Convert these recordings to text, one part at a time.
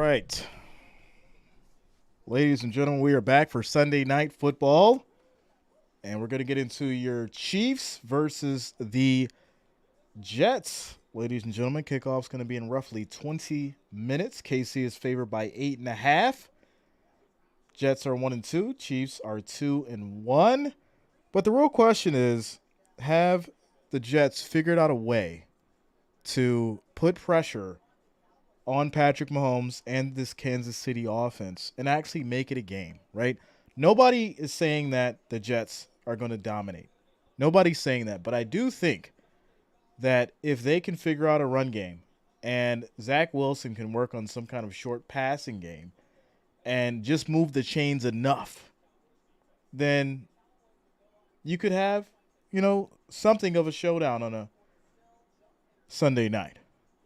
right. Ladies and gentlemen, we are back for Sunday Night Football. And we're going to get into your Chiefs versus the Jets. Ladies and gentlemen, kickoff's going to be in roughly 20 minutes. KC is favored by 8.5. Jets are 1-2. Chiefs are 2-1. But the real question is, have the Jets figured out a way to put pressure on Patrick Mahomes and this Kansas City offense and actually make it a game, right? Nobody is saying that the Jets are going to dominate. Nobody's saying that. But I do think that if they can figure out a run game and Zach Wilson can work on some kind of short passing game and just move the chains enough, then you could have, something of a showdown on a Sunday night.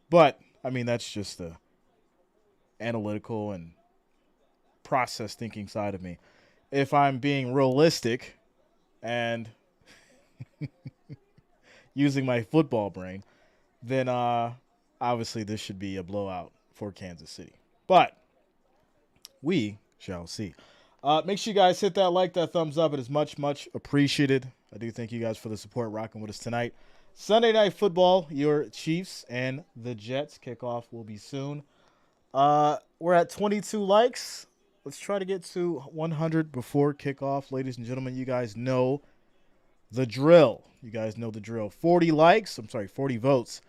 But, that's just the analytical and process thinking side of me. If I'm being realistic and using my football brain, then obviously this should be a blowout for Kansas City. But we shall see. Make sure you guys hit that like, that thumbs up. It is much, much appreciated. I do thank you guys for the support rocking with us tonight. Sunday Night Football, your Chiefs and the Jets. Kickoff will be soon. We're at 22 likes. Let's try to get to 100 before kickoff. Ladies and gentlemen, you guys know the drill. 40 votes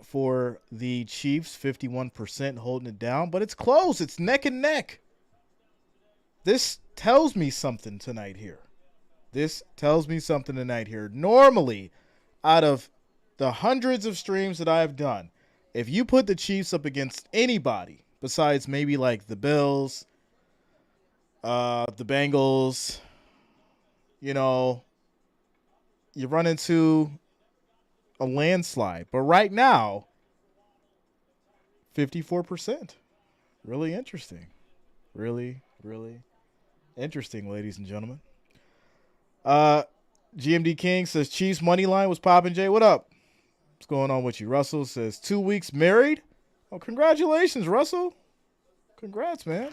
for the Chiefs, 51% holding it down. But it's close. It's neck and neck. This tells me something tonight here. Normally, out of the hundreds of streams that I have done, if you put the Chiefs up against anybody besides maybe like the Bills, the Bengals, you run into a landslide. But right now, 54%. Really interesting. Really, really interesting, ladies and gentlemen. GMD King says Chiefs money line was popping. Jay, what up? What's going on with you? Russell says 2 weeks married. Oh, congratulations, Russell. Congrats, man.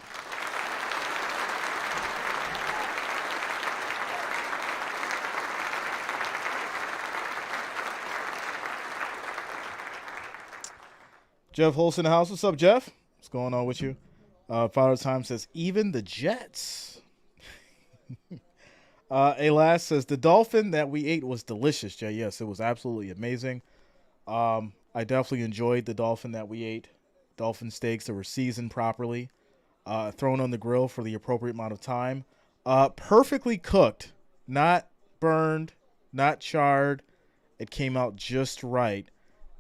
Jeff Holst in the house. What's up, Jeff? What's going on with you? Father Time says, even the Jets. Alas says, the dolphin that we ate was delicious, Jay. Yes, it was absolutely amazing. I definitely enjoyed the dolphin that we ate. Dolphin steaks that were seasoned properly, thrown on the grill for the appropriate amount of time. Perfectly cooked, not burned, not charred. It came out just right.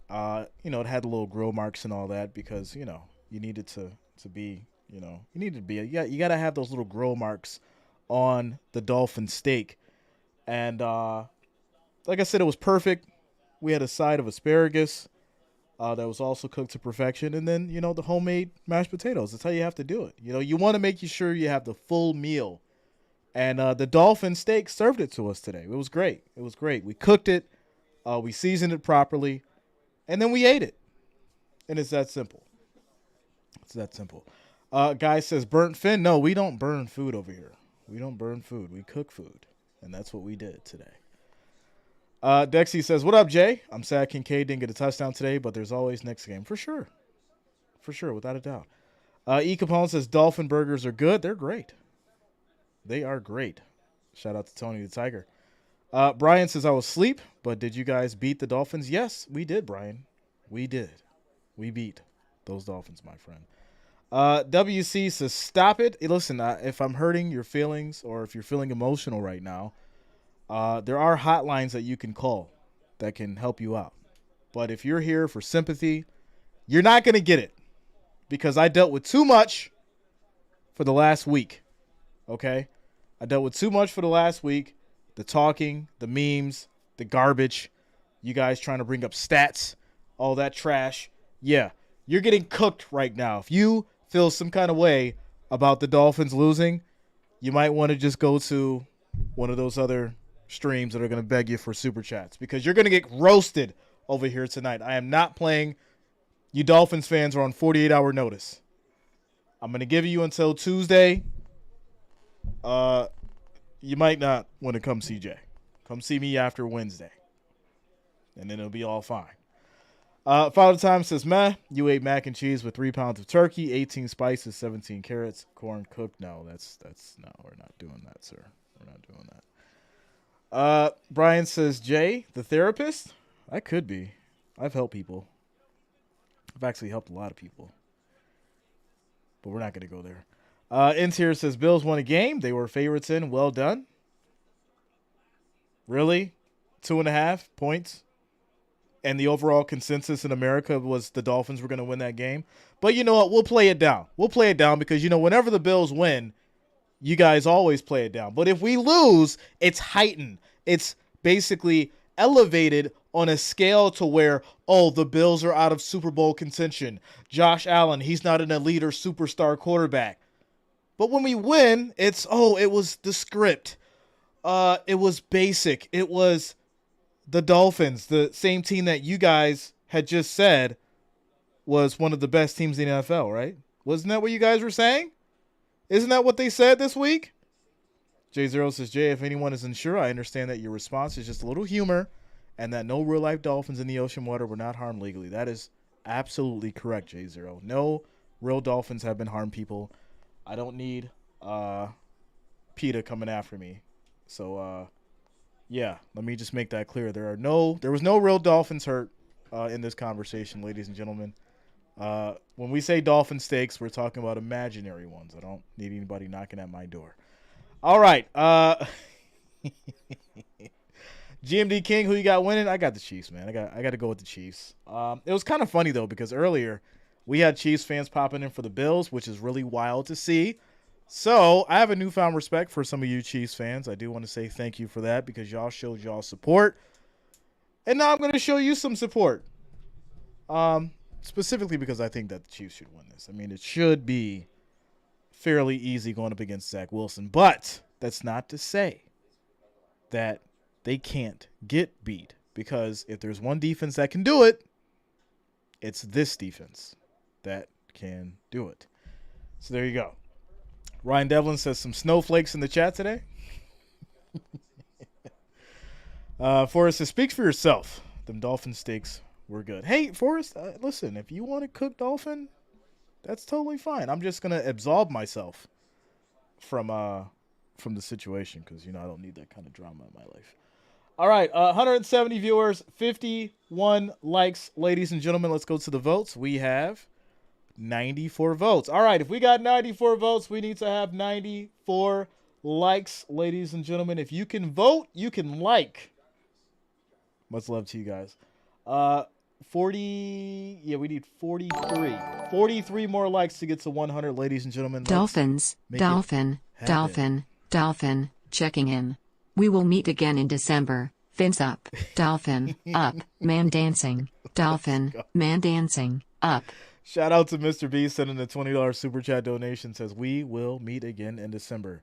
It had the little grill marks and all that because, you needed to be, you got to have those little grill marks on the dolphin steak. And like I said, it was perfect. We had a side of asparagus that was also cooked to perfection. And then, the homemade mashed potatoes. That's how you have to do it. You want to make sure you have the full meal. And the dolphin steak served it to us today. It was great. We cooked it. We seasoned it properly. And then we ate it. And it's that simple. Guy says, burnt fin. No, we don't burn food over here. We don't burn food. We cook food. And that's what we did today. Dexy says, what up, Jay? I'm sad Kincaid didn't get a touchdown today, but there's always next game. For sure, without a doubt. E. Capone says, dolphin burgers are good. They're great. They are great. Shout out to Tony the Tiger. Brian says, I was asleep, but did you guys beat the Dolphins? Yes, we did, Brian. We did. We beat those Dolphins, my friend. WC says, stop it. Hey, listen, if I'm hurting your feelings or if you're feeling emotional right now, there are hotlines that you can call that can help you out. But if you're here for sympathy, you're not going to get it because I dealt with too much for the last week. Okay? I dealt with too much for the last week. The talking, the memes, the garbage, you guys trying to bring up stats, all that trash. Yeah, you're getting cooked right now. If you feel some kind of way about the Dolphins losing, you might want to just go to one of those other streams that are going to beg you for super chats because you're going to get roasted over here tonight. I am not playing. You Dolphins fans are on 48-hour notice. I'm going to give you until Tuesday. You might not want to come see Jay. Come see me after Wednesday. And then it'll be all fine. Father Time says, meh, you ate mac and cheese with 3 pounds of turkey, 18 spices, 17 carrots, corn cooked. No, that's no, we're not doing that, sir. We're not doing that. Brian says, Jay, the therapist? I could be. I've helped people. I've actually helped a lot of people. But we're not going to go there. Intier says, Bills won a game. They were favorites in. Well done. Really? 2.5 points? And the overall consensus in America was the Dolphins were going to win that game. But you know what? We'll play it down. We'll play it down because, whenever the Bills win, you guys always play it down. But if we lose, it's heightened. It's basically elevated on a scale to where, the Bills are out of Super Bowl contention. Josh Allen, he's not an elite or superstar quarterback. But when we win, it's, it was the script. It was basic. It was the Dolphins, the same team that you guys had just said was one of the best teams in the NFL, right? Wasn't that what you guys were saying? Isn't that what they said this week? J0 says, Jay, if anyone is unsure, I understand that your response is just a little humor and that no real-life dolphins in the ocean water were not harmed legally. That is absolutely correct, J0. No real dolphins have been harmed, people. I don't need PETA coming after me. So, yeah, let me just make that clear. There was no real dolphins hurt in this conversation, ladies and gentlemen. When we say dolphin steaks, we're talking about imaginary ones. I don't need anybody knocking at my door. All right. GMD King, who you got winning? I got the Chiefs, man. I got to go with the Chiefs. It was kind of funny, though, because earlier we had Chiefs fans popping in for the Bills, which is really wild to see. So I have a newfound respect for some of you Chiefs fans. I do want to say thank you for that because y'all showed y'all support. And now I'm going to show you some support. Specifically because I think that the Chiefs should win this. I mean, it should be fairly easy going up against Zach Wilson. But that's not to say that they can't get beat. Because if there's one defense that can do it, it's this defense that can do it. So there you go. Ryan Devlin says some snowflakes in the chat today. Forrest says, speak for yourself. Them dolphin steaks were good. Hey, Forrest, listen, if you want to cook dolphin, that's totally fine. I'm just going to absolve myself from the situation because, I don't need that kind of drama in my life. All right, 170 viewers, 51 likes. Ladies and gentlemen, let's go to the votes. We have 94 votes. All right, if we got 94 votes, we need to have 94 likes, ladies and gentlemen. If you can vote, you can like. Much love to you guys. 40, yeah, we need 43. 43 more likes to get to 100, ladies and gentlemen. Dolphins, dolphin, checking in. We will meet again in December. Fins up, dolphin, up, man dancing, dolphin, man dancing, up. Shout out to Mr. B sending the $20 super chat donation. Says we will meet again in December.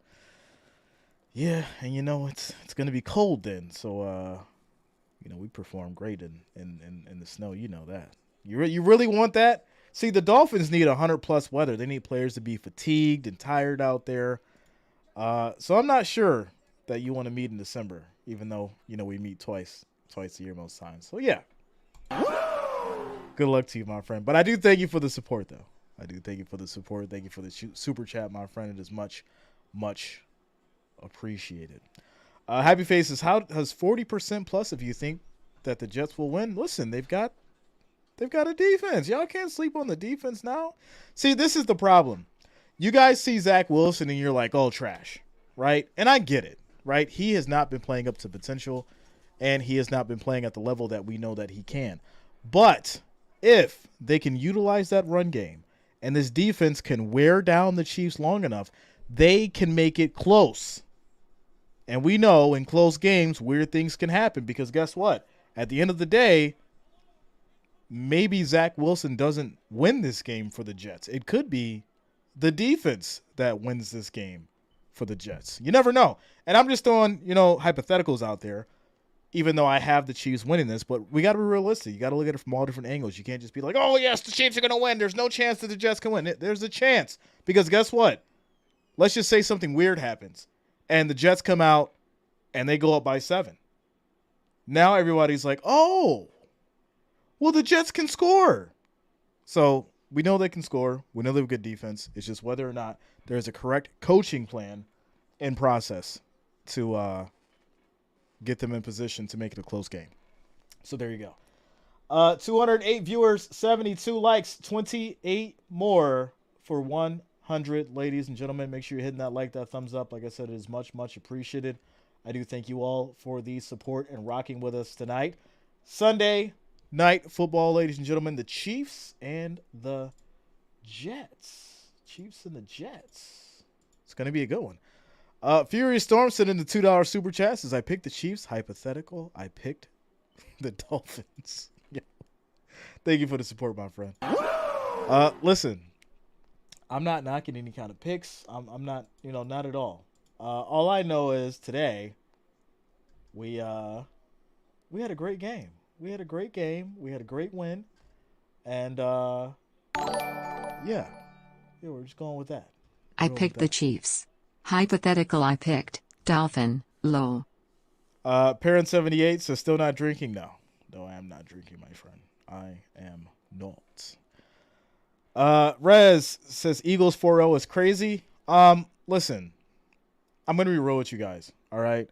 Yeah, and it's going to be cold then. So we perform great in the snow. You know that. You really want that? See, the Dolphins need 100+ weather. They need players to be fatigued and tired out there. So I'm not sure that you want to meet in December, even though we meet twice a year most times. So yeah. Good luck to you, my friend. But I do thank you for the support, though. I do thank you for the support. Thank you for the super chat, my friend. It is much, much appreciated. Happy Faces, how has 40% plus if you think that the Jets will win? Listen, they've got a defense. Y'all can't sleep on the defense now. See, this is the problem. You guys see Zach Wilson and you're like, oh, trash, right? And I get it, right? He has not been playing up to potential, and he has not been playing at the level that we know that he can. But if they can utilize that run game and this defense can wear down the Chiefs long enough, they can make it close. And we know in close games, weird things can happen because guess what? At the end of the day, maybe Zach Wilson doesn't win this game for the Jets. It could be the defense that wins this game for the Jets. You never know. And I'm just throwing, hypotheticals out there. even though I have the Chiefs winning this, but we got to be realistic. You got to look at it from all different angles. You can't just be like, oh, yes, the Chiefs are going to win. There's no chance that the Jets can win. There's a chance. Because guess what? Let's just say something weird happens, and the Jets come out, and they go up by 7. Now everybody's like, oh, well, the Jets can score. So we know they can score. We know they have good defense. It's just whether or not there's a correct coaching plan in process to get them in position to make it a close game. So there you go. 208 viewers, 72 likes, 28 more for 100. Ladies and gentlemen, make sure you're hitting that like, that thumbs up. Like I said, it is much, much appreciated. I do thank you all for the support and rocking with us tonight. Sunday night football, ladies and gentlemen, the Chiefs and the Jets. Chiefs and the Jets. It's going to be a good one. Furious Storm sent in the $2 super chat. Says, I picked the Chiefs. Hypothetical. I picked the Dolphins. Yeah. Thank you for the support, my friend. Listen, I'm not knocking any kind of picks. I'm not, not at all. All I know is today we had a great game. We had a great game. We had a great win. And yeah, we're just going with that. I picked the Chiefs. Hypothetical, I picked Dolphin. Lol. Parent78 says, still not drinking? No, I am not drinking, my friend. I am not. Rez says, Eagles 4-0 is crazy. Listen, I'm going to be real with you guys, all right?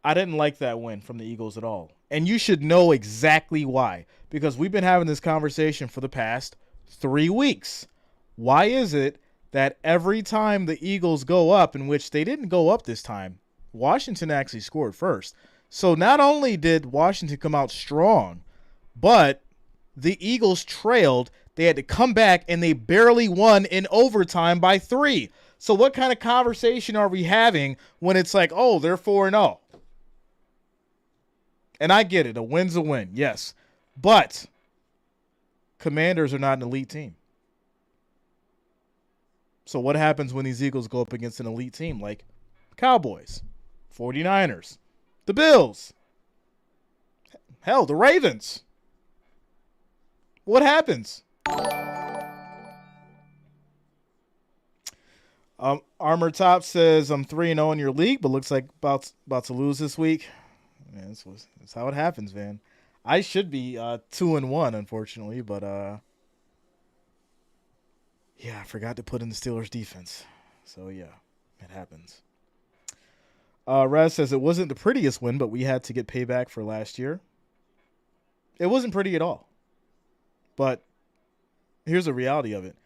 I didn't like that win from the Eagles at all. And you should know exactly why. Because we've been having this conversation for the past 3 weeks. Why is it that every time the Eagles go up, in which they didn't go up this time, Washington actually scored first. So not only did Washington come out strong, but the Eagles trailed. They had to come back, and they barely won in overtime by 3. So what kind of conversation are we having when it's like, oh, they're 4-0? And I get it. A win's a win, yes. But Commanders are not an elite team. So what happens when these Eagles go up against an elite team like Cowboys, 49ers, the Bills, hell, the Ravens? What happens? Armor Top says, I'm 3-0 in your league, but looks like about to lose this week. Man, that's how it happens, man. I should be 2-1, unfortunately, but yeah, I forgot to put in the Steelers defense. So yeah, it happens. Raz says, it wasn't the prettiest win, but we had to get payback for last year. It wasn't pretty at all. But here's the reality of it.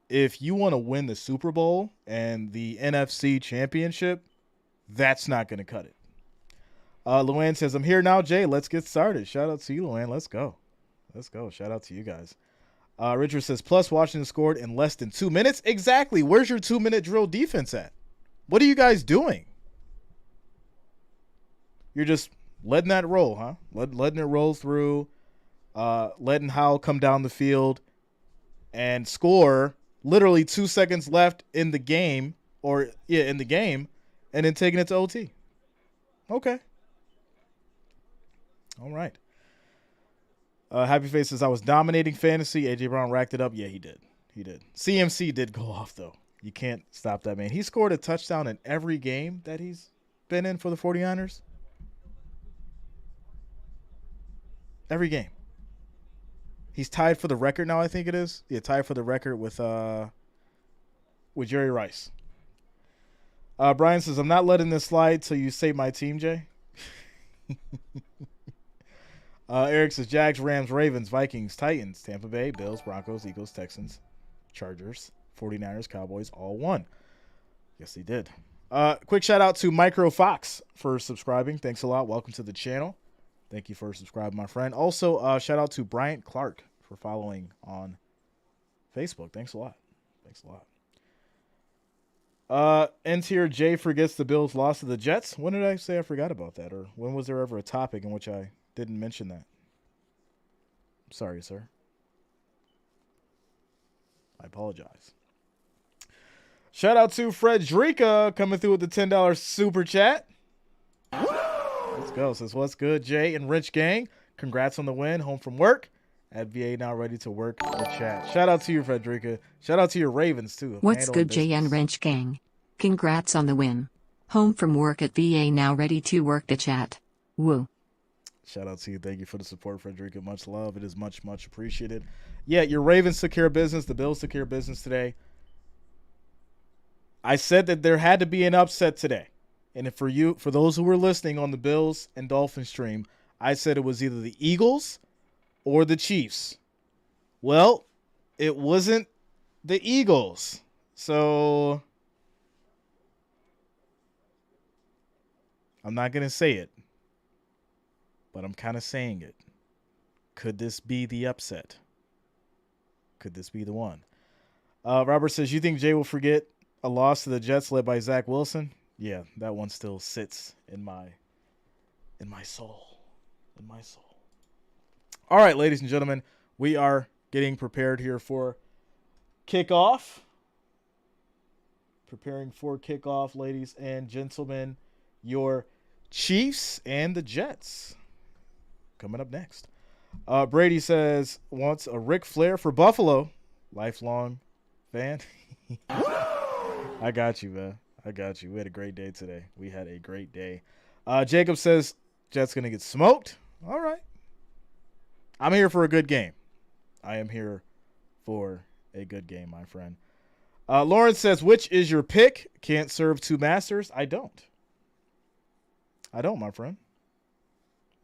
If you want to win the Super Bowl and the NFC Championship, that's not going to cut it. Luann says, I'm here now, Jay. Let's get started. Shout out to you, Luann. Let's go. Shout out to you guys. Richard says, plus Washington scored in less than 2 minutes. Exactly. Where's your 2-minute drill defense at? What are you guys doing? You're just letting that roll, huh? Letting it roll through, letting Howell come down the field and score literally 2 seconds left in the game, and then taking it to OT. Okay. All right. Happy Face says, I was dominating fantasy. A.J. Brown racked it up. Yeah, he did. CMC did go off, though. You can't stop that, man. He scored a touchdown in every game that he's been in for the 49ers. Every game. He's tied for the record now, I think it is. Yeah, tied for the record with Jerry Rice. Brian says, I'm not letting this slide till you save my team, Jay. Eric says, Jags, Rams, Ravens, Vikings, Titans, Tampa Bay, Bills, Broncos, Eagles, Texans, Chargers, 49ers, Cowboys, all won. Yes, they did. Quick shout out to Micro Fox for subscribing. Thanks a lot. Welcome to the channel. Thank you for subscribing, my friend. Also, shout out to Bryant Clark for following on Facebook. Thanks a lot. Ends here, Jay forgets the Bills lost to the Jets. When did I say I forgot about that? Or when was there ever a topic in which I didn't mention that? I'm sorry, sir. I apologize. Shout out to Frederica coming through with the $10 super chat. go. Says, what's good, Jay and Rich Gang? Congrats on the win. Home from work. At VA now ready to work the chat. Shout out to you, Frederica. Shout out to your Ravens, too. What's good, JN Wrench Gang? Congrats on the win. Home from work at VA now ready to work the chat. Woo. Shout out to you. Thank you for the support, Frederica. Much love. It is much, much appreciated. Yeah, your Ravens took care of business. The Bills took care of business today. I said that there had to be an upset today. And for those who were listening on the Bills and Dolphins stream, I said it was either the Eagles or the Chiefs. Well, it wasn't the Eagles. So I'm not going to say it, but I'm kind of saying it. Could this be the upset? Could this be the one? Robert says, you think Jay will forget a loss to the Jets led by Zach Wilson? Yeah, that one still sits in my soul. In my soul. All right, ladies and gentlemen, we are getting prepared here for kickoff. Preparing for kickoff, ladies and gentlemen. Your Chiefs and the Jets. Coming up next. Brady says, wants a Ric Flair for Buffalo. Lifelong fan. I got you, man. I got you. We had a great day today. We had a great day. Jacob says, Jets going to get smoked. All right. I'm here for a good game. I am here for a good game, my friend. Lawrence says, which is your pick? Can't serve two masters. I don't, my friend.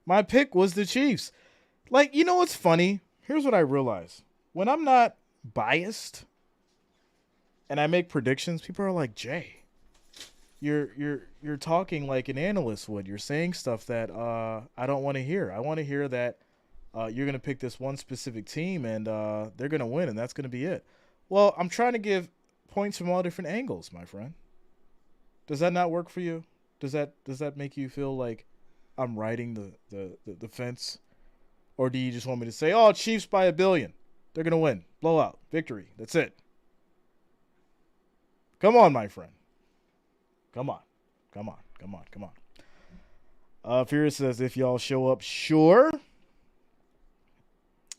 My pick was the Chiefs. Like, you know what's funny? Here's what I realize. When I'm not biased and I make predictions, people are like, Jay, you're talking like an analyst would. You're saying stuff that I don't want to hear. I want to hear that you're going to pick this one specific team and they're going to win, and that's going to be it. Well, I'm trying to give points from all different angles, my friend. Does that not work for you? Does that make you feel like I'm riding the fence? Or do you just want me to say, oh, Chiefs by 1 billion. They're going to win. Blowout. Victory. That's it. Come on, my friend. Come on. Furious says, if y'all show up, sure.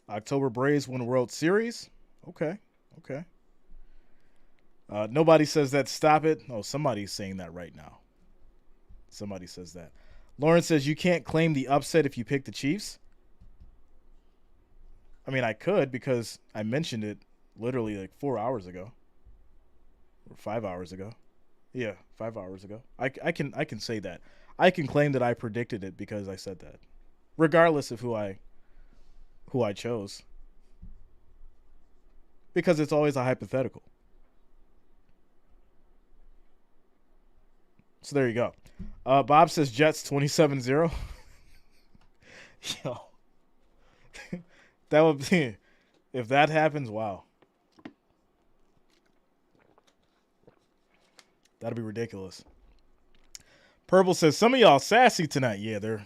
October Braves win World Series. Okay. Nobody says that. Stop it. Oh, somebody's saying that right now. Somebody says that. Lawrence says, you can't claim the upset if you pick the Chiefs. I mean, I could because I mentioned it literally like 4 hours ago. Or 5 hours ago. Yeah, 5 hours ago. I can say that. I can claim that I predicted it because I said that. Regardless of who I chose. Because it's always a hypothetical. So there you go. Bob says Jets 27-0. Yo. That would be, if that happens, wow. That'd be ridiculous. Purple says, some of y'all sassy tonight. Yeah, they're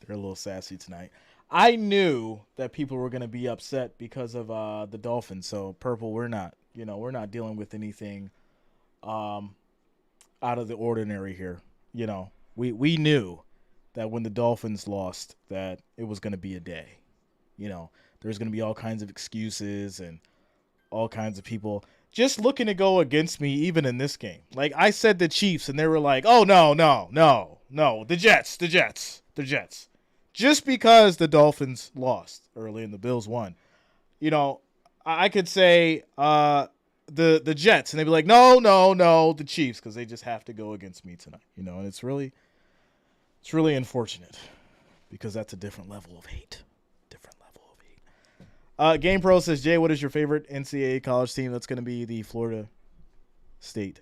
a little sassy tonight. I knew that people were going to be upset because of the Dolphins. So, Purple, we're not dealing with anything out of the ordinary here. You know, we knew that when the Dolphins lost that it was going to be a day. You know, there's going to be all kinds of excuses and all kinds of people just looking to go against me even in this game. Like, I said the Chiefs, and they were like, oh, no, the Jets. Just because the Dolphins lost early and the Bills won. You know, I could say the Jets, and they'd be like, no, the Chiefs, because they just have to go against me tonight. You know, and it's really unfortunate because that's a different level of hate. Game Pro says, Jay, what is your favorite NCAA college team? That's going to be the Florida State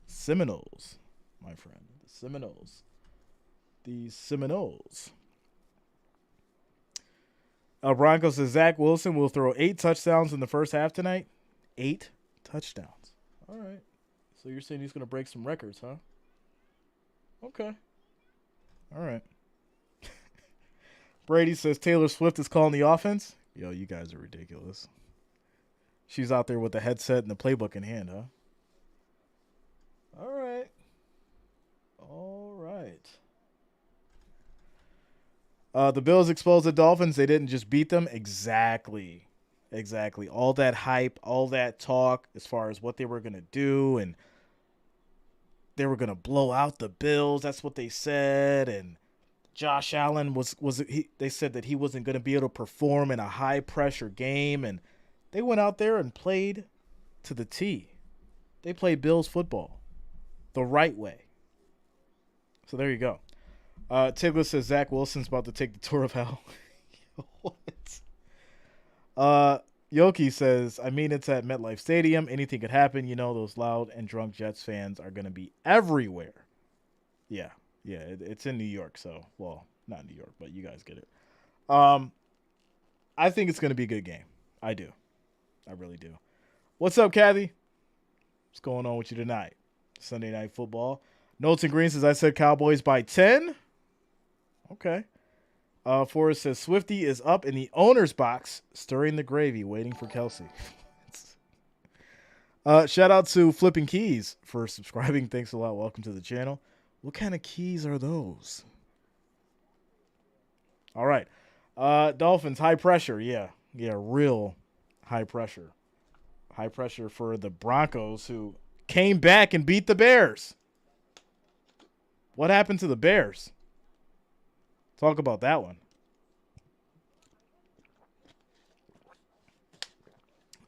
Seminoles, my friend. The Seminoles. Bronco says, Zach Wilson will throw 8 touchdowns in the first half tonight. 8 touchdowns. All right. So you're saying he's going to break some records, huh? Okay. All right. Brady says, Taylor Swift is calling the offense. Yo, you guys are ridiculous. She's out there with the headset and the playbook in hand, huh? All right. The Bills exposed the Dolphins. They didn't just beat them. Exactly. Exactly. All that hype, all that talk as far as what they were going to do, and they were going to blow out the Bills. That's what they said. And Josh Allen they said that he wasn't going to be able to perform in a high pressure game, and they went out there and played to the T. They played Bills football the right way. So there you go. Tigler says Zach Wilson's about to take the tour of hell. What? Yoki says, I mean, it's at MetLife Stadium. Anything could happen. You know, those loud and drunk Jets fans are going to be everywhere. Yeah. Yeah, it's in New York. So, well, not New York, but you guys get it. I think it's going to be a good game. I do. I really do. What's up, Kathy? What's going on with you tonight? Sunday Night Football. Notes and Green says, I said Cowboys by 10. Okay. Forrest says, Swifty is up in the owner's box, stirring the gravy, waiting for Kelsey. Shout out to Flipping Keys for subscribing. Thanks a lot. Welcome to the channel. What kind of keys are those? All right. Dolphins, high pressure. Yeah, real high pressure. High pressure for the Broncos, who came back and beat the Bears. What happened to the Bears? Talk about that one.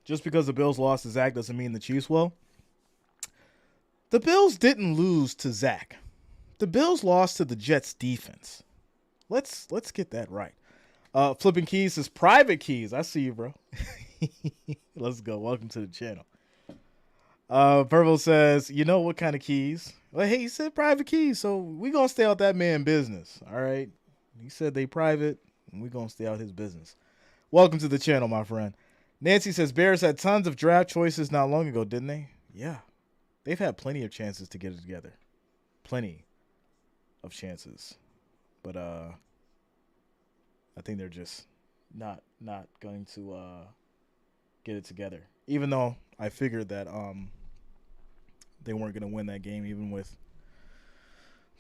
Just because the Bills lost to Zach doesn't mean the Chiefs will. The Bills didn't lose to Zach. The Bills lost to the Jets defense. Let's get that right. Flipping Keys is private keys. I see you, bro. Let's go. Welcome to the channel. Purple says, you know what kind of keys? Well, hey, he said private keys, so we going to stay out that man business, all right? He said they private, and we going to stay out his business. Welcome to the channel, my friend. Nancy says, Bears had tons of draft choices not long ago, didn't they? Yeah. They've had plenty of chances to get it together. Plenty of chances. But I think they're just not going to get it together. Even though I figured that they weren't going to win that game, even with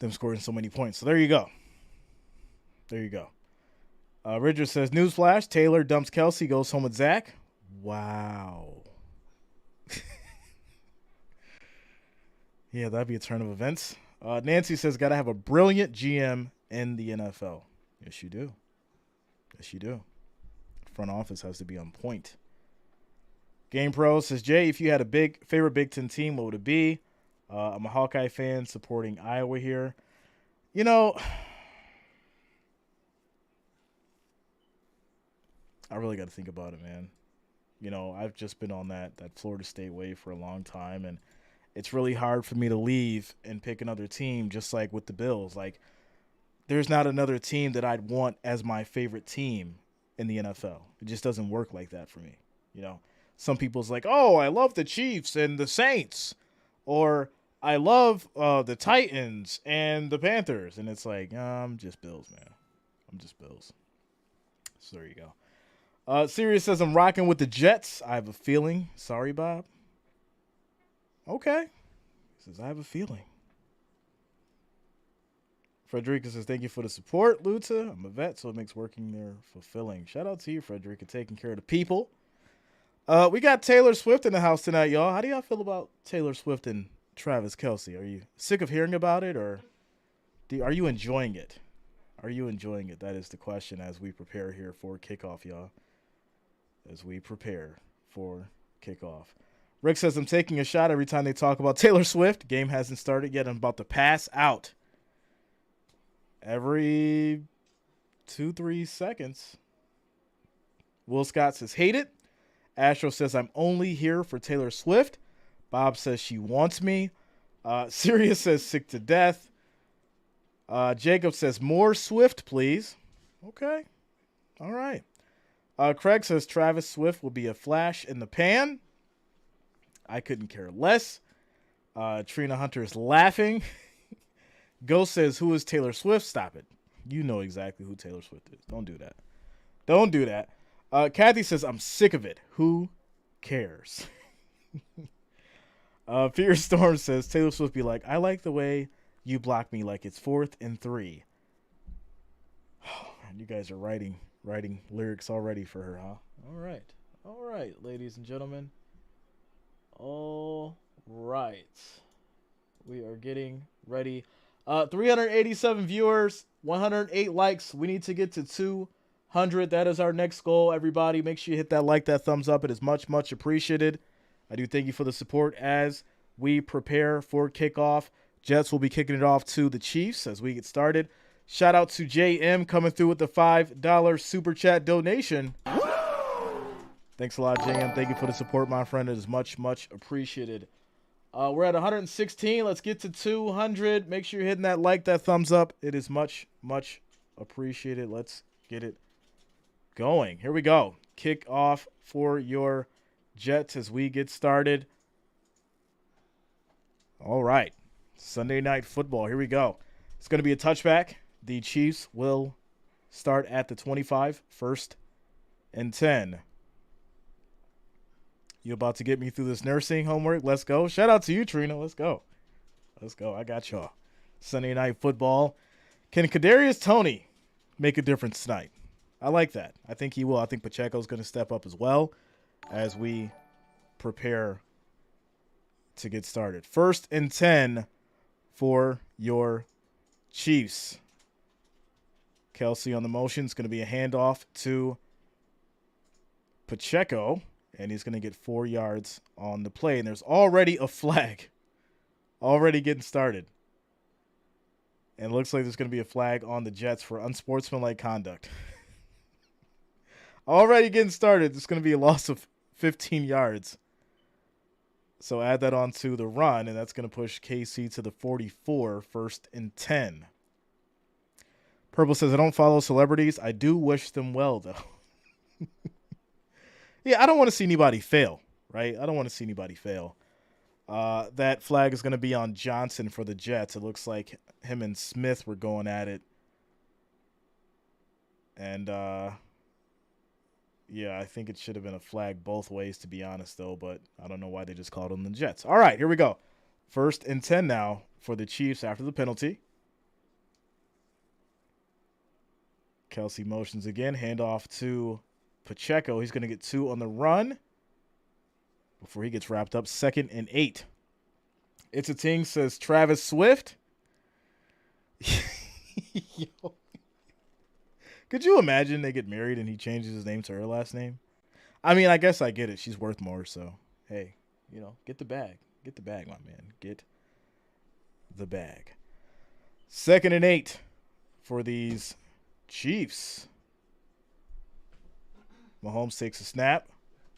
them scoring so many points. So there you go. There you go. Richard says, newsflash, Taylor dumps Kelsey, goes home with Zach. Wow. Yeah, that'd be a turn of events. Nancy says, got to have a brilliant GM in the NFL. Yes, you do. Yes, you do. Front office has to be on point. Game Pro says, Jay, if you had a favorite Big Ten team, what would it be? I'm a Hawkeye fan supporting Iowa here. You know, I really got to think about it, man. You know, I've just been on that Florida State wave for a long time, and it's really hard for me to leave and pick another team, just like with the Bills. Like, there's not another team that I'd want as my favorite team in the NFL. It just doesn't work like that for me. You know, some people's like, oh, I love the Chiefs and the Saints, or I love the Titans and the Panthers. And it's like, I'm just Bills, man. I'm just Bills. So there you go. Sirius says, I'm rocking with the Jets. I have a feeling. Sorry, Bob. Okay. He says, I have a feeling. Frederica says, thank you for the support, Luta. I'm a vet, so it makes working there fulfilling. Shout out to you, Frederica, taking care of the people. We got Taylor Swift in the house tonight, y'all. How do y'all feel about Taylor Swift and Travis Kelce? Are you sick of hearing about it, or are you enjoying it? Are you enjoying it? That is the question as we prepare here for kickoff, y'all. As we prepare for kickoff. Rick says, I'm taking a shot every time they talk about Taylor Swift. Game hasn't started yet. I'm about to pass out. Every 2-3 seconds. Will Scott says, hate it. Astro says, I'm only here for Taylor Swift. Bob says, she wants me. Sirius says, sick to death. Jacob says, more Swift, please. Okay. All right. Craig says, Travis Swift will be a flash in the pan. I couldn't care less. Trina Hunter is laughing. Ghost says, who is Taylor Swift? Stop it. You know exactly who Taylor Swift is. Don't do that. Don't do that. Kathy says, I'm sick of it. Who cares? Fear Storm says, Taylor Swift be like, I like the way you block me like it's 4th and 3. Oh, You guys are writing lyrics already for her, huh? All right, ladies and gentlemen. All right. We are getting ready. 387 viewers, 108 likes. We need to get to 200. That is our next goal, everybody. Make sure you hit that like, that thumbs up. It is much, much appreciated. I do thank you for the support as we prepare for kickoff. Jets will be kicking it off to the Chiefs as we get started. Shout out to JM coming through with the $5 super chat donation. Thanks a lot, JM. Thank you for the support, my friend. It is much, much appreciated. We're at 116. Let's get to 200. Make sure you're hitting that like, that thumbs up. It is much, much appreciated. Let's get it going. Here we go. Kick off for your Jets as we get started. All right. Sunday Night Football. Here we go. It's going to be a touchback. The Chiefs will start at the 25, 1st and 10. You about to get me through this nursing homework? Let's go. Shout out to you, Trina. Let's go. Let's go. I got y'all. Sunday Night Football. Can Kadarius Toney make a difference tonight? I like that. I think he will. I think Pacheco's going to step up as well as we prepare to get started. 1st and 10 for your Chiefs. Kelsey on the motion. It's going to be a handoff to Pacheco. And he's going to get 4 yards on the play. And there's already a flag. Already getting started. And it looks like there's going to be a flag on the Jets for unsportsmanlike conduct. Already getting started. There's going to be a loss of 15 yards. So add that on to the run. And that's going to push KC to the 44, 1st and 10. Purple says, I don't follow celebrities. I do wish them well, though. Yeah, I don't want to see anybody fail, right? I don't want to see anybody fail. That flag is going to be on Johnson for the Jets. It looks like him and Smith were going at it. And, yeah, I think it should have been a flag both ways, to be honest, though. But I don't know why they just called them the Jets. All right, here we go. 1st and 10 now for the Chiefs after the penalty. Kelsey motions again. Handoff to Pacheco. He's going to get 2 on the run before he gets wrapped up. 2nd and 8. It's a ting, says Travis Swift. Yo. Could you imagine they get married and he changes his name to her last name? I mean, I guess I get it. She's worth more, so hey, get the bag. Get the bag, my man. Get the bag. 2nd and 8 for these Chiefs. Mahomes takes a snap,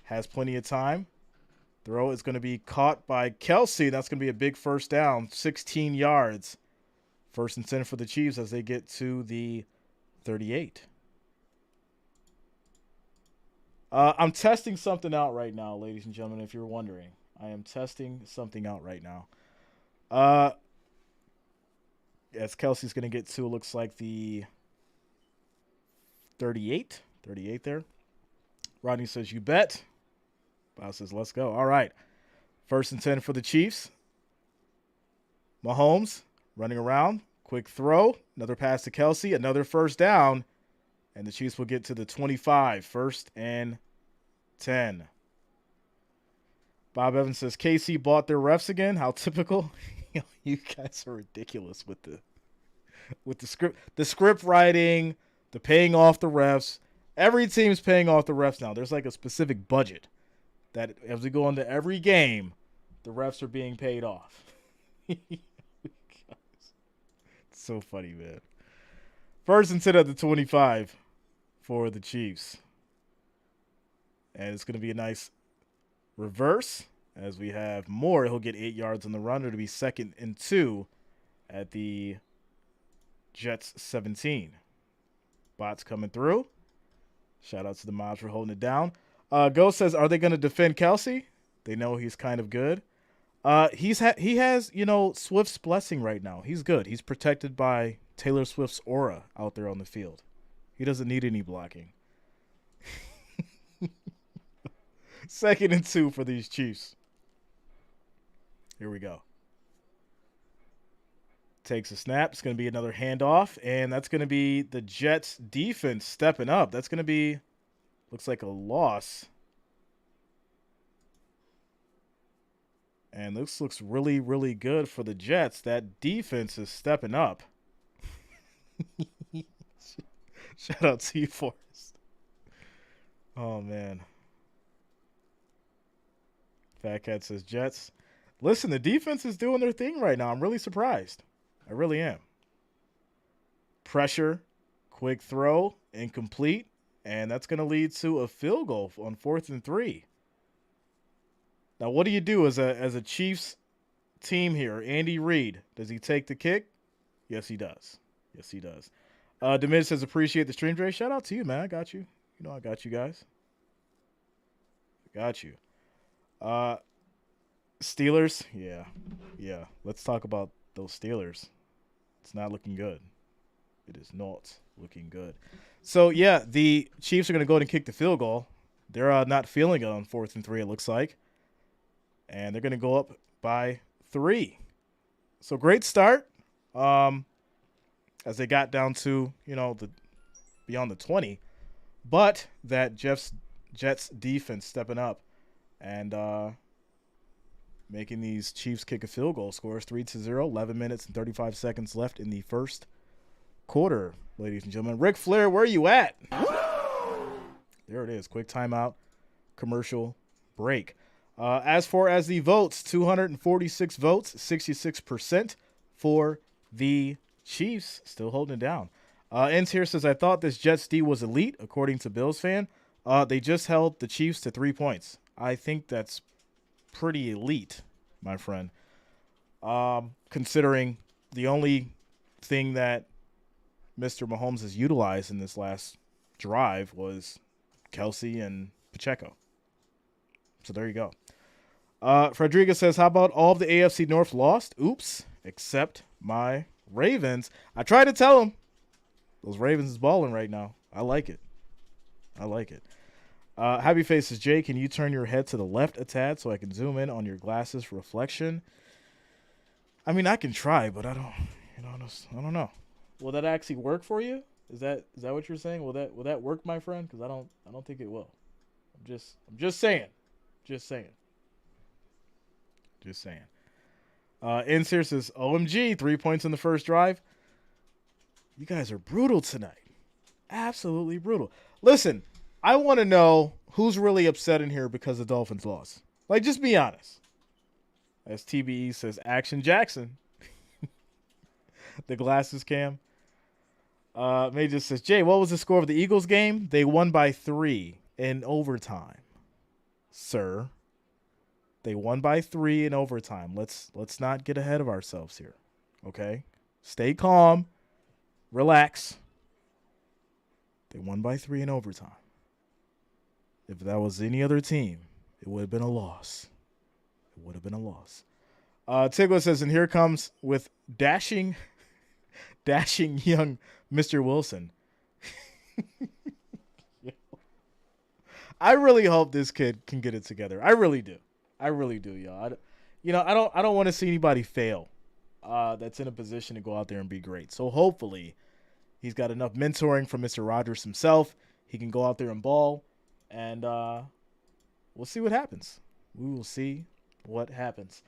has plenty of time. Throw is going to be caught by Kelsey. That's going to be a big 1st down, 16 yards. 1st and 10 for the Chiefs as they get to the 38. I'm testing something out right now, ladies and gentlemen, if you're wondering. I am testing something out right now. As Kelsey's going to get to, it looks like the 38. 38 there. Rodney says, you bet. Bob says, let's go. All right. 1st and 10 for the Chiefs. Mahomes running around. Quick throw. Another pass to Kelsey. Another 1st down. And the Chiefs will get to the 25. 1st and 10. Bob Evans says, KC bought their refs again. How typical. You guys are ridiculous with the script writing, the paying off the refs. Every team's paying off the refs now. There's like a specific budget that as we go into every game, the refs are being paid off. It's so funny, man. 1st and 10 at the 25 for the Chiefs. And it's going to be a nice reverse as we have Moore. He'll get 8 yards on the run. It'll be 2nd and 2 at the Jets 17. Bots coming through. Shout out to the mods for holding it down. Ghost says, are they going to defend Kelsey? They know he's kind of good. He has, Swift's blessing right now. He's good. He's protected by Taylor Swift's aura out there on the field. He doesn't need any blocking. 2nd and 2 for these Chiefs. Here we go. takes a snap. It's going to be another handoff, and that's going to be the Jets defense stepping up. That's going to be, looks like a loss. And this looks really, really good for the Jets. That defense is stepping up. Shout out to you, Forrest. Oh, man. Fat Cat says Jets. Listen, the defense is doing their thing right now. I'm really surprised. I really am. Pressure, quick throw, incomplete, and that's going to lead to a field goal on 4th and 3. Now, what do you do as a Chiefs team here? Andy Reid, does he take the kick? Yes, he does. Yes, he does. Demid says, appreciate the stream, Dre. Shout out to you, man. I got you. You know I got you guys. I got you. Steelers, yeah. Let's talk about those Steelers. It's not looking good. It is not looking good. So, yeah, the Chiefs are going to go ahead and kick the field goal. They're not feeling it on 4th and 3, it looks like. And they're going to go up by 3. So, great start. As they got down to, the beyond the 20. But that Jets defense stepping up and making these Chiefs kick a field goal. Scores 3-0, 11 minutes and 35 seconds left in the first quarter, ladies and gentlemen. Ric Flair, where are you at? There it is. Quick timeout, commercial break. As far as the votes, 246 votes, 66% for the Chiefs, still holding it down. Ends here says, I thought this Jets D was elite, according to Bills fan. They just held the Chiefs to 3 points. I think that's pretty elite, my friend. Considering the only thing that Mr. Mahomes has utilized in this last drive was Kelsey and Pacheco. So there you go. Frederica says, how about all of the AFC North lost? Oops, except my Ravens. I tried to tell them. Those Ravens is balling right now. I like it. Happy Face says, Jay, can you turn your head to the left a tad so I can zoom in on your glasses reflection? I mean, I can try, but I don't know. Will that actually work for you? Is that what you're saying? Will that work, my friend? Because I don't think it will. I'm just saying. Insir says, OMG, 3 points in the first drive. You guys are brutal tonight. Absolutely brutal. Listen, I want to know who's really upset in here because the Dolphins lost. Like, just be honest. As TBE says, Action Jackson. The glasses cam. May just says, Jay, what was the score of the Eagles game? They won by 3 in overtime. Sir. They won by 3 in overtime. Let's not get ahead of ourselves here. Okay? Stay calm. Relax. They won by 3 in overtime. If that was any other team, it would have been a loss. Tigla says, and here comes with dashing young Mr. Wilson. I really hope this kid can get it together. I really do, y'all. I don't want to see anybody fail that's in a position to go out there and be great. So hopefully he's got enough mentoring from Mr. Rogers himself. He can go out there and ball, and we'll see what happens. We will see what happens.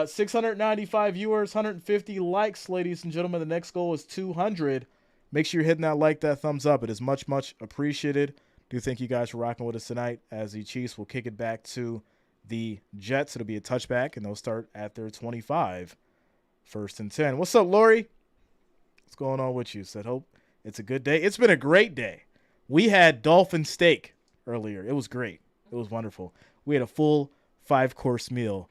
695 viewers, 150 likes, ladies and gentlemen. The next goal is 200. Make sure you're hitting that thumbs up. It is much, much appreciated. Do thank you guys for rocking with us tonight as the Chiefs will kick it back to the Jets. It'll be a touchback, and they'll start at their 25, 1st and 10. What's up, Lori? What's going on with you? Said, hope it's a good day. It's been a great day. We had dolphin steak earlier. It was great. It was wonderful. We had a full 5-course meal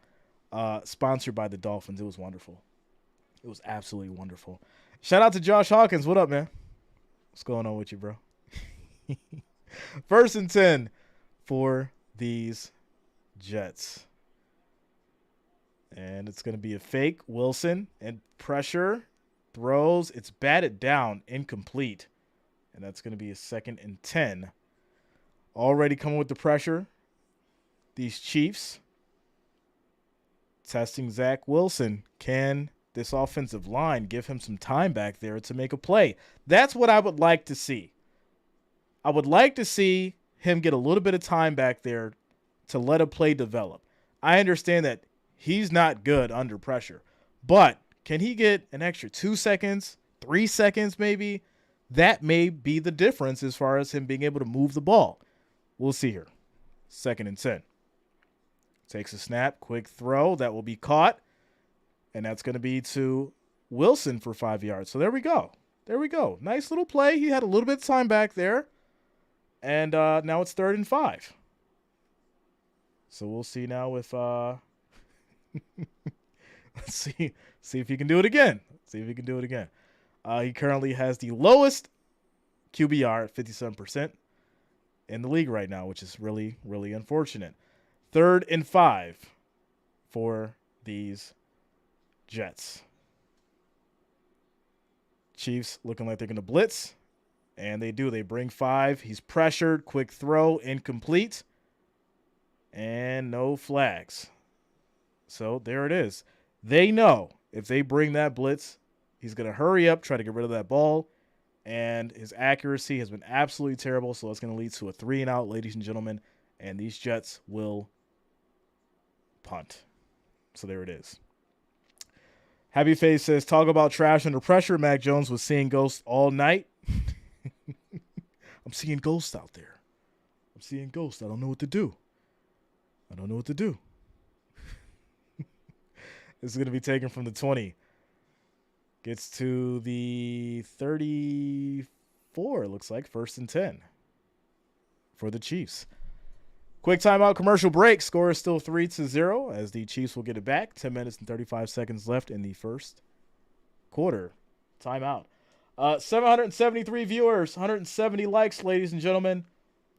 sponsored by the Dolphins. It was wonderful. It was absolutely wonderful. Shout out to Josh Hawkins. What up, man? What's going on with you, bro? 1st and 10 for these Jets. And it's going to be a fake. Wilson and pressure. Throws. It's batted down. Incomplete. And that's going to be a 2nd and 10. Already coming with the pressure. These Chiefs. Testing Zach Wilson. Can this offensive line give him some time back there to make a play. That's what I would like to see. I would like to see him get a little bit of time back there to let a play develop. I understand that he's not good under pressure, but can he get an extra 2 seconds, 3 seconds maybe? That may be the difference as far as him being able to move the ball. We'll see here. 2nd and 10. Takes a snap, quick throw. That will be caught. And that's going to be to Wilson for 5 yards. So there we go. There we go. Nice little play. He had a little bit of time back there. And now it's 3rd and 5. So we'll see now if let's see if he can do it again. See if he can do it again. He currently has the lowest QBR at 57% in the league right now, which is really, really unfortunate. 3rd and 5 for these Jets. Chiefs looking like they're going to blitz, and they do. They bring 5. He's pressured. Quick throw, incomplete, and no flags. So there it is. They know if they bring that blitz, he's going to hurry up, try to get rid of that ball, and his accuracy has been absolutely terrible, so it's going to lead to a 3-and-out, ladies and gentlemen, and these Jets will punt. So there it is. Happy Face says, talk about trash under pressure. Mac Jones was seeing ghosts all night. I'm seeing ghosts out there. I'm seeing ghosts. I don't know what to do. This is going to be taken from the 20. Gets to the 34, it looks like. 1st and 10 for the Chiefs. Quick timeout, commercial break. Score is still 3-0 as the Chiefs will get it back. 10 minutes and 35 seconds left in the first quarter. Timeout. 773 viewers, 170 likes, ladies and gentlemen.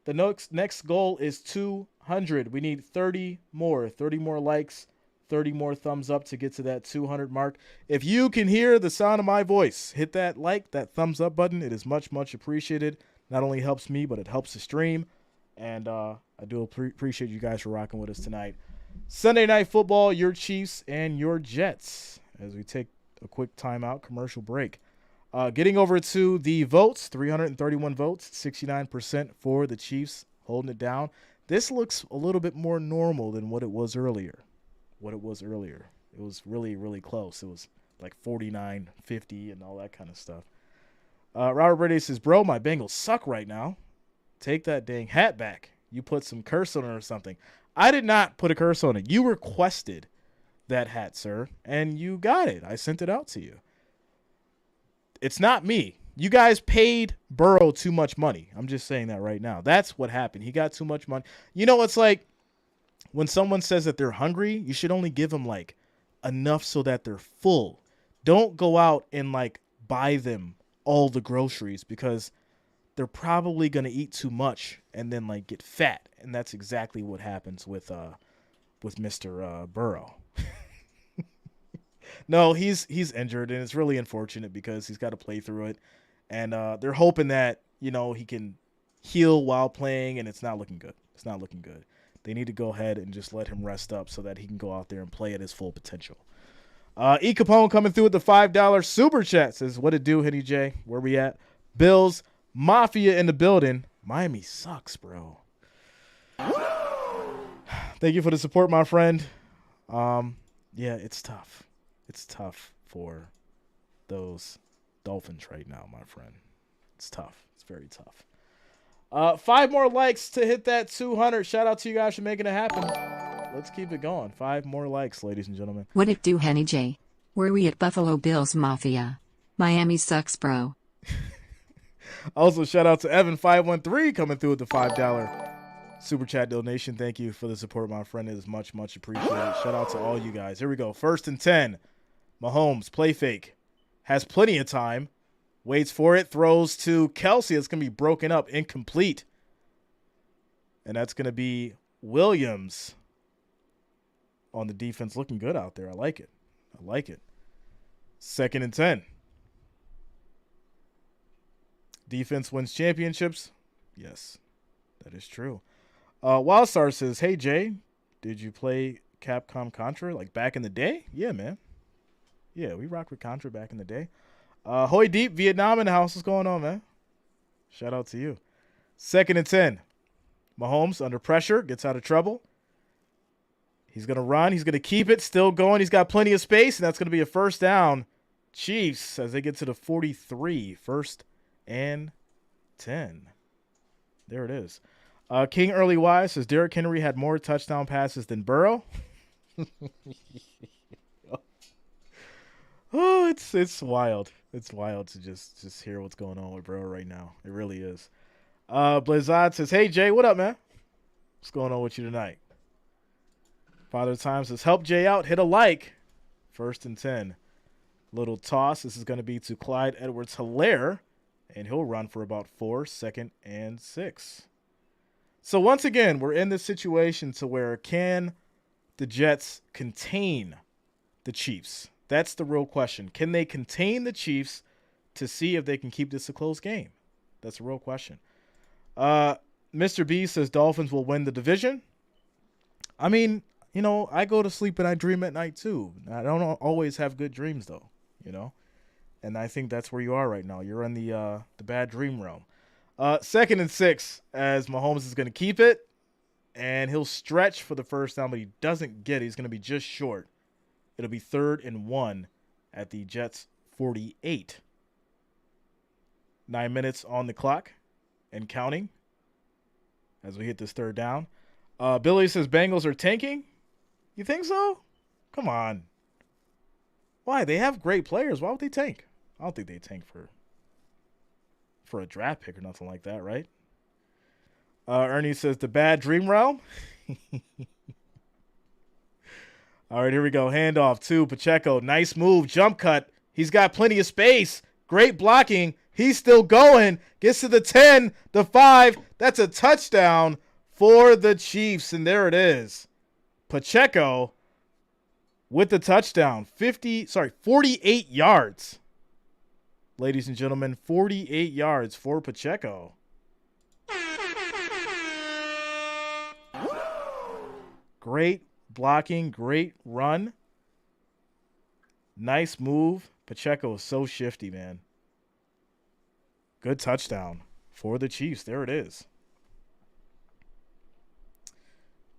The next goal is 200. We need 30 more likes, 30 more thumbs up to get to that 200 mark. If you can hear the sound of my voice, hit that like, that thumbs up button. It is much, much appreciated. Not only helps me, but it helps the stream. And I do appreciate you guys for rocking with us tonight. Sunday Night Football, your Chiefs and your Jets. As we take a quick timeout, commercial break. Getting over to the votes, 331 votes, 69% for the Chiefs, holding it down. This looks a little bit more normal than what it was earlier. It was really, really close. It was like 49-50 and all that kind of stuff. Robert Brady says, bro, my Bengals suck right now. Take that dang hat back. You put some curse on it or something. I did not put a curse on it. You requested that hat, sir, and you got it. I sent it out to you. It's not me. You guys paid Burrow too much money. I'm just saying that right now. That's what happened. He got too much money. You know, it's like when someone says that they're hungry, you should only give them like enough so that they're full. Don't go out and like buy them all the groceries because they're probably going to eat too much and then like get fat. And that's exactly what happens with Mr. Burrow. No, he's injured, and it's really unfortunate because he's got to play through it. And they're hoping that, you know, he can heal while playing, and it's not looking good. They need to go ahead and just let him rest up so that he can go out there and play at his full potential. E. Capone coming through with the $5 super chat says, what it do, Henny J? Where we at? Bills Mafia in the building. Miami sucks, bro. Thank you for the support, my friend. Yeah, it's tough. It's tough for those Dolphins right now, my friend. It's tough. It's very tough. 5 more likes to hit that 200. Shout out to you guys for making it happen. Let's keep it going. 5 more likes, ladies and gentlemen. What it do, Henny J? Where we at Buffalo Bills Mafia? Miami sucks, bro. Also, shout out to Evan513 coming through with the $5 super chat donation. Thank you for the support, my friend. It is much, much appreciated. Shout out to all you guys. Here we go. 1st and 10. Mahomes, play fake. Has plenty of time. Waits for it. Throws to Kelsey. It's going to be broken up. Incomplete. And that's going to be Williams on the defense. Looking good out there. I like it. 2nd and 10. Defense wins championships. Yes, that is true. Wildstar says, hey, Jay, did you play Capcom Contra like back in the day? Yeah, man. Yeah, we rocked with Contra back in the day. Hoi Deep, Vietnam in the house. What's going on, man? Shout out to you. 2nd and 10. Mahomes under pressure, gets out of trouble. He's going to run. He's going to keep it. Still going. He's got plenty of space, and that's going to be a first down. Chiefs as they get to the 43. 1st and 10. There it is. King Early Wise says Derrick Henry had more touchdown passes than Burrow. Oh, it's wild. It's wild to just hear what's going on with Burrow right now. It really is. Blizzard says, hey, Jay, what up, man? What's going on with you tonight? Father Time says, help Jay out. Hit a like. 1st and 10. Little toss. This is going to be to Clyde Edwards-Helaire, and he'll run for about 4, 2nd and 6. So once again, we're in this situation to where can the Jets contain the Chiefs? That's the real question. Can they contain the Chiefs to see if they can keep this a close game? That's a real question. Mr. B says Dolphins will win the division. I mean, I go to sleep and I dream at night too. I don't always have good dreams though, And I think that's where you are right now. You're in the bad dream realm. 2nd and 6 as Mahomes is going to keep it. And he'll stretch for the first down, but he doesn't get it. He's going to be just short. It'll be 3rd and 1 at the Jets 48. 9 minutes on the clock and counting as we hit this 3rd down. Billy says Bengals are tanking. You think so? Come on. Why? They have great players. Why would they tank? I don't think they tank for a draft pick or nothing like that, right? Ernie says the bad dream realm. All right, here we go. Handoff to Pacheco. Nice move. Jump cut. He's got plenty of space. Great blocking. He's still going. Gets to the 10, the 5. That's a touchdown for the Chiefs, and there it is. Pacheco with the touchdown. 48 yards. Ladies and gentlemen, 48 yards for Pacheco. Great blocking, great run. Nice move. Pacheco is so shifty, man. Good touchdown for the Chiefs. There it is.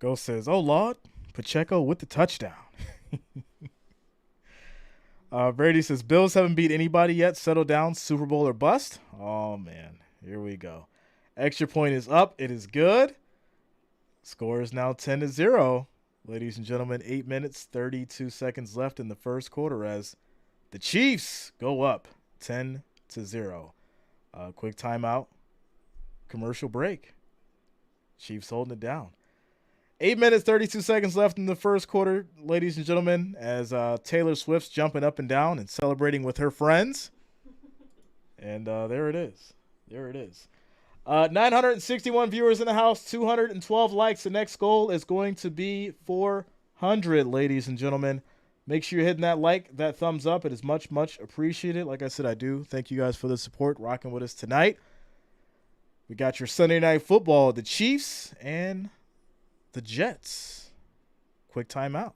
Ghost says, oh, Lord, Pacheco with the touchdown. Brady says, Bills haven't beat anybody yet. Settle down, Super Bowl or bust. Oh, man. Here we go. Extra point is up. It is good. Score is now 10-0. Ladies and gentlemen, 8 minutes, 32 seconds left in the first quarter as the Chiefs go up 10-0. Quick timeout. Commercial break. Chiefs holding it down. 8 minutes, 32 seconds left in the first quarter, ladies and gentlemen, as Taylor Swift's jumping up and down and celebrating with her friends. And there it is. There it is. 961 viewers in the house, 212 likes. The next goal is going to be 400, ladies and gentlemen. Make sure you're hitting that like, that thumbs up. It is much, much appreciated. Like I said, I do. Thank you guys for the support, rocking with us tonight. We got your Sunday Night Football, the Chiefs and the Jets. Quick timeout.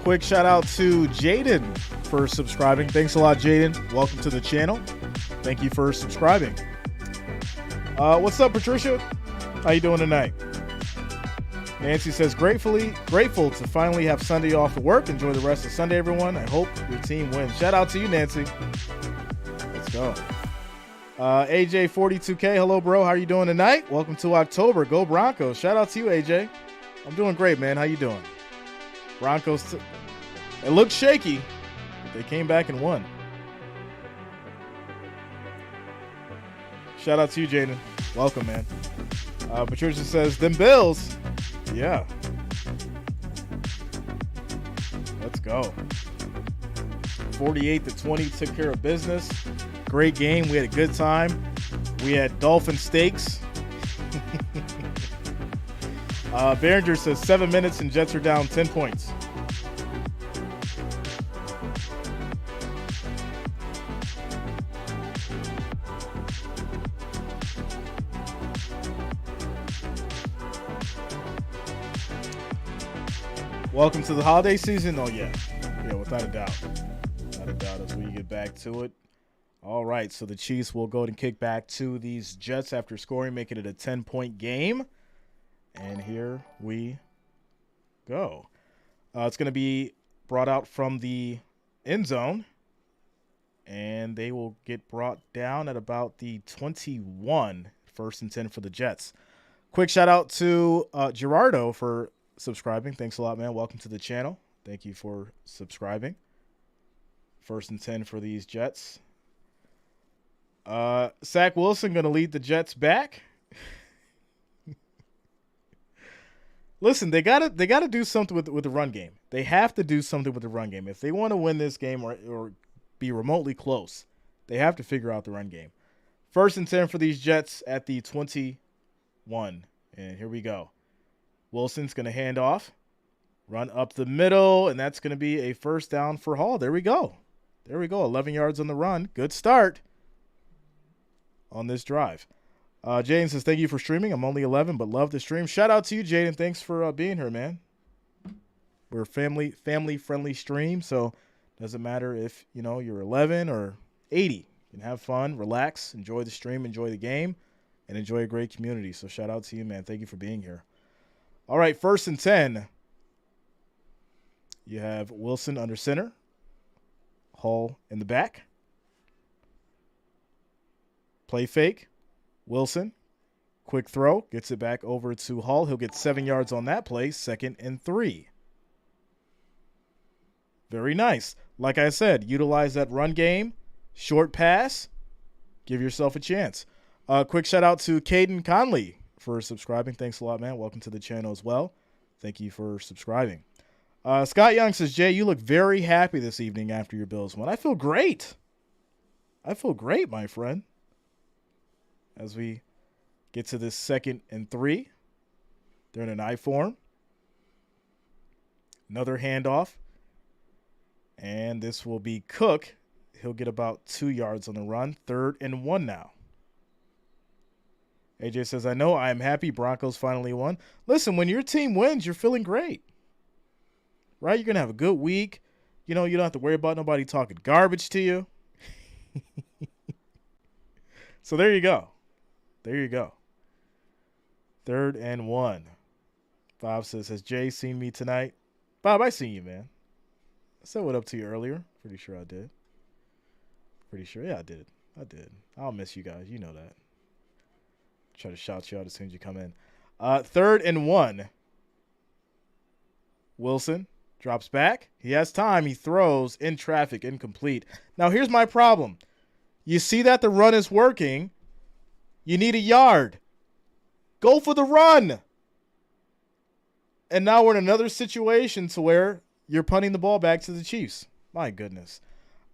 Quick shout out to Jaden for subscribing. Thanks a lot, Jaden. Welcome to the channel. Thank you for subscribing. What's up, Patricia? How you doing tonight? Nancy says, grateful to finally have Sunday off of work. Enjoy the rest of Sunday, everyone. I hope your team wins. Shout out to you, Nancy. Let's go. AJ42K, hello, bro. How you doing tonight? Welcome to October. Go Broncos. Shout out to you, AJ. I'm doing great, man. How you doing? Broncos It looked shaky, but they came back and won. Shout out to you, Jaden. Welcome, man. Patricia says, them Bills. Yeah. Let's go. 48-20 took care of business. Great game. We had a good time. We had Dolphin steaks. Behringer says 7 minutes and Jets are down 10 points. Welcome to the holiday season. Oh, yeah. Yeah, without a doubt. Without a doubt as we get back to it. All right, so the Chiefs will go and kick back to these Jets after scoring, making it a 10-point game. And here we go. It's going to be brought out from the end zone. And they will get brought down at about the 21, 1st and 10 for the Jets. Quick shout out to Gerardo for subscribing. Thanks a lot, man. Welcome to the channel. Thank you for subscribing. 1st and 10 for these Jets. Zach Wilson going to lead the Jets back. Listen, they gotta do something with the run game. They have to do something with the run game. If they want to win this game or be remotely close, they have to figure out the run game. 1st and 10 for these Jets at the 21. And here we go. Wilson's going to hand off, run up the middle, and that's going to be a 1st down for Hall. There we go. 11 yards on the run. Good start on this drive. Jaden says, thank you for streaming. I'm only 11, but love the stream. Shout out to you, Jaden. Thanks for being here, man. We're a family-friendly stream, so it doesn't matter if, you're 11 or 80. You can have fun, relax, enjoy the stream, enjoy the game, and enjoy a great community. So shout out to you, man. Thank you for being here. All right, 1st and 10. You have Wilson under center. Hall in the back. Play fake. Wilson, quick throw, gets it back over to Hall. He'll get 7 yards on that play, 2nd and 3. Very nice. Like I said, utilize that run game, short pass, give yourself a chance. Quick shout out to Caden Conley for subscribing. Thanks a lot, man. Welcome to the channel as well. Thank you for subscribing. Scott Young says, Jay, you look very happy this evening after your Bills win. I feel great. My friend. As we get to this 2nd and 3. They're in an I form. Another handoff. And this will be Cook. He'll get about 2 yards on the run. 3rd and 1 now. AJ says, I know, I am happy Broncos finally won. Listen, when your team wins, you're feeling great. Right? You're going to have a good week. You don't have to worry about nobody talking garbage to you. So there you go. 3rd and 1. Bob says, has Jay seen me tonight? Bob, I seen you, man. I said what up to you earlier. Pretty sure I did. Yeah, I did. I'll miss you guys. You know that. Try to shout you out as soon as you come in. 3rd and 1. Wilson drops back. He has time. He throws in traffic, incomplete. Now, here's my problem. You see that the run is working. You need a yard. Go for the run. And now we're in another situation to where you're punting the ball back to the Chiefs. My goodness.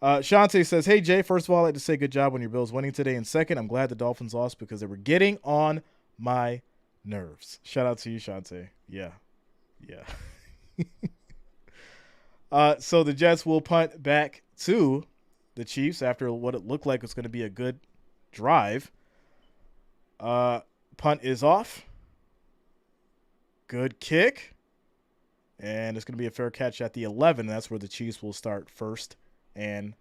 Shante says, hey, Jay, first of all, I'd like to say good job on your Bills winning today. And second, I'm glad the Dolphins lost because they were getting on my nerves. Shout out to you, Shante. Yeah. So the Jets will punt back to the Chiefs after what it looked like was going to be a good drive. Punt is off. Good kick. And it's going to be a fair catch at the 11. That's where the Chiefs will start 1st and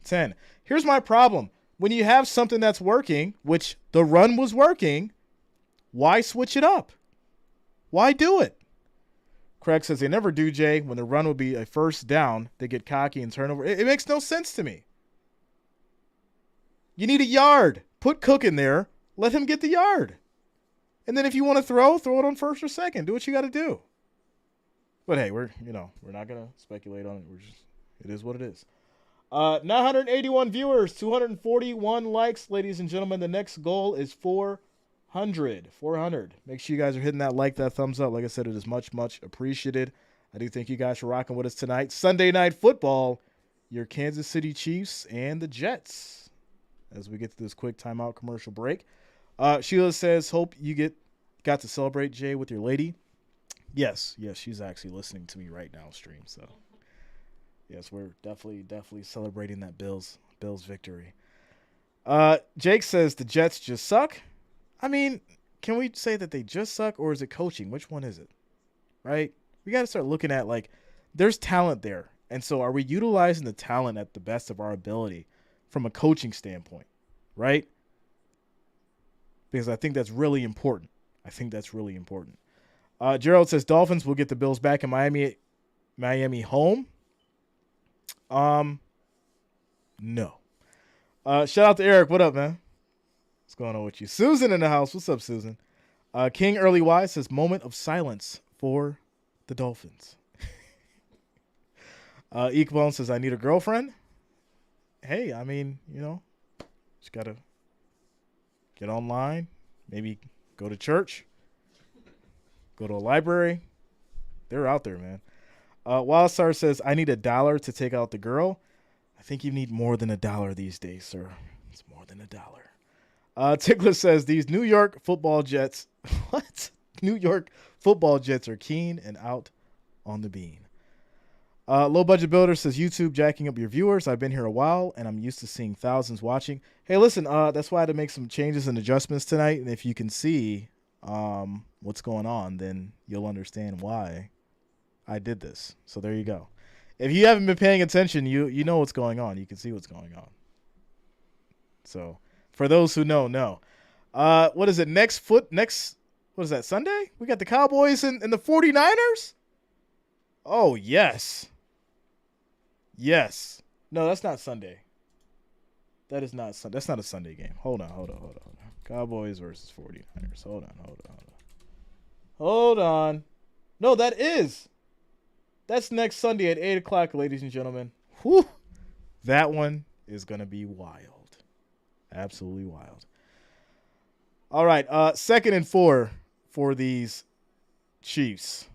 10. Here's my problem. When you have something that's working, which the run was working, why switch it up? Why do it? Craig says they never do, Jay. When the run will be a 1st down, they get cocky and turn over. It makes no sense to me. You need a yard. Put Cook in there. Let him get the yard. And then if you want to throw it on 1st or 2nd. Do what you got to do. But hey, we're not gonna speculate on it. It is what it is. 981 viewers, 241 likes, ladies and gentlemen. The next goal is 400. 400. Make sure you guys are hitting that like, that thumbs up. Like I said, it is much, much appreciated. I do thank you guys for rocking with us tonight. Sunday Night Football, your Kansas City Chiefs and the Jets. As we get to this quick timeout commercial break. Sheila says, hope you got to celebrate, Jay, with your lady. Yes, she's actually listening to me right now stream, so yes, we're definitely celebrating that Bills victory. Jake says the Jets just suck. I mean, can we say that they just suck, or is it coaching? Which one is it? Right? We got to start looking at, like, there's talent there. And so are we utilizing the talent at the best of our ability from a coaching standpoint, right? Because I think that's really important. Gerald says Dolphins will get the Bills back in Miami home. No. Shout out to Eric. What up, man? What's going on with you? Susan in the house. What's up, Susan? King Early Wise says moment of silence for the Dolphins. Equalone says I need a girlfriend. Hey, I mean, just gotta get online, maybe go to church, go to a library. They're out there, man. Wildstar says, I need $1 to take out the girl. I think you need more than $1 these days, sir. It's more than $1. Tickler says, these New York football Jets, what? New York football Jets are keen and out on the bean. Low Budget Builder says, YouTube jacking up your viewers. I've been here a while, and I'm used to seeing thousands watching. Hey, listen, that's why I had to make some changes and adjustments tonight. And if you can see what's going on, then you'll understand why I did this. So there you go. If you haven't been paying attention, you know what's going on. You can see what's going on. So for those who know. What is it? What is that, Sunday? We got the Cowboys and the 49ers? Oh, yes. Yes. No, that's not Sunday. That is not Sunday. That's not a Sunday game. Hold on. Cowboys versus 49ers. Hold on. No, that is. That's next Sunday at 8 o'clock, ladies and gentlemen. Whew. That one is going to be wild. Absolutely wild. All right. 2nd and 4 for these Chiefs.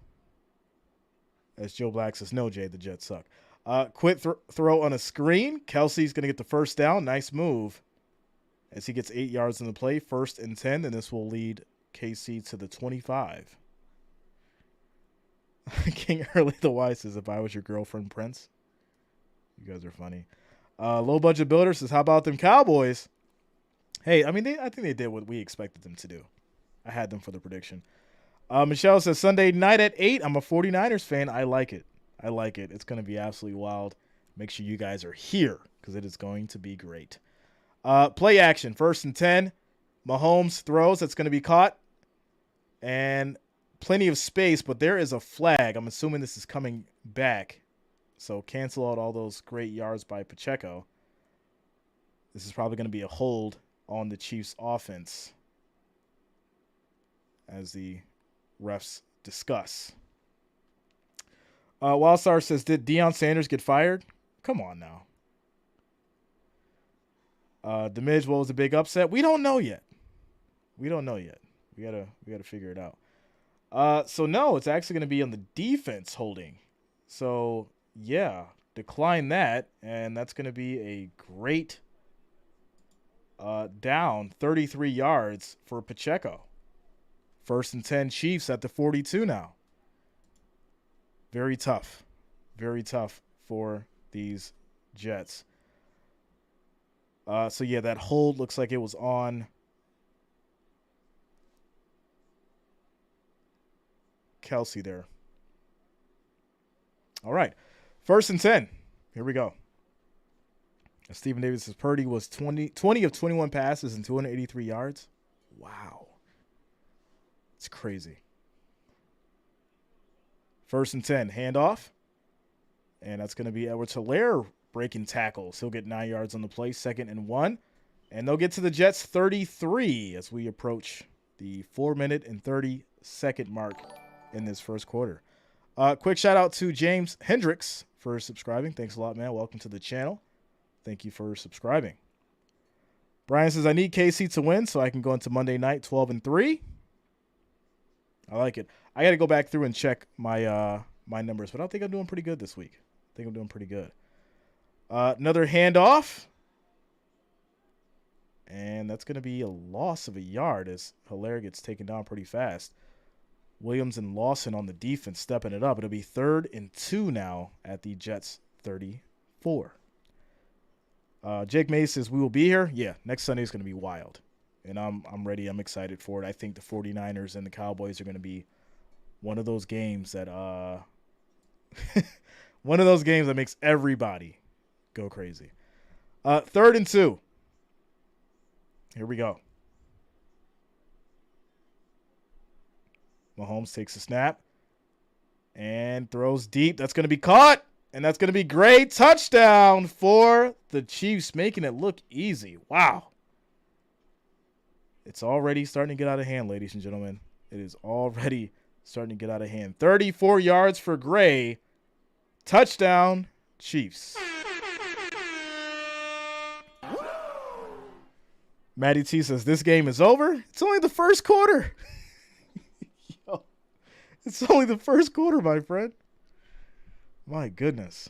As Joe Black says, no, Jay, the Jets suck. Quick throw on a screen. Kelsey's going to get the first down. Nice move. As he gets 8 yards in the play. 1st and 10, and this will lead KC to the 25. King Early the Wise says, if I was your girlfriend, Prince. You guys are funny. Low Budget Builder says, how about them Cowboys? Hey, I mean, I think they did what we expected them to do. I had them for the prediction. Michelle says, Sunday night at 8. I'm a 49ers fan. I like it. It's going to be absolutely wild. Make sure you guys are here because it is going to be great. Play action. 1st and 10. Mahomes throws. That's going to be caught. And plenty of space, but there is a flag. I'm assuming this is coming back. So cancel out all those great yards by Pacheco. This is probably going to be a hold on the Chiefs offense as the refs discuss. Wildstar says, did Deion Sanders get fired? Come on now. Demidge, what was the big upset? We don't know yet. We gotta figure it out. So no, it's actually going to be on the defense holding. So yeah, decline that, and that's going to be a great down 33 yards for Pacheco. 1st and 10 Chiefs at the 42 now. Very tough for these Jets. So yeah, that hold looks like it was on Kelsey there. All right. 1st and 10. Here we go. Stephen Davis says Purdy was 20 of 21 passes and 283 yards. Wow. It's crazy. 1st and 10. Handoff. And that's going to be Edwards-Helaire breaking tackles. He'll get 9 yards on the play. 2nd and 1. And they'll get to the Jets 33 as we approach the 4-minute and 30-second mark in this first quarter. Quick shout out to James Hendricks for subscribing. Thanks a lot, man. Welcome to the channel. Thank you for subscribing. Brian says, I need KC to win so I can go into Monday night 12-3. I like it. I got to go back through and check my my numbers, but I think I'm doing pretty good this week. I think I'm doing pretty good. Another handoff. And that's going to be a loss of a yard as Hilaire gets taken down pretty fast. Williams and Lawson on the defense stepping it up. It'll be 3rd and 2 now at the Jets 34. Jake Mays says, we will be here. Yeah, next Sunday is going to be wild. And I'm ready. I'm excited for it. I think the 49ers and the Cowboys are going to be one of those games that one of those games that makes everybody go crazy. 3rd and 2. Here we go. Mahomes takes a snap and throws deep. That's going to be caught, and that's going to be great. Touchdown for the Chiefs, making it look easy. Wow. It's already starting to get out of hand, ladies and gentlemen. It is already starting to get out of hand. 34 yards for Gray. Touchdown, Chiefs. Matty T says, this game is over. It's only the first quarter. Yo, it's only the first quarter, my friend. My goodness.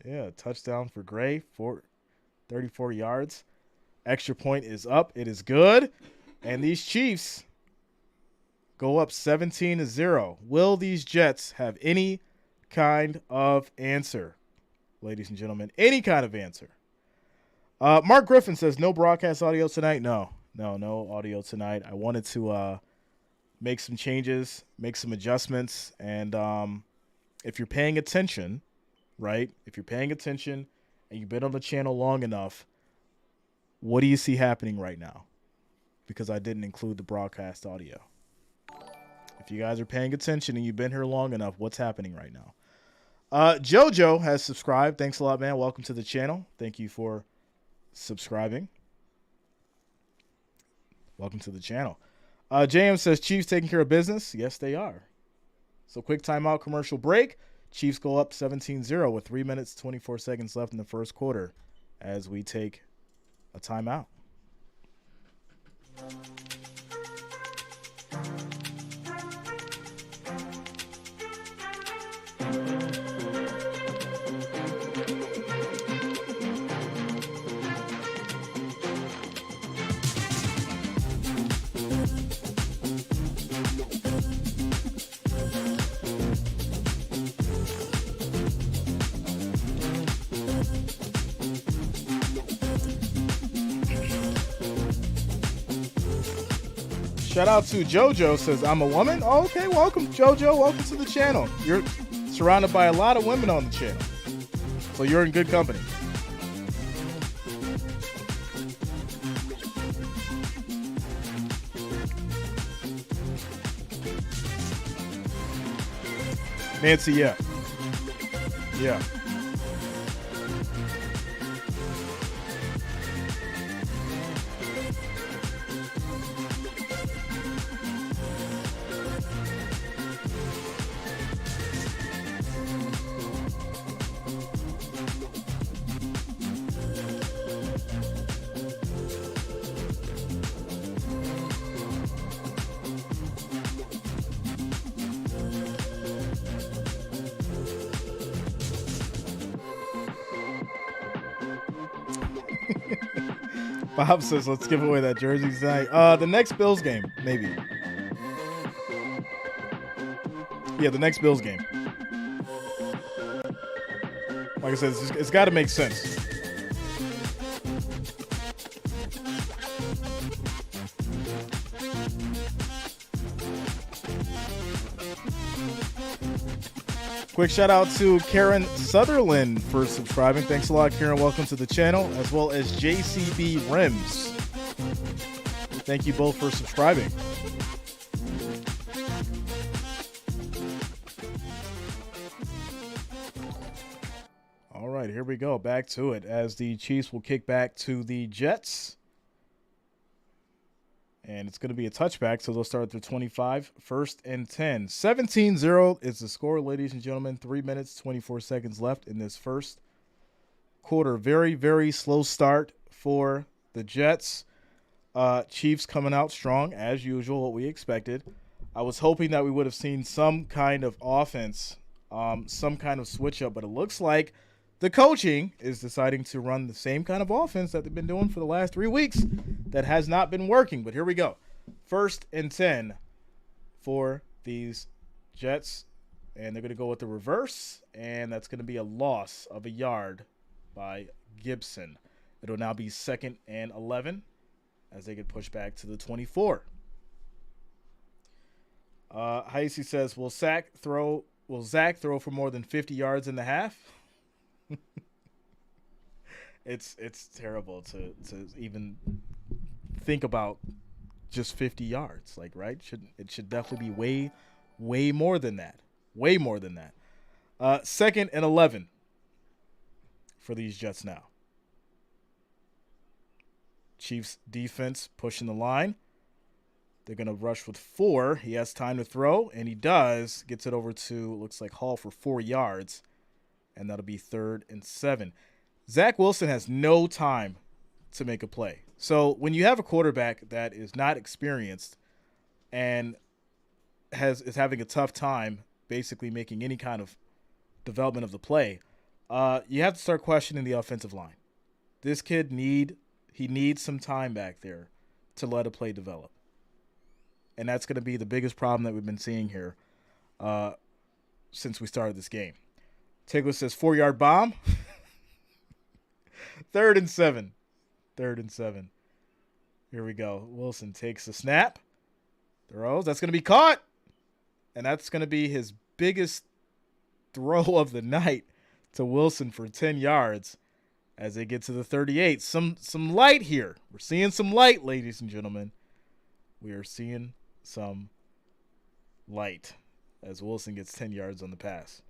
Yeah, touchdown for Gray, 34 yards. Extra point is up. It is good. And these Chiefs go up 17-0. Will these Jets have any kind of answer, ladies and gentlemen? Any kind of answer. Mark Griffin says, no broadcast audio tonight. No audio tonight. I wanted to make some changes, make some adjustments. And if you're paying attention, right, if you're paying attention and you've been on the channel long enough, what do you see happening right now? Because I didn't include the broadcast audio. If you guys are paying attention and you've been here long enough, what's happening right now? JoJo has subscribed. Thanks a lot, man. Welcome to the channel. Thank you for subscribing. Welcome to the channel. JM says, Chiefs taking care of business. Yes, they are. So quick timeout, commercial break. Chiefs go up 17-0 with 3 minutes, 24 seconds left in the first quarter as we take a timeout. Shout out to JoJo, says, I'm a woman. Oh, okay, welcome, JoJo. Welcome to the channel. You're surrounded by a lot of women on the channel. So you're in good company. Nancy, yeah. Yeah. Bob says, let's give away that jersey tonight. The next Bills game, maybe. Yeah, the next Bills game. Like I said, it's got to make sense. Quick shout out to Karen Sutherland for subscribing. Thanks a lot, Karen. Welcome to the channel, as well as JCB Rims. Thank you both for subscribing. All right, here we go. Back to it as the Chiefs will kick back to the Jets. And it's going to be a touchback, so they'll start at the 25, 1st and 10. 17-0 is the score, ladies and gentlemen. 3 minutes, 24 seconds left in this first quarter. Very, very slow start for the Jets. Chiefs coming out strong, as usual, what we expected. I was hoping that we would have seen some kind of offense, some kind of switch up, but it looks like the coaching is deciding to run the same kind of offense that they've been doing for the last 3 weeks that has not been working. But here we go. 1st and 10 for these Jets. And they're going to go with the reverse. And that's going to be a loss of a yard by Gibson. It'll now be 2nd and 11 as they get pushed back to the 24. Heisey says, will Zach throw for more than 50 yards in the half? It's terrible to even think about just 50 yards, like, right? It should definitely be way more than that. Way more than that. 2nd and 11 for these Jets now. Chiefs defense pushing the line. They're going to rush with 4. He has time to throw, and he does. Gets it over to, looks like, Hall for 4 yards. And that'll be 3rd and 7. Zach Wilson has no time to make a play. So when you have a quarterback that is not experienced and is having a tough time basically making any kind of development of the play, you have to start questioning the offensive line. This kid needs some time back there to let a play develop. And that's going to be the biggest problem that we've been seeing here since we started this game. Tigler says 4-yard bomb. 3rd and 7. 3rd and 7. Here we go. Wilson takes the snap. Throws. That's going to be caught. And that's going to be his biggest throw of the night to Wilson for 10 yards as they get to the 38. Some light here. We're seeing some light, ladies and gentlemen. We are seeing some light as Wilson gets 10 yards on the pass.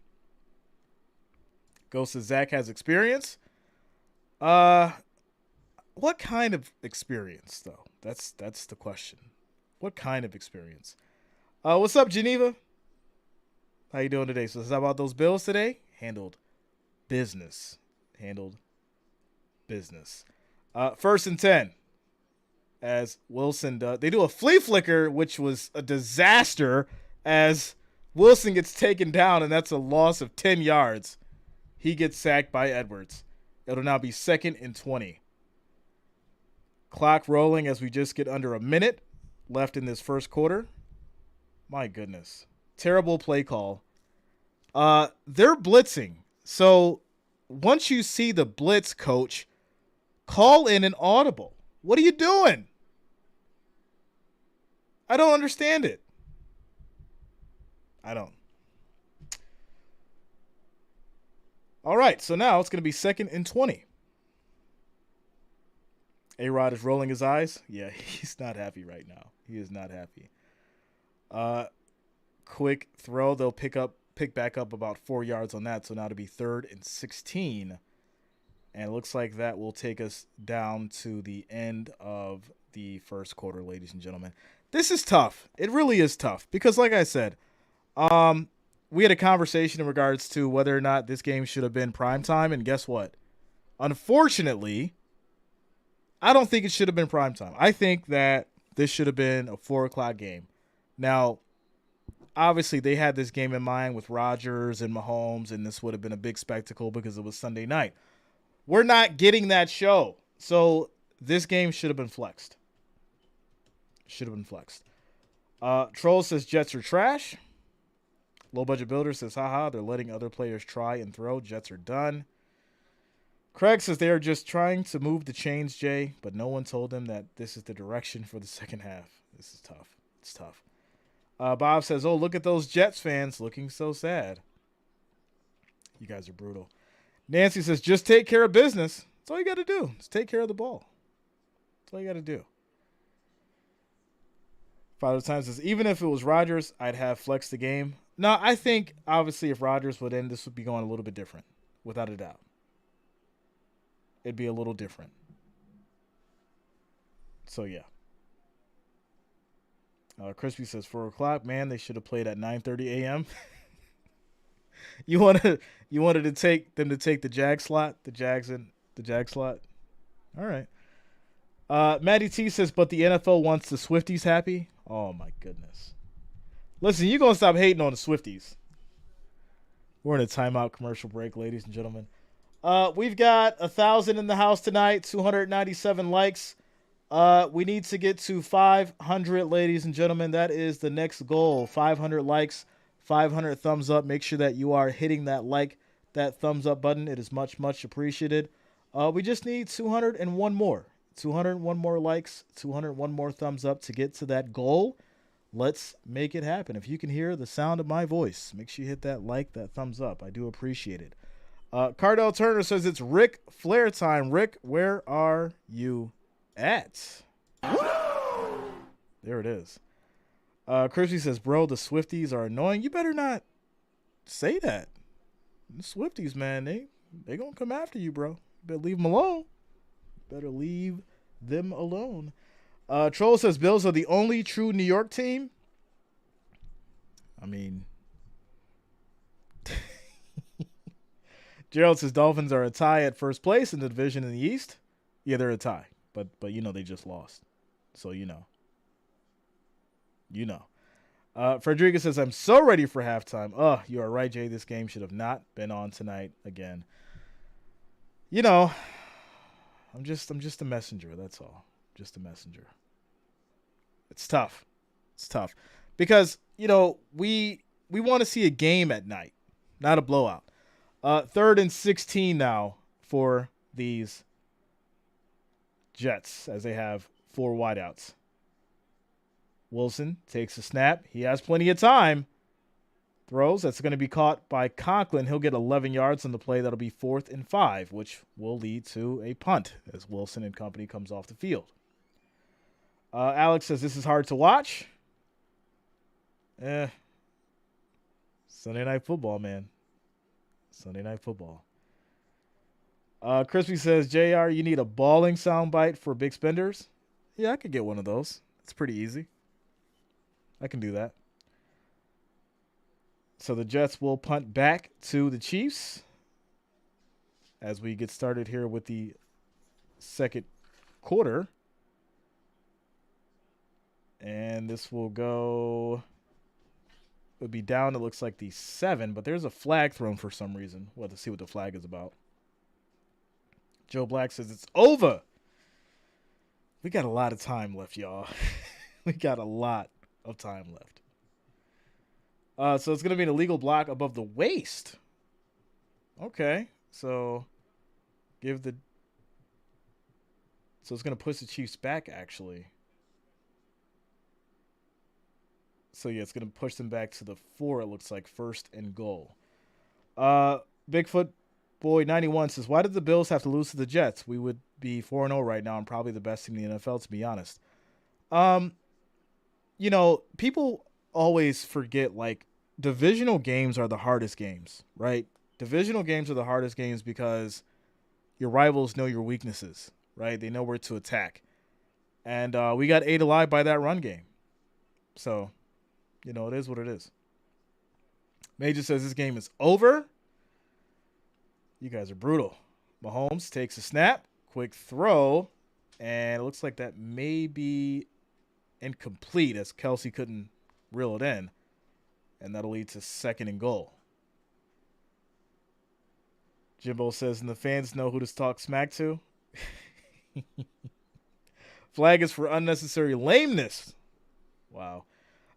Goes to Zach has experience. What kind of experience, though? That's the question. What kind of experience? What's up, Geneva? How you doing today? So, how about those Bills today? Handled business. 1st and 10. As Wilson does. They do a flea flicker, which was a disaster, as Wilson gets taken down, and that's a loss of 10 yards. He gets sacked by Edwards. It'll now be 2nd and 20. Clock rolling as we just get under a minute left in this first quarter. My goodness. Terrible play call. They're blitzing. So once you see the blitz, coach, call in an audible. What are you doing? I don't understand it. I don't. All right, so now it's going to be 2nd and 20. A-Rod is rolling his eyes. Yeah, he's not happy right now. He is not happy. Quick throw. They'll pick back up about 4 yards on that, so now it'll be 3rd and 16. And it looks like that will take us down to the end of the first quarter, ladies and gentlemen. This is tough. It really is tough because, like I said, we had a conversation in regards to whether or not this game should have been primetime, and guess what? Unfortunately, I don't think it should have been primetime. I think that this should have been a 4 o'clock game. Now, obviously, they had this game in mind with Rodgers and Mahomes, and this would have been a big spectacle because it was Sunday night. We're not getting that show. So this game should have been flexed. Troll says Jets are trash. Low Budget Builder says, haha, they're letting other players try and throw. Jets are done. Craig says they are just trying to move the chains, Jay, but no one told them that this is the direction for the second half. This is tough. It's tough. Bob says, oh, look at those Jets fans looking so sad. You guys are brutal. Nancy says, just take care of business. That's all you got to do. Just take care of the ball. That's all you got to do. Father Time says, even if it was Rodgers, I'd have flexed the game. No, I think, obviously, if Rodgers would end, this would be going a little bit different, without a doubt. It'd be a little different. So, yeah. Crispy says 4 o'clock. Man, they should have played at 9:30 a.m. you wanted to take them to take the Jag slot, the Jag slot. All right. Maddie T says, but the NFL wants the Swifties happy. Oh my goodness. Listen, you gonna stop hating on the Swifties. We're in a timeout commercial break, ladies and gentlemen. We've got 1,000 in the house tonight, 297 likes. We need to get to 500, ladies and gentlemen. That is the next goal. 500 likes, 500 thumbs up. Make sure that you are hitting that thumbs up button. It is much, much appreciated. We just need 201 more. 201 more likes, 201 more thumbs up to get to that goal. Let's make it happen. If you can hear the sound of my voice, make sure you hit that thumbs up. I do appreciate it. Cardell Turner says it's Ric Flair time. Rick, where are you at? There it is. Chrissy says, bro, the Swifties are annoying. You better not say that. The Swifties, man, they gonna come after you, bro. You better leave them alone. Better leave them alone. Troll says Bills are the only true New York team. I mean, Gerald says Dolphins are a tie at first place in the division in the East. Yeah, they're a tie, but they just lost, so you know. Frederica says I'm so ready for halftime. You are right, Jay. This game should have not been on tonight again. I'm just a messenger. That's all. Just a messenger. It's tough. Because, we want to see a game at night, not a blowout. 3rd and 16 now for these Jets as they have 4 wideouts. Wilson takes a snap. He has plenty of time. Throws. That's going to be caught by Conklin. He'll get 11 yards on the play. That'll be 4th and 5, which will lead to a punt as Wilson and company comes off the field. Alex says this is hard to watch. Sunday Night Football, man. Sunday Night Football. Crispy says, JR, you need a balling soundbite for big spenders? Yeah, I could get one of those. It's pretty easy. I can do that. So the Jets will punt back to the Chiefs as we get started here with the second quarter. And this will go, it would be down, it looks like the 7, but there's a flag thrown for some reason. We'll have to see what the flag is about. Joe Black says it's over. We got a lot of time left, y'all. We got a lot of time left. So it's going to be an illegal block above the waist. Okay. So it's going to push the Chiefs back, actually. So, yeah, it's going to push them back to the 4, it looks like, 1st and goal. Bigfoot Boy 91 says, why did the Bills have to lose to the Jets? We would be 4-0 right now and probably the best team in the NFL, to be honest. People always forget, like, divisional games are the hardest games, right? Divisional games are the hardest games because your rivals know your weaknesses, right? They know where to attack. And we got ate alive by that run game. So, it is what it is. Major says this game is over. You guys are brutal. Mahomes takes a snap, quick throw, and it looks like that may be incomplete as Kelsey couldn't reel it in. And that'll lead to 2nd and goal. Jimbo says, and the fans know who to talk smack to. Flag is for unnecessary lameness. Wow.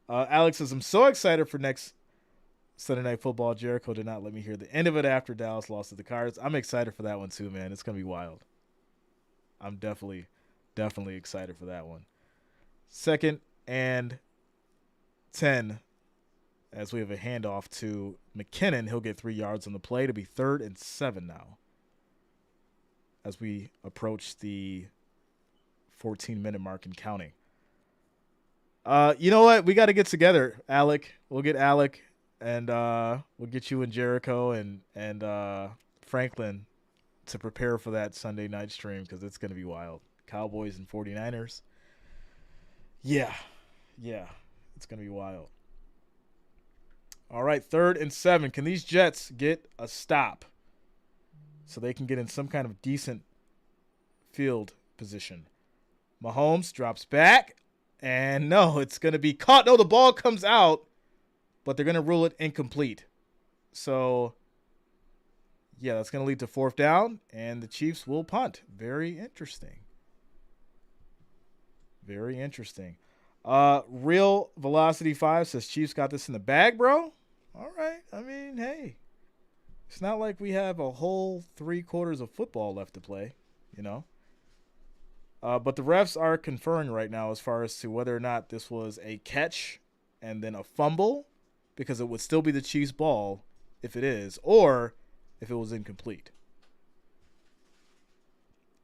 Alex says, I'm so excited for next Sunday Night Football. Jericho did not let me hear the end of it after Dallas lost to the Cards. I'm excited for that one too, man. It's going to be wild. I'm definitely excited for that one. 2nd and 10 as we have a handoff to McKinnon. He'll get 3 yards on the play to be 3rd and 7 now as we approach the 14-minute mark and counting. You know what? We got to get together, Alec. We'll get Alec, and we'll get you and Jericho and Franklin to prepare for that Sunday night stream because it's going to be wild. Cowboys and 49ers. Yeah. It's going to be wild. All right, 3rd and 7. Can these Jets get a stop so they can get in some kind of decent field position? Mahomes drops back, and no, it's going to be caught. No, the ball comes out, but they're going to rule it incomplete. So, yeah, that's going to lead to 4th down, and the Chiefs will punt. Very interesting. Very interesting. Real Velocity 5 says Chiefs got this in the bag, bro. All right. I mean, hey, it's not like we have a whole 3 quarters of football left to play, you know. But the refs are conferring right now as far as to whether or not this was a catch and then a fumble, because it would still be the Chiefs' ball if it is, or if it was incomplete.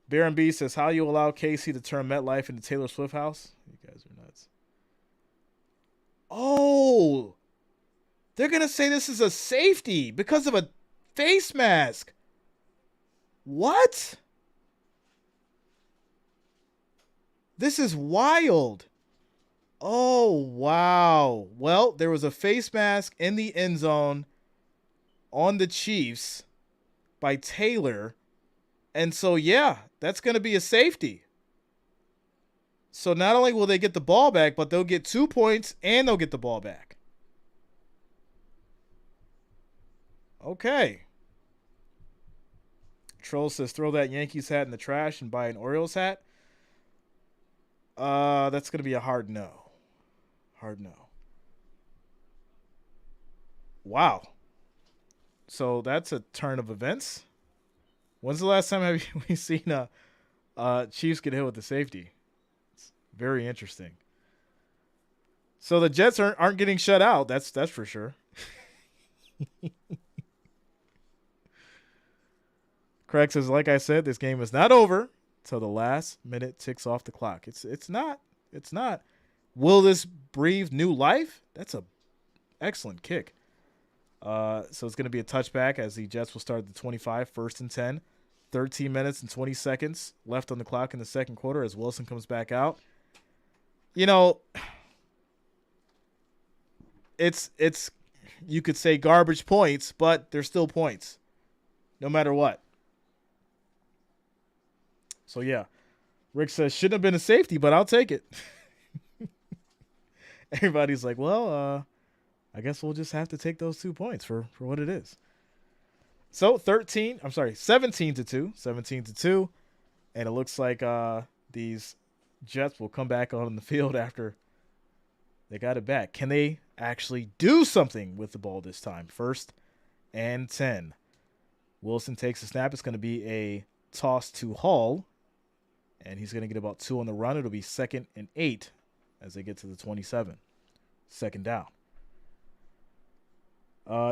Baron B says, how you allow KC to turn MetLife into Taylor Swift house? You guys are nuts. Oh, they're going to say this is a safety because of a face mask. What? This is wild. Oh, wow. Well, there was a face mask in the end zone on the Chiefs by Taylor. And so, yeah, that's going to be a safety. So not only will they get the ball back, but they'll get 2 points and they'll get the ball back. Okay. Troll says, throw that Yankees hat in the trash and buy an Orioles hat. That's going to be a hard no. Hard no. Wow. So that's a turn of events. When's the last time have we seen Chiefs get hit with the safety? It's very interesting. So the Jets aren't getting shut out. That's for sure. Craig says, like I said, this game is not over till the last minute ticks off the clock. It's not. It's not. Will this breathe new life? That's a excellent kick. So it's going to be a touchback as the Jets will start at the 25, 1st and 10. 13 minutes and 20 seconds left on the clock in the second quarter as Wilson comes back out. You know, it's you could say garbage points, but they're still points no matter what. So, yeah. Rick says, shouldn't have been a safety, but I'll take it. Everybody's like, well, I guess we'll just have to take those 2 points for what it is. So 17-2, 17-2. And it looks like these Jets will come back on the field after they got it back. Can they actually do something with the ball this time? 1st and 10. Wilson takes a snap. It's going to be a toss to Hall. And he's going to get about 2 on the run. It'll be 2nd and 8 as they get to the 27. 2nd down.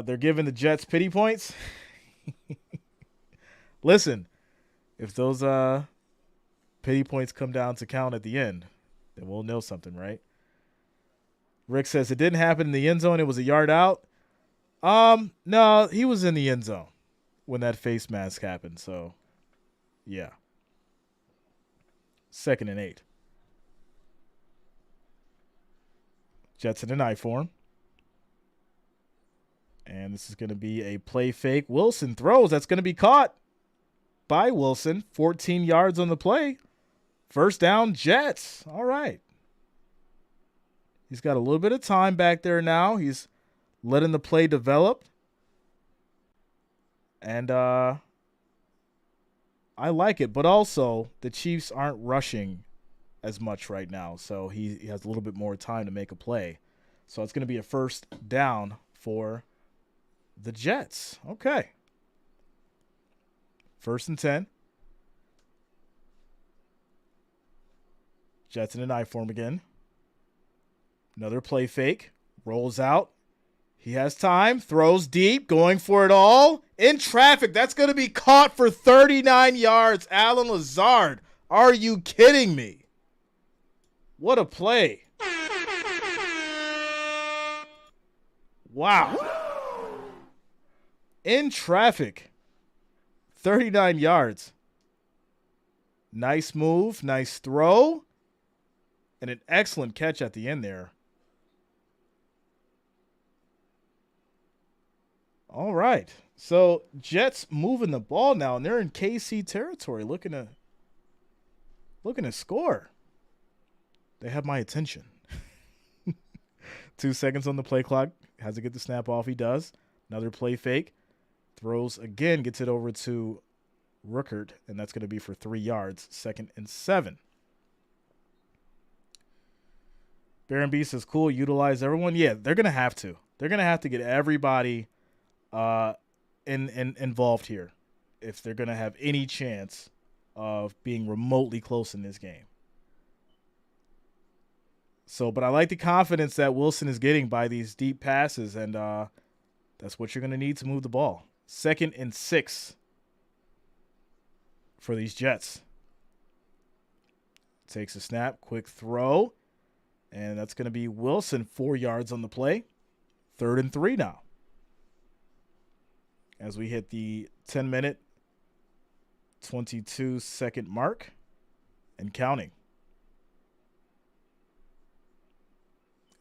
They're giving the Jets pity points. Listen, if those pity points come down to count at the end, then we'll know something, right? Rick says it didn't happen in the end zone. It was a yard out. No, he was in the end zone when that face mask happened. So, yeah. 2nd and 8. Jets in an I form. And this is going to be a play fake. Wilson throws. That's going to be caught by Wilson. 14 yards on the play. 1st down, Jets. All right. He's got a little bit of time back there now. He's letting the play develop. And I like it. But also, the Chiefs aren't rushing as much right now. So he has a little bit more time to make a play. So it's going to be a 1st down for the Jets. Okay. 1st and 10. Jets in an I form again. Another play fake. Rolls out. He has time. Throws deep. Going for it all. In traffic. That's going to be caught for 39 yards. Alan Lazard. Are you kidding me? What a play. Wow. In traffic. 39 yards. Nice move. Nice throw. And an excellent catch at the end there All right. So Jets moving the ball now, and they're in KC territory, looking to score. They have my attention. 2 seconds on the play clock. Has to get the snap off. He does. Another play fake. Throws again. Gets it over to Ruckert, and that's going to be for 3 yards. 2nd and 7. Baron B says, cool, utilize everyone. Yeah, they're going to have to. They're going to have to get everybody involved here if they're going to have any chance of being remotely close in this game. So, but I like the confidence that Wilson is getting by these deep passes, and that's what you're going to need to move the ball. 2nd and 6 for these Jets. Takes a snap, quick throw, and that's going to be Wilson, 4 yards on the play. 3rd and 3 now. As we hit the 10-minute, 22-second mark and counting.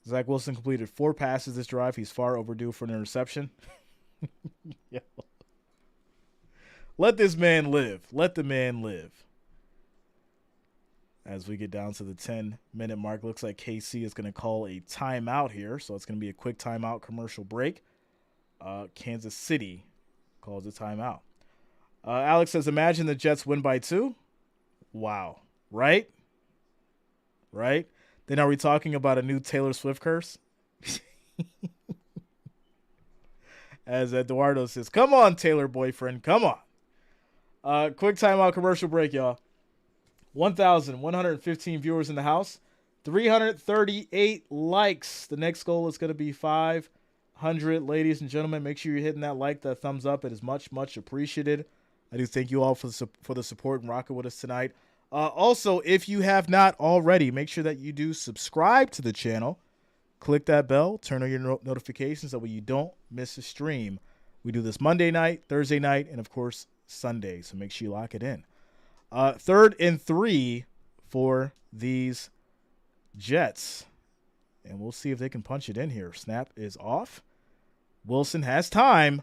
Zach Wilson completed 4 passes this drive. He's far overdue for an interception. Yeah. Let this man live. Let the man live. As we get down to the 10-minute mark, looks like KC is going to call a timeout here. So it's going to be a quick timeout commercial break. Kansas City calls a timeout. Alex says, imagine the Jets win by 2. Wow. Right? Right? Then are we talking about a new Taylor Swift curse? As Eduardo says, come on, Taylor boyfriend, come on. Quick timeout commercial break, y'all. 1,115 viewers in the house. 338 likes. The next goal is going to be 500. Ladies and gentlemen, make sure you're hitting that like, that thumbs up. It is much, much appreciated. I do thank you all for the support and rocking with us tonight. Also, if you have not already, make sure that you do subscribe to the channel. Click that bell. Turn on your notifications so that way you don't miss a stream. We do this Monday night, Thursday night, and, of course, Sunday. So make sure you lock it in. 3rd and 3 for these Jets. And we'll see if they can punch it in here. Snap is off. Wilson has time.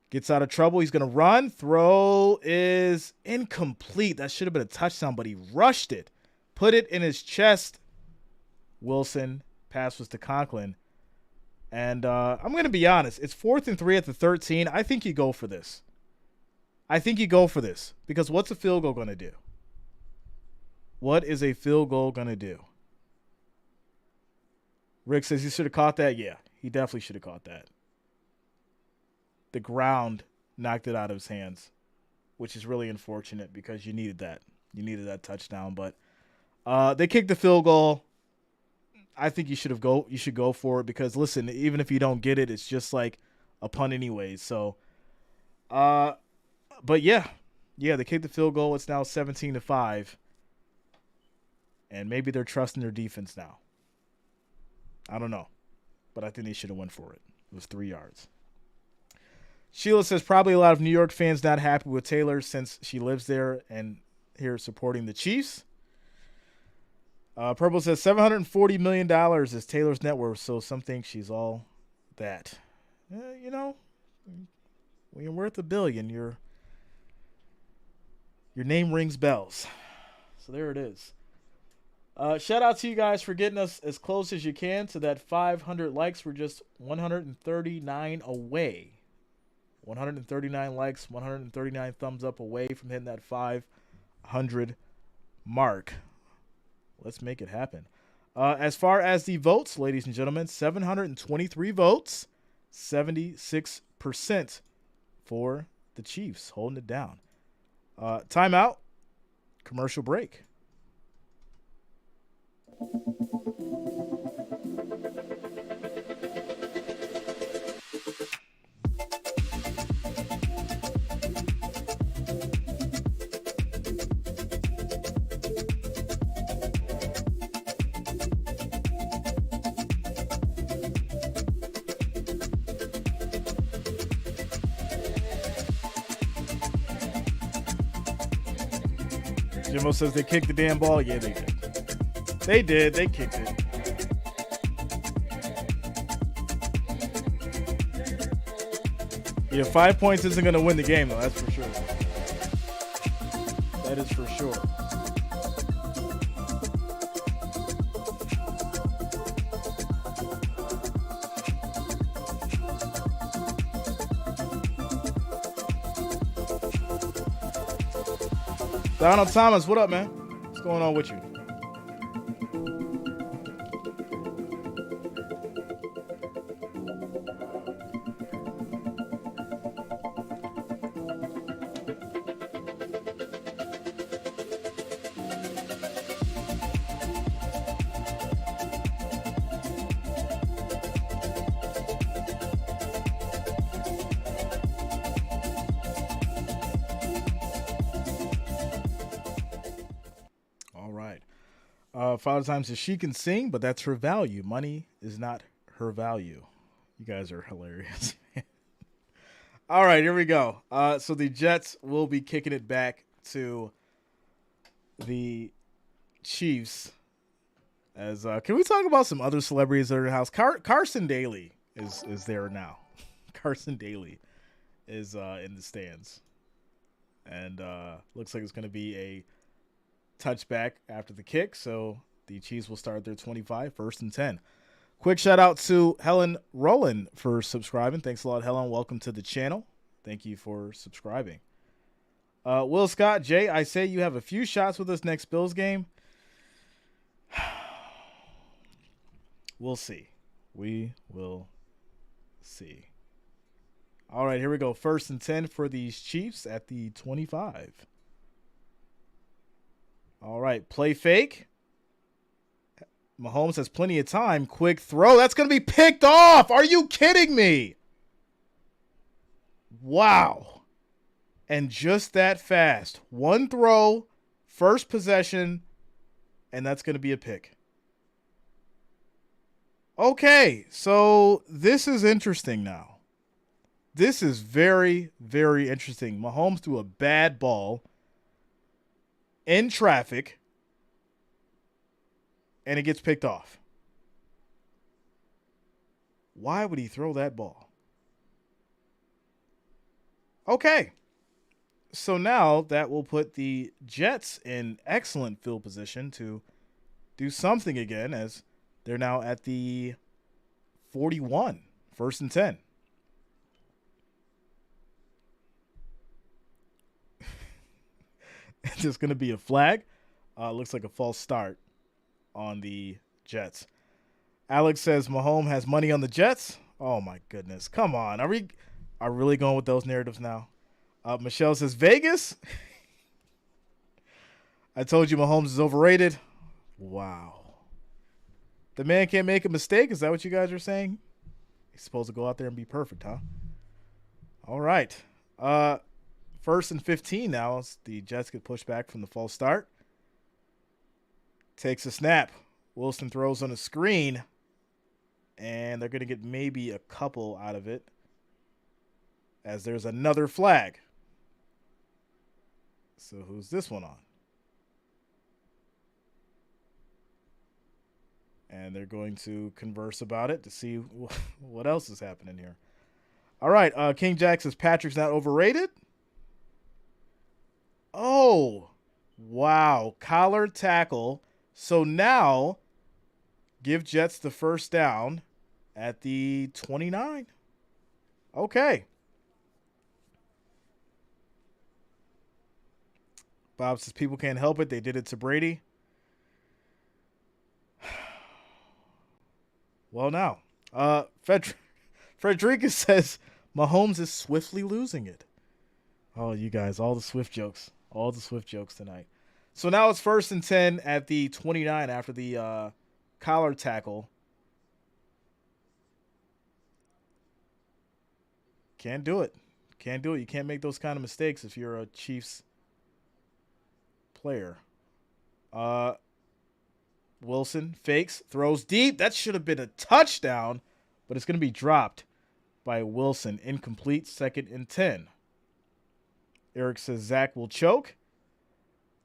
Gets out of trouble. He's going to run. Throw is incomplete. That should have been a touchdown, but he rushed it. Put it in his chest. Wilson. Pass was to Conklin. And I'm going to be honest. It's 4th and 3 at the 13. I think you go for this. Because what's a field goal going to do? What is a field goal going to do? Rick says he should have caught that. Yeah, he definitely should have caught that. The ground knocked it out of his hands, which is really unfortunate because you needed that. You needed that touchdown. But they kicked the field goal. I think you should go for it because, listen, even if you don't get it, it's just like a punt anyways. So, but yeah, they kicked the field goal. It's now 17-5. And maybe they're trusting their defense now. I don't know. But I think they should have went for it. It was 3 yards. Sheila says probably a lot of New York fans not happy with Taylor since she lives there and here supporting the Chiefs. Purple says $740 million is Taylor's net worth, so some think she's all that. You know, when you're worth $1 billion, your name rings bells. So there it is. Shout out to you guys for getting us as close as you can to that 500 likes. We're just 139 away. 139 likes, 139 thumbs up away from hitting that 500 mark. Let's make it happen. As far as the votes, ladies and gentlemen, 723 votes, 76% for the Chiefs, holding it down. Timeout, commercial break. Jimbo says they kicked the damn ball. Yeah, they did. They did. They kicked it. Yeah, 5 points isn't going to win the game, though. That's for sure. That is for sure. Donald Thomas, what up, man? What's going on with you? Father Time says she can sing, but that's her value. Money is not her value. You guys are hilarious. All right, here we go. So the Jets will be kicking it back to the Chiefs. As can we talk about some other celebrities that are in the house? Carson Daly is there now. Carson Daly is in the stands, and looks like it's going to be a touchback after the kick. So the Chiefs will start their 25, 1st and 10. Quick shout out to Helen Rowland for subscribing. Thanks a lot, Helen. Welcome to the channel. Thank you for subscribing. Will Scott, Jay, I say you have a few shots with this next Bills game. We'll see. We will see. All right, here we go. 1st and 10 for these Chiefs at the 25. All right, play fake. Mahomes has plenty of time. Quick throw. That's going to be picked off. Are you kidding me? Wow. And just that fast. One throw, first possession, and that's going to be a pick. Okay, so this is interesting now. This is very, very interesting. Mahomes threw a bad ball in traffic, and it gets picked off. Why would he throw that ball? Okay. So now that will put the Jets in excellent field position to do something again, as they're now at the 41, 1st and 10. It's just going to be a flag. Looks like a false start on the Jets. Alex says Mahomes has money on the Jets. Oh, my goodness. Come on. Are we really going with those narratives now? Michelle says Vegas. I told you Mahomes is overrated. Wow. The man can't make a mistake. Is that what you guys are saying? He's supposed to go out there and be perfect, huh? All right. 1st and 15 now as the Jets get pushed back from the false start. Takes a snap. Wilson throws on a screen, and they're going to get maybe a couple out of it as there's another flag. So who's this one on? And they're going to converse about it to see what else is happening here. All right, King Jack says Patrick's not overrated. Oh, wow. Collar tackle. So now give Jets the first down at the 29. Okay. Bob says people can't help it. They did it to Brady. Well, now. Frederica says Mahomes is swiftly losing it. Oh, you guys, all the Swift jokes. All the Swift jokes tonight. So now it's 1st and 10 at the 29 after the collar tackle. Can't do it. Can't do it. You can't make those kind of mistakes if you're a Chiefs player. Wilson fakes, throws deep. That should have been a touchdown, but it's going to be dropped by Wilson. Incomplete, 2nd and 10. Eric says Zach will choke.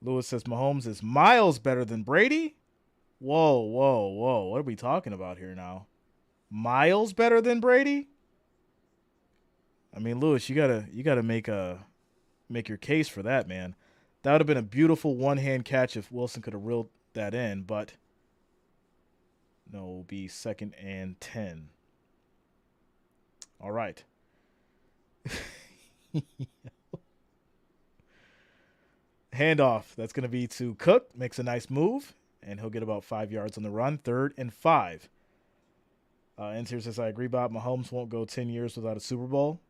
Lewis says Mahomes is miles better than Brady. Whoa, whoa, whoa. What are we talking about here now? Miles better than Brady? I mean, Lewis, you gotta make your case for that, man. That would have been a beautiful one-hand catch if Wilson could have reeled that in, but no, it will be 2nd and 10. All right. Handoff. That's going to be to Cook. Makes a nice move, and he'll get about 5 yards on the run. 3rd and 5. Ends here says, I agree, Bob. Mahomes won't go 10 years without a Super Bowl.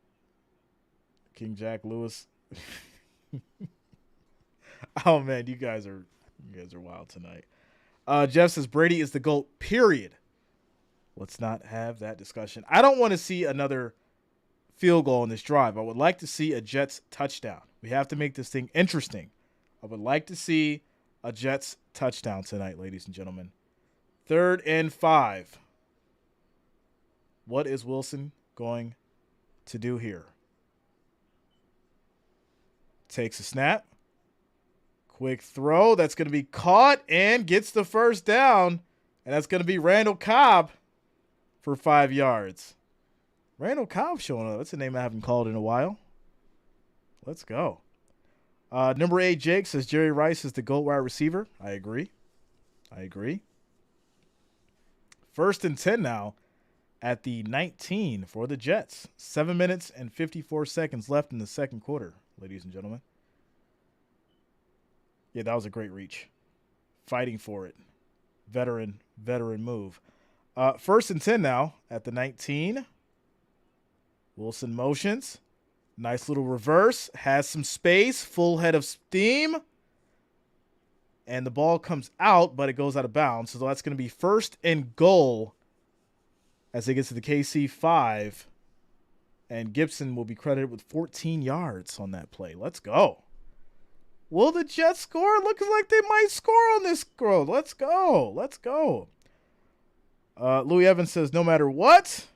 King Jack Lewis. Oh, man, you guys are wild tonight. Jeff says, Brady is the GOAT, period. Let's not have that discussion. I don't want to see another field goal in this drive. I would like to see a Jets touchdown. We have to make this thing interesting. I would like to see a Jets touchdown tonight, ladies and gentlemen. 3rd and 5. What is Wilson going to do here? Takes a snap. Quick throw. That's going to be caught and gets the first down. And that's going to be Randall Cobb for 5 yards. Randall Cobb showing up. That's a name I haven't called in a while. Let's go. Number 8, Jake says Jerry Rice is the GOAT wide receiver. I agree. 1st and 10 now at the 19 for the Jets. 7 minutes and 54 seconds left in the second quarter, ladies and gentlemen. Yeah, that was a great reach. Fighting for it. Veteran move. 1st and 10 now at the 19. Wilson motions. Nice little reverse. Has some space. Full head of steam. And the ball comes out, but it goes out of bounds. So that's going to be 1st and goal as they get to the KC 5. And Gibson will be credited with 14 yards on that play. Let's go. Will the Jets score? Looking like they might score on this growth. Let's go. Louis Evans says, no matter what.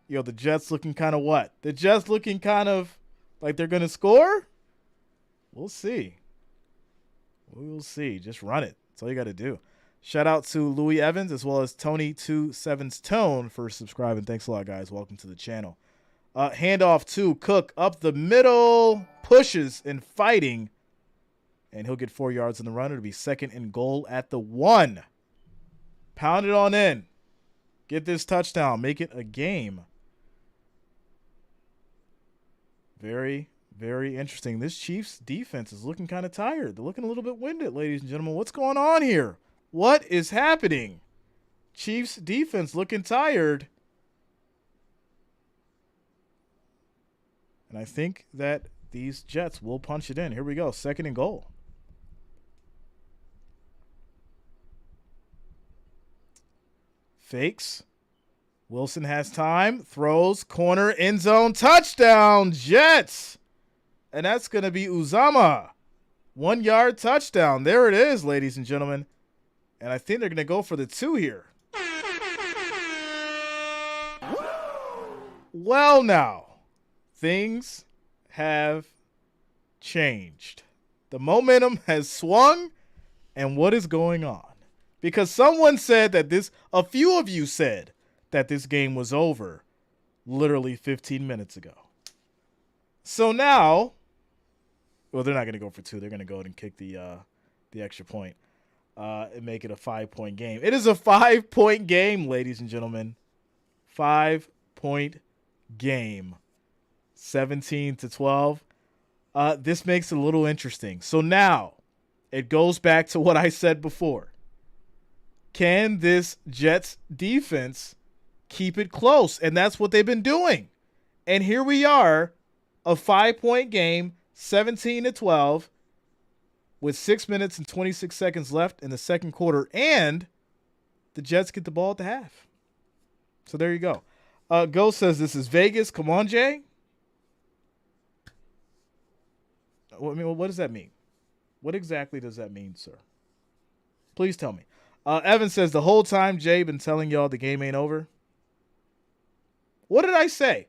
Yo, the Jets looking kind of what? The Jets looking kind of like they're going to score? We'll see. We'll see. Just run it. That's all you got to do. Shout out to Louis Evans as well as Tony27's Tone for subscribing. Thanks a lot, guys. Welcome to the channel. Handoff to Cook up the middle. Pushes and fighting. And he'll get 4 yards in the run. It'll be 2nd and goal at the 1. Pound it on in. Get this touchdown. Make it a game. Very, very interesting. This Chiefs defense is looking kind of tired. They're looking a little bit winded, ladies and gentlemen. What's going on here? What is happening? Chiefs defense looking tired. And I think that these Jets will punch it in. Here we go. 2nd and goal. Fakes. Wilson has time. Throws. Corner. End zone. Touchdown. Jets. And that's going to be Uzama. 1 yard touchdown. There it is, ladies and gentlemen. And I think they're going to go for the 2 here. Well, now. Things have changed. The momentum has swung. And what is going on? Because someone said that a few of you said that this game was over literally 15 minutes ago. So now, well, they're not going to go for 2. They're going to go ahead and kick the extra point and make it a 5-point game. It is a 5-point game, ladies and gentlemen. 5-point game. 17-12. This makes it a little interesting. So now it goes back to what I said before. Can this Jets defense keep it close? And that's what they've been doing. And here we are, a 5-point game, 17-12, with 6 minutes and 26 seconds left in the second quarter. And the Jets get the ball at the half. So there you go. Ghost says this is Vegas. Come on, Jay. I mean, what does that mean? What exactly does that mean, sir? Please tell me. Evan says the whole time Jay been telling y'all the game ain't over. What did I say?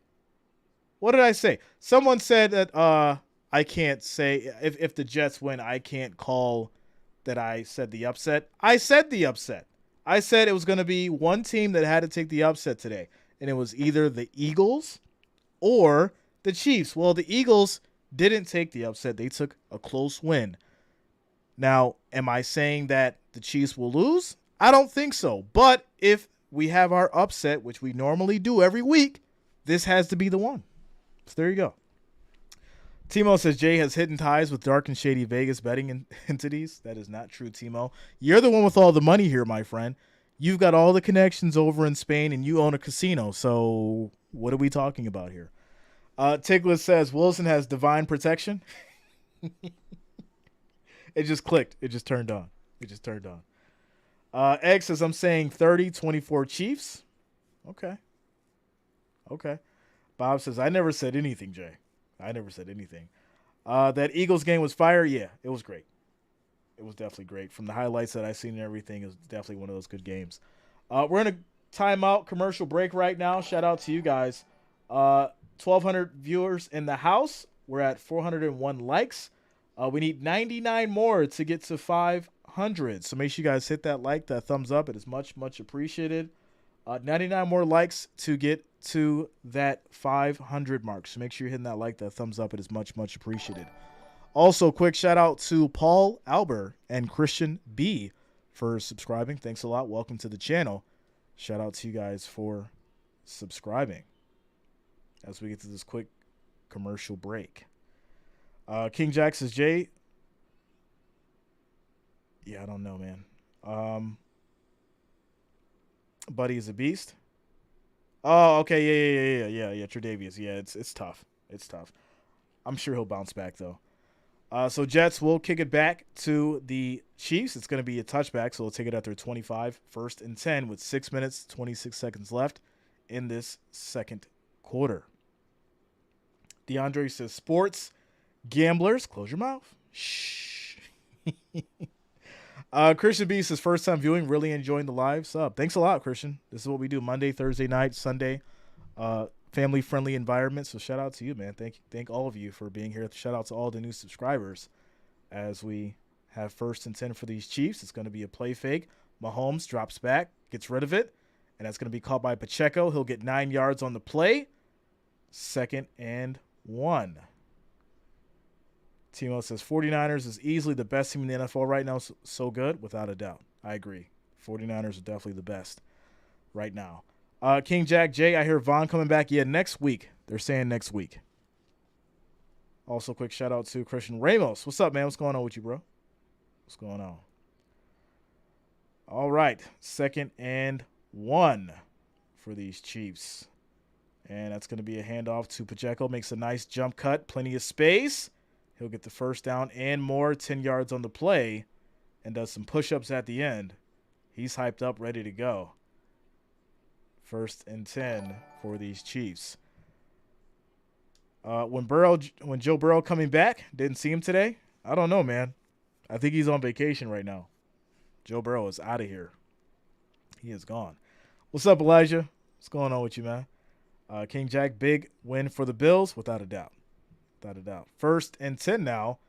Someone said that I can't say if the Jets win, I can't call that I said the upset. I said the upset. I said it was going to be one team that had to take the upset today. and it was either the Eagles or the Chiefs. Well, the Eagles didn't take the upset. They took a close win. Now, am I saying that the Chiefs will lose? I don't think so. But if we have our upset, which we normally do every week, this has to be the one. So there you go. Timo says Jay has hidden ties with dark and shady Vegas betting entities. That is not true, Timo. You're the one with all the money here, my friend. You've got all the connections over in Spain, and you own a casino. So what are we talking about here? Tiglis says Wilson has divine protection. It just clicked. It just turned on. Egg says I'm saying 30-24 Chiefs. Okay. Bob says I never said anything, Jay. I never said anything. That Eagles game was fire. Yeah, it was great. It was definitely great. From the highlights that I've seen and everything, it was definitely one of those good games. We're in a timeout commercial break right now. Shout out to you guys. 1,200 viewers in the house. We're at 401 likes. We need 99 more to get to 500. So make sure you guys hit that like, that thumbs up. It is much, much appreciated. 99 more likes to get to that 500 mark. So make sure you're hitting that like, that thumbs up. It is much, much appreciated. Also, quick shout out to Paul Albert and Christian B for subscribing. Thanks a lot. Welcome to the channel. Shout out to you guys for subscribing as we get to this quick commercial break. King Jack says, Jay. Yeah, I don't know, man. Buddy is a beast. Oh, okay. Yeah. Tre'Davious. Yeah, it's tough. I'm sure he'll bounce back, though. So Jets will kick it back to the Chiefs. It's going to be a touchback, so they'll take it at their 25, 1st and 10 with 6 minutes, 26 seconds left in this second quarter. DeAndre says, sports gamblers, close your mouth. Shh. Christian B says, first time viewing, really enjoying the live sub. Thanks a lot, Christian. This is what we do Monday, Thursday night, Sunday. Family-friendly environment. So shout out to you, man. Thank all of you for being here. Shout out to all the new subscribers as we have 1st and 10 for these Chiefs. It's going to be a play fake. Mahomes drops back, gets rid of it, and that's going to be caught by Pacheco. He'll get 9 yards on the play. 2nd and 1. Timo says 49ers is easily the best team in the NFL right now. So good, without a doubt. I agree. 49ers are definitely the best right now. King Jack J, I hear Vaughn coming back. Yeah, next week. They're saying next week. Also, quick shout out to Christian Ramos. What's up, man? What's going on with you, bro? What's going on? All right. 2nd and 1 for these Chiefs. And that's going to be a handoff to Pacheco. Makes a nice jump cut. Plenty of space. He'll get the 1st down and more. 10 yards on the play. And does some push-ups at the end. He's hyped up, ready to go. 1st and 10 for these Chiefs. When Joe Burrow coming back, didn't see him today. I don't know, man. I think he's on vacation right now. Joe Burrow is out of here. He is gone. What's up, Elijah? What's going on with you, man? King Jack, big win for the Bills, without a doubt. 1st and 10 now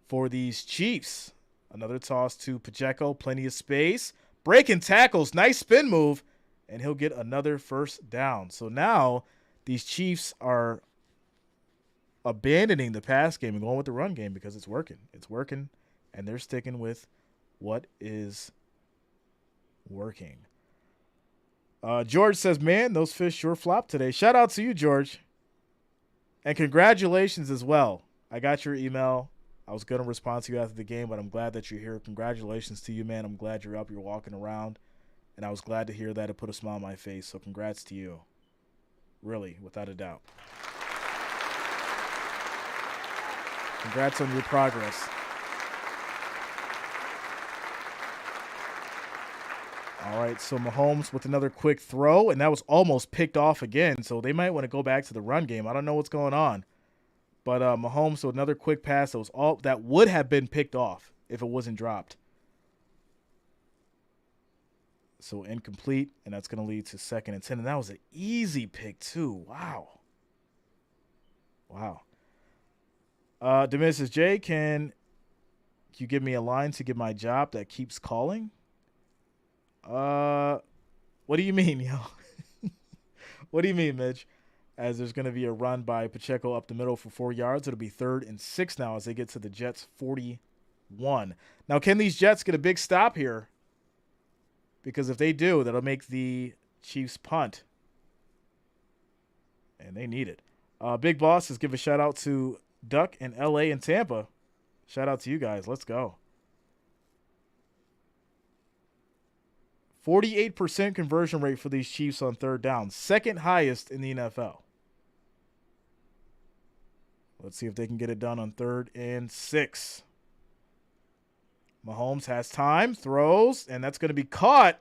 for these Chiefs. Another toss to Pacheco. Plenty of space. Breaking tackles. Nice spin move. And he'll get another 1st down. So now these Chiefs are abandoning the pass game and going with the run game because it's working. And they're sticking with what is working. George says, man, those fish sure flopped today. Shout out to you, George. And congratulations as well. I got your email. I was going to respond to you after the game, but I'm glad that you're here. Congratulations to you, man. I'm glad you're up. You're walking around. And I was glad to hear that. It put a smile on my face. So congrats to you. Really, without a doubt. Congrats on your progress. All right, so Mahomes with another quick throw, and that was almost picked off again. So they might want to go back to the run game. I don't know what's going on. But Mahomes with another quick pass that would have been picked off if it wasn't dropped. So incomplete, and that's going to lead to 2nd and 10. And that was an easy pick, too. Wow. Demis says, Jay, can you give me a line to get my job that keeps calling? What do you mean, yo? What do you mean, Mitch? As there's going to be a run by Pacheco up the middle for 4 yards. It'll be 3rd and 6 now as they get to the Jets' 41. Now, can these Jets get a big stop here? Because if they do, that'll make the Chiefs punt. And they need it. Big Boss says give a shout out to Duck in LA and Tampa. Shout out to you guys. Let's go. 48% conversion rate for these Chiefs on 3rd down. 2nd highest in the NFL. Let's see if they can get it done on 3rd and 6. Mahomes has time, throws, and that's going to be caught.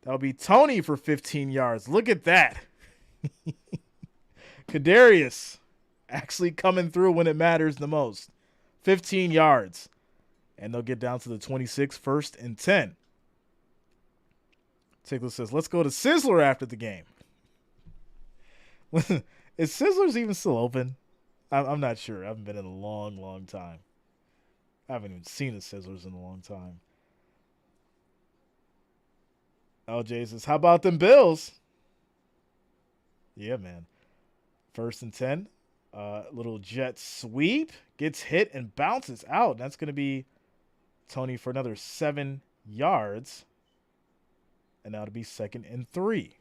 That'll be Tony for 15 yards. Look at that. Kadarius actually coming through when it matters the most. 15 yards. And they'll get down to the 26, 1st and 10. Tickler says, let's go to Sizzler after the game. Is Sizzler's even still open? I'm not sure. I haven't been in a long, long time. I haven't even seen a Sizzler's in a long time. LJ says, how about them Bills? Yeah, man. 1st and 10. Little jet sweep. Gets hit and bounces out. That's going to be Tony for another 7 yards. And that'll be 2nd and 3.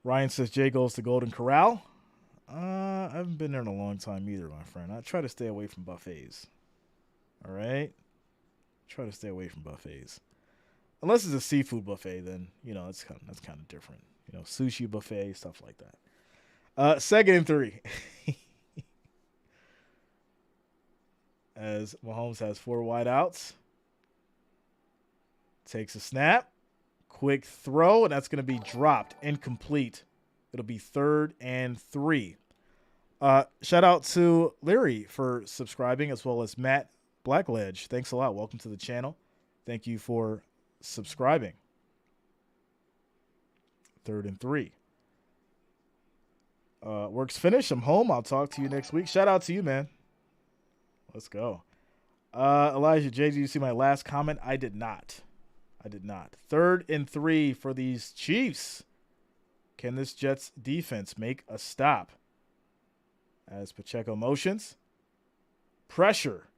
Ryan says Jay goes to Golden Corral. I haven't been there in a long time either, my friend. I try to stay away from buffets. All right? Try to stay away from buffets. Unless it's a seafood buffet, then, that's kind of different. Sushi buffet, stuff like that. 2nd and 3. As Mahomes has 4 wideouts. Takes a snap. Quick throw, and that's going to be dropped. Incomplete. It'll be 3rd and 3. Shout out to Larry for subscribing, as well as Matt Blackledge. Thanks a lot. Welcome to the channel. Thank you for subscribing. 3rd and 3. Work's finished. I'm home. I'll talk to you next week. Shout out to you, man. Let's go. Elijah J, did you see my last comment? I did not. 3rd and 3 for these Chiefs. Can this Jets defense make a stop? As Pacheco motions. Pressure.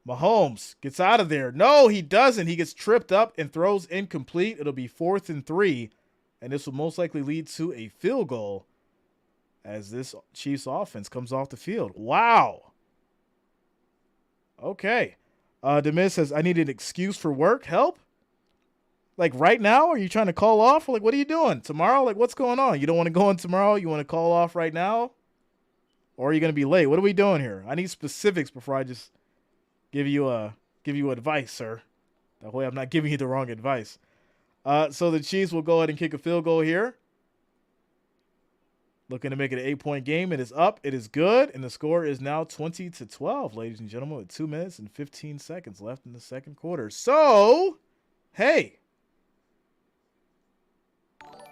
Mahomes gets out of there. No, he doesn't. He gets tripped up and throws incomplete. It'll be 4th and 3. And this will most likely lead to a field goal as this Chiefs offense comes off the field. Wow. Okay. Demiz says, I need an excuse for work. Help? Like right now? Are you trying to call off? Like, what are you doing? Tomorrow? Like, what's going on? You don't want to go in tomorrow? You want to call off right now? Or are you going to be late? What are we doing here? I need specifics before I just give you advice, sir. That way I'm not giving you the wrong advice. So the Chiefs will go ahead and kick a field goal here. Looking to make it an 8-point game. It is up. It is good. And the score is now 20-12, ladies and gentlemen, with 2 minutes and 15 seconds left in the second quarter. So, hey.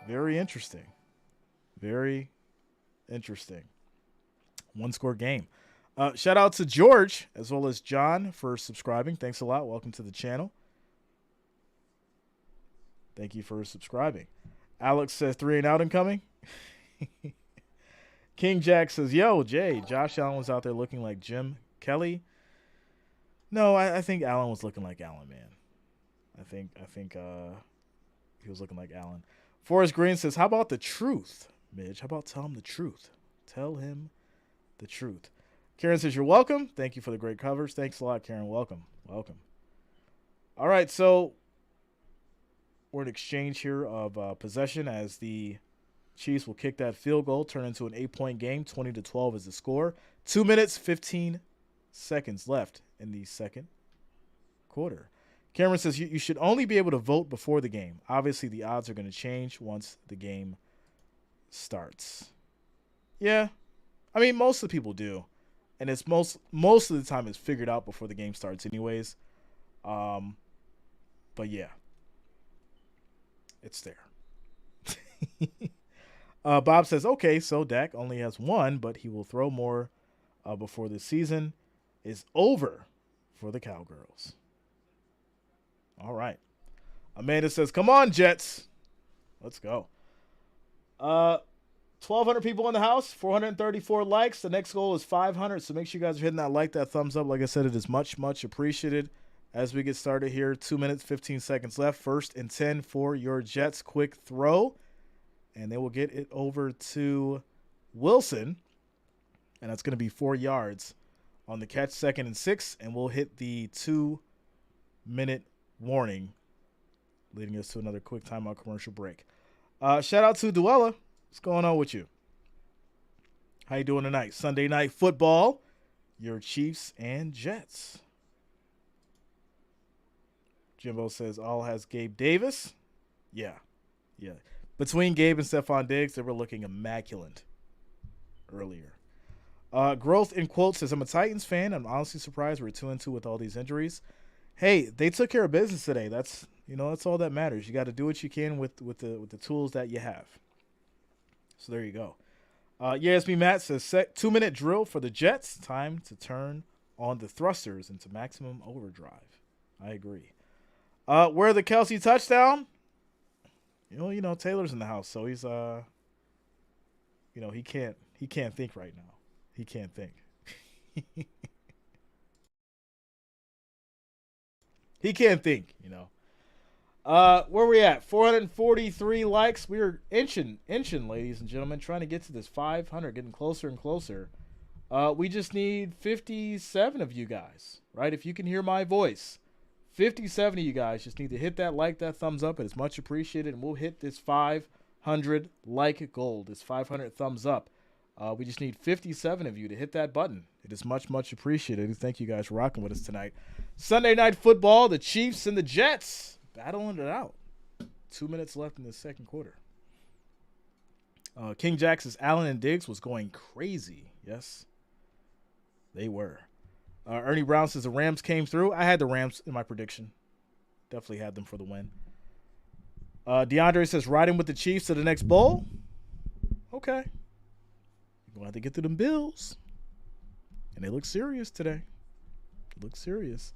Very interesting. Very interesting. 1-score game. Shout out to George as well as John for subscribing. Thanks a lot. Welcome to the channel. Thank you for subscribing. Alex says 3 and out incoming. King Jack says, yo, Jay, Josh Allen was out there looking like Jim Kelly. No, I think Allen was looking like Allen, man. I think he was looking like Allen. Forrest Green says, how about the truth, Midge? How about tell him the truth? Tell him the truth. Karen says, you're welcome. Thank you for the great covers. Thanks a lot, Karen. Welcome. Welcome. All right, so we're in exchange here of possession as the Chiefs will kick that field goal, turn into an 8-point game. 20-12 is the score. 2 minutes, 15 seconds left in the second quarter. Cameron says you should only be able to vote before the game. Obviously, the odds are going to change once the game starts. Yeah. I mean, most of the people do. And it's most of the time it's figured out before the game starts anyways. But yeah. It's there. Bob says, okay, so Dak only has 1, but he will throw more before the season is over for the Cowgirls. All right. Amanda says, come on, Jets. Let's go. 1,200 people in the house, 434 likes. The next goal is 500, so make sure you guys are hitting that like, that thumbs up. Like I said, it is much, much appreciated. As we get started here, 2 minutes, 15 seconds left. 1st and 10 for your Jets. Quick throw, and they will get it over to Wilson, and that's going to be 4 yards on the catch. 2nd and 6, and we'll hit the 2-minute warning, leading us to another quick timeout commercial break. Shout out to Duella. What's going on with you? How you doing tonight? Sunday night football. Your Chiefs and Jets. Jimbo says all has Gabe Davis. Yeah. Between Gabe and Stephon Diggs, they were looking immaculate earlier. Growth in quotes says, I'm a Titans fan. I'm honestly surprised we're 2-2 with all these injuries. Hey, they took care of business today. That's all that matters. You got to do what you can with the tools that you have. So there you go. Yasmin Matt says 2-minute drill for the Jets. Time to turn on the thrusters into maximum overdrive. I agree. Where the Kelsey touchdown? Taylor's in the house, so he's he can't think right now. He can't think. He can't think, Where we at? 443 likes. We are inching, ladies and gentlemen, trying to get to this 500, getting closer and closer. We just need 57 of you guys, right? If you can hear my voice, 57 of you guys just need to hit that like, that thumbs up. It is much appreciated, and we'll hit this 500 like goal, this 500 thumbs up. We just need 57 of you to hit that button. It is much, much appreciated. Thank you guys for rocking with us tonight. Sunday night football, the Chiefs and the Jets battling it out. 2 minutes left in the second quarter. King Jack says Allen and Diggs was going crazy. Yes, they were. Ernie Brown says the Rams came through. I had the Rams in my prediction. Definitely had them for the win. DeAndre says riding with the Chiefs to the next bowl. Okay. You're going to have to get to them Bills. And they look serious today. They look serious.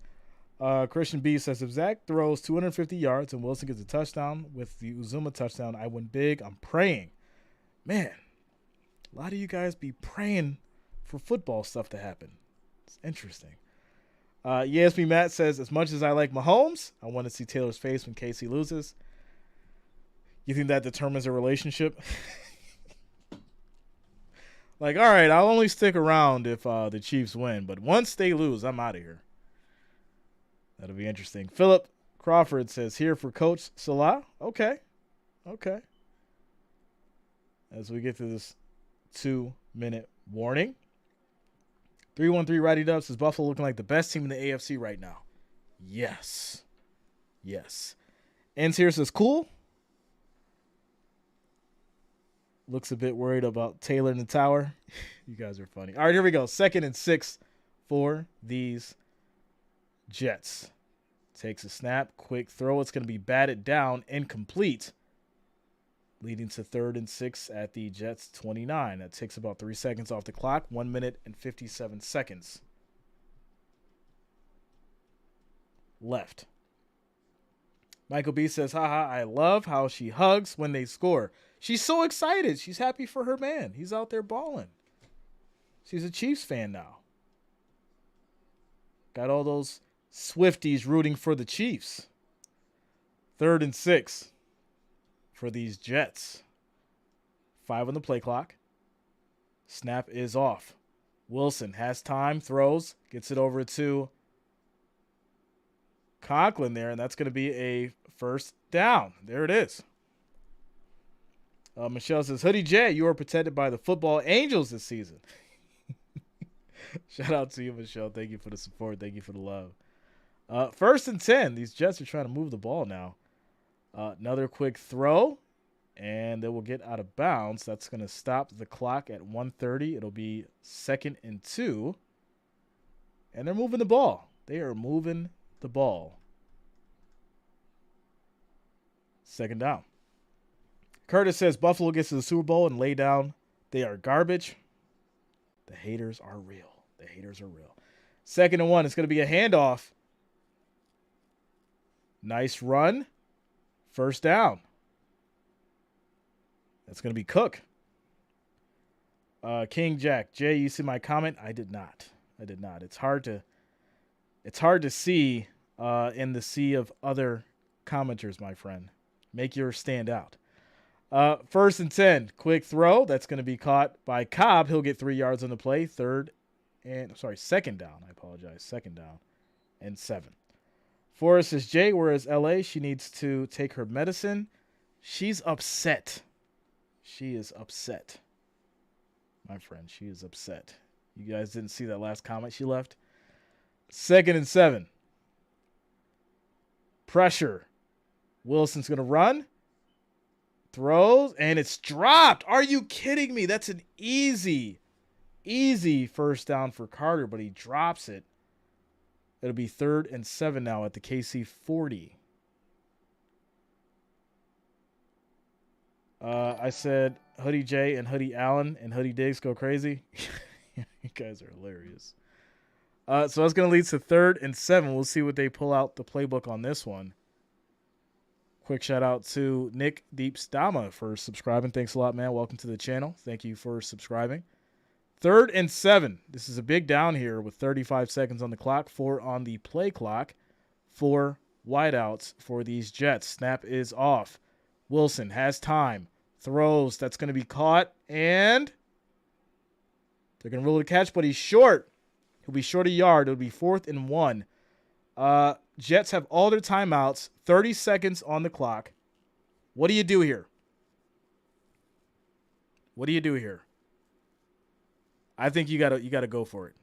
Christian B says if Zach throws 250 yards and Wilson gets a touchdown with the Uzuma touchdown, I win big. I'm praying. Man, a lot of you guys be praying for football stuff to happen. It's interesting. Yasmin Matt says, as much as I like Mahomes, I want to see Taylor's face when Casey loses. You think that determines a relationship? Like, all right, I'll only stick around if the Chiefs win. But once they lose, I'm out of here. That'll be interesting. Philip Crawford says, here for Coach Salah. Okay. As we get to this 2-minute warning. 313 Righty Dub says Buffalo looking like the best team in the AFC right now. Yes. Ends here says cool. Looks a bit worried about Taylor in the tower. You guys are funny. All right, here we go. 2nd and 6 for these Jets. Takes a snap, quick throw. It's going to be batted down, incomplete, leading to 3rd and 6 at the Jets 29. That takes about 3 seconds off the clock. 1 minute and 57 seconds left. Michael B says, haha, I love how she hugs when they score. She's so excited. She's happy for her man. He's out there balling. She's a Chiefs fan now. Got all those Swifties rooting for the Chiefs. 3rd and 6 for these Jets. 5 on the play clock. Snap is off. Wilson has time, throws, gets it over to Conklin there, and that's going to be a first down. There it is. Michelle says, Hoodie J, you are protected by the football angels this season. Shout out to you, Michelle. Thank you for the support. Thank you for the love. 1st and 10. These Jets are trying to move the ball now. Another quick throw, and they will get out of bounds. That's going to stop the clock at 1:30. It'll be 2nd and 2. And they're moving the ball. They are moving the ball. 2nd down. Curtis says Buffalo gets to the Super Bowl and lay down. They are garbage. The haters are real. 2nd and 1. It's going to be a handoff. Nice run. First down. That's going to be Cook. King Jack. Jay, you see my comment? I did not. It's hard to see in the sea of other commenters, my friend. Make yours stand out. 1st and 10. Quick throw. That's going to be caught by Cobb. He'll get 3 yards on the play. 2nd down. I apologize. 2nd down and 7. Forrest says, Jay, where is LA? She needs to take her medicine. She's upset. She is upset. My friend, she is upset. You guys didn't see that last comment she left? 2nd and 7. Pressure. Wilson's going to run. Throws, and it's dropped. Are you kidding me? That's an easy 1st down for Carter, but he drops it. It'll be 3rd and 7 now at the KC 40. I said Hoodie J and Hoodie Allen and Hoodie Diggs go crazy. You guys are hilarious. So that's going to lead to 3rd and 7. We'll see what they pull out the playbook on this one. Quick shout out to Nick Deeps Dama for subscribing. Thanks a lot, man. Welcome to the channel. Thank you for subscribing. 3rd and 7. This is a big down here with 35 seconds on the clock, 4 on the play clock, 4 wideouts for these Jets. Snap is off. Wilson has time. Throws. That's going to be caught. And they're going to rule the catch, but he's short. He'll be short a yard. It'll be 4th and 1. Jets have all their timeouts. 30 seconds on the clock. What do you do here? What do you do here? I think you gotta go for it.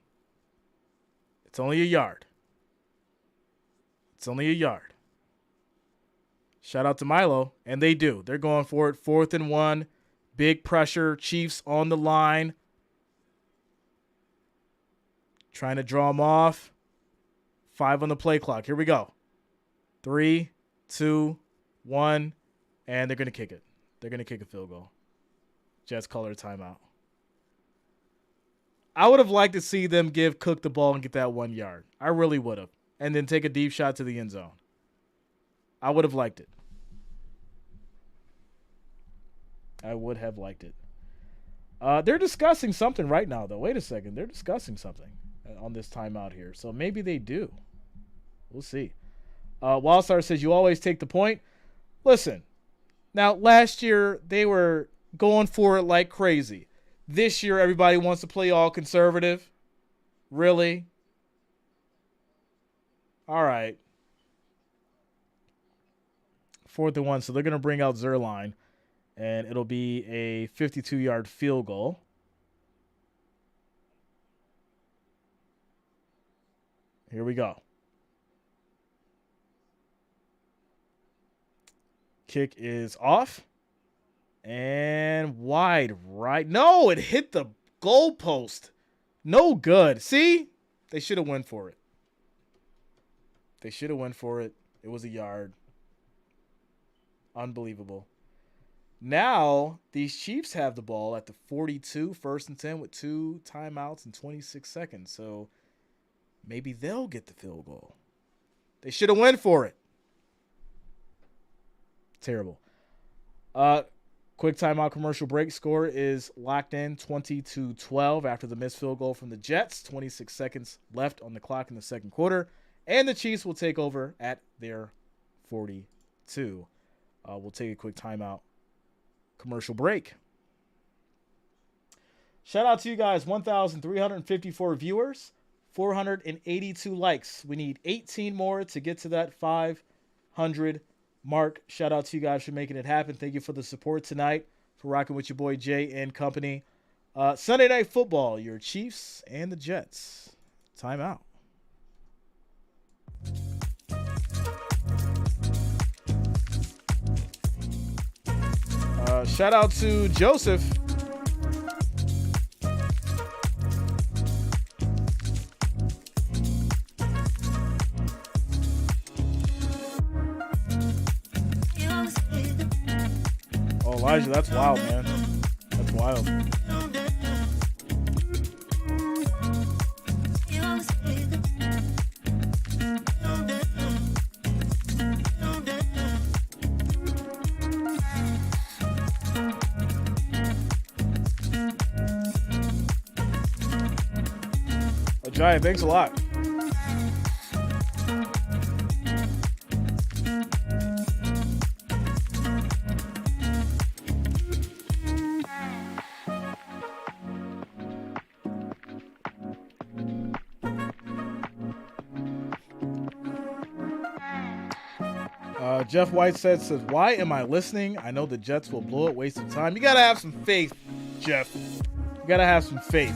It's only a yard. It's only a yard. Shout out to Milo, and they do. They're going for it. 4th and 1. Big pressure. Chiefs on the line. Trying to draw them off. 5 on the play clock. Here we go. 3, 2, 1, and they're going to kick it. They're going to kick a field goal. Jets call it a timeout. I would have liked to see them give Cook the ball and get that 1 yard. I really would have. And then take a deep shot to the end zone. I would have liked it. I would have liked it. They're discussing something right now, though. Wait a second. They're discussing something on this timeout here. So maybe they do. We'll see. Wildstar says, you always take the point. Listen. Now, last year, they were going for it like crazy. This year, everybody wants to play all conservative. Really? All right. 4th and 1. So they're going to bring out Zerline. And it'll be a 52-yard field goal. Here we go. Kick is off. And wide right. No, it hit the goalpost. No good. See? They should have went for it. They should have went for it. It was a yard. Unbelievable. Now, these Chiefs have the ball at the 42, 1st and 10 with 2 timeouts and 26 seconds. So maybe they'll get the field goal. They should have went for it. Terrible. Quick timeout commercial break. Score is locked in 20-12 after the missed field goal from the Jets. 26 seconds left on the clock in the second quarter. And the Chiefs will take over at their 42. We'll take a quick timeout commercial break. Shout out to you guys. 1,354 viewers. 482 likes. We need 18 more to get to that 500 mark. Shout out to you guys for making it happen. Thank you for the support tonight, for rocking with your boy Jay and company. Sunday Night Football, your Chiefs and the Jets. Time out. Shout out to Joseph. Oh, Elijah, that's wild, man. That's wild. Giant, thanks a lot. Jeff White says, why am I listening? I know the Jets will blow it. Waste of time. You got to have some faith, Jeff. You got to have some faith.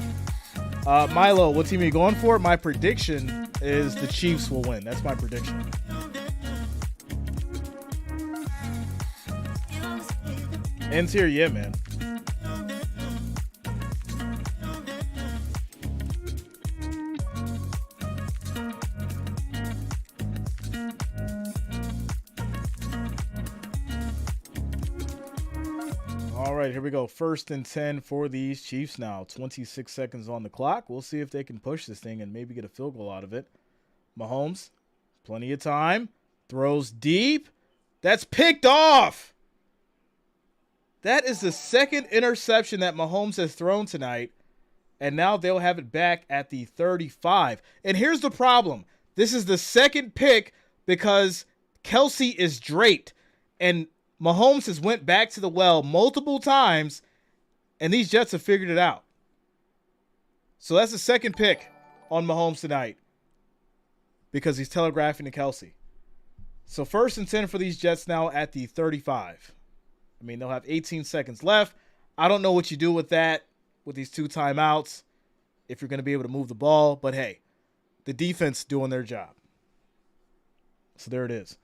Milo, what team are you going for? My prediction is the Chiefs will win. That's my prediction. Ends here, yeah, man. All right, here we go. 1st and 10 for these Chiefs now. 26 seconds on the clock. We'll see if they can push this thing and maybe get a field goal out of it. Mahomes, plenty of time. Throws deep. That's picked off. That is the second interception that Mahomes has thrown tonight. And now they'll have it back at the 35. And here's the problem. This is the second pick because Kelsey is draped. And Mahomes has went back to the well multiple times, and these Jets have figured it out. So that's the second pick on Mahomes tonight because he's telegraphing to Kelsey. So 1st and 10 for these Jets now at the 35. I mean, they'll have 18 seconds left. I don't know what you do with that, with these 2 timeouts, if you're going to be able to move the ball. But, hey, the defense doing their job. So there it is.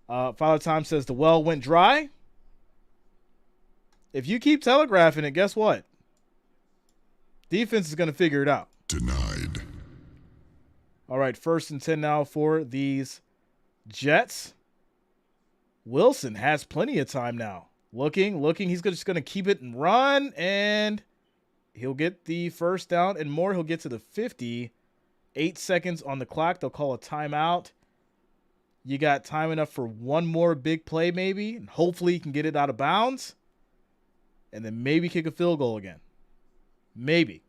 Father Time says the well went dry. If you keep telegraphing it, guess what? Defense is going to figure it out. Denied. All right, 1st and 10 now for these Jets. Wilson has plenty of time now. Looking. He's just going to keep it and run, and he'll get the first down and more. He'll get to the 50. 8 seconds on the clock. They'll call a timeout. You got time enough for one more big play maybe, and hopefully you can get it out of bounds, and then maybe kick a field goal again. Maybe.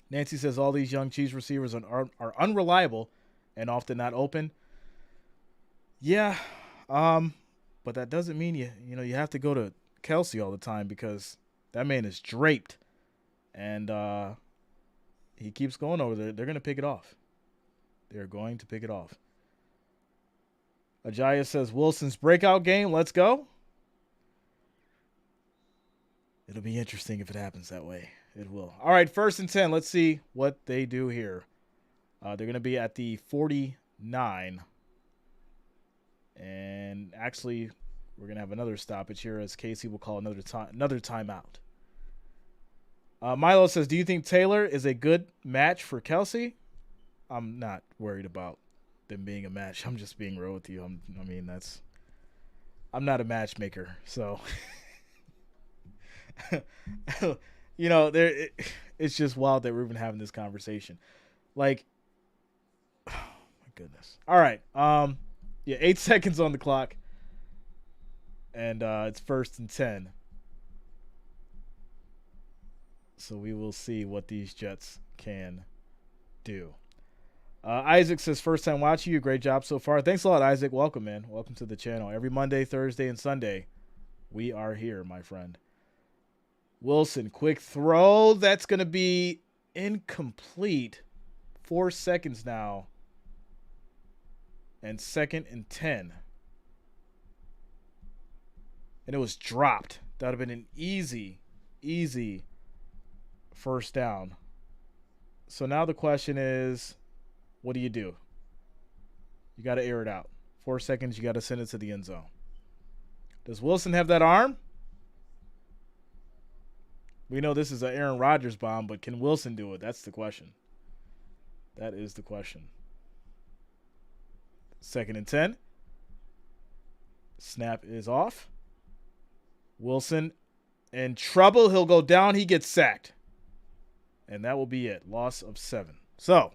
Nancy says all these young Chiefs receivers are unreliable and often not open. Yeah, but that doesn't mean you have to go to Kelsey all the time because that man is draped, and he keeps going over there. They're going to pick it off. They're going to pick it off. Ajaya says, Wilson's breakout game. Let's go. It'll be interesting if it happens that way. It will. All right, 1st and 10. Let's see what they do here. They're going to be at the 49. And actually, we're going to have another stoppage here as Casey will call another timeout. Milo says, do you think Taylor is a good match for Kelsey? I'm not worried about them being a match. I'm just being real with you. I'm not a matchmaker, so it's just wild that we're even having this conversation. Like, oh my goodness. All right, 8 seconds on the clock, and it's 1st and 10. So we will see what these Jets can do. Isaac says, first time watching you. Great job so far. Thanks a lot, Isaac. Welcome, man. Welcome to the channel. Every Monday, Thursday, and Sunday, we are here, my friend. Wilson, quick throw. That's going to be incomplete. 4 seconds now. And 2nd and 10. And it was dropped. That would have been an easy first down. So now the question is, what do? You got to air it out. 4 seconds, you got to send it to the end zone. Does Wilson have that arm? We know this is an Aaron Rodgers bomb, but can Wilson do it? That's the question. That is the question. 2nd and 10. Snap is off. Wilson in trouble. He'll go down. He gets sacked. And that will be it. Loss of 7. So,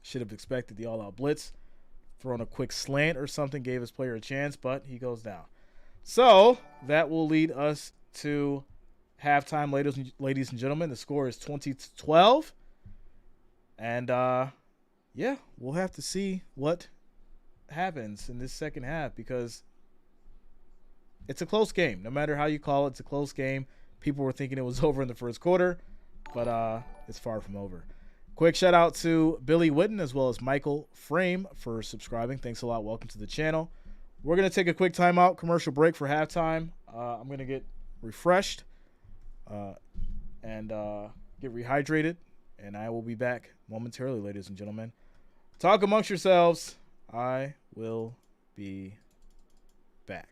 should have expected the all-out blitz. Thrown a quick slant or something. Gave his player a chance, but he goes down. So, that will lead us to halftime, ladies and gentlemen. The score is 20-12. And, yeah, we'll have to see what happens in this second half because it's a close game. No matter how you call it, it's a close game. People were thinking it was over in the first quarter, but it's far from over. Quick shout out to Billy Witten as well as Michael Frame for subscribing. Thanks a lot. Welcome to the channel. We're going to take a quick timeout, commercial break for halftime. I'm going to get refreshed and get rehydrated, and I will be back momentarily, ladies and gentlemen. Talk amongst yourselves. I will be back.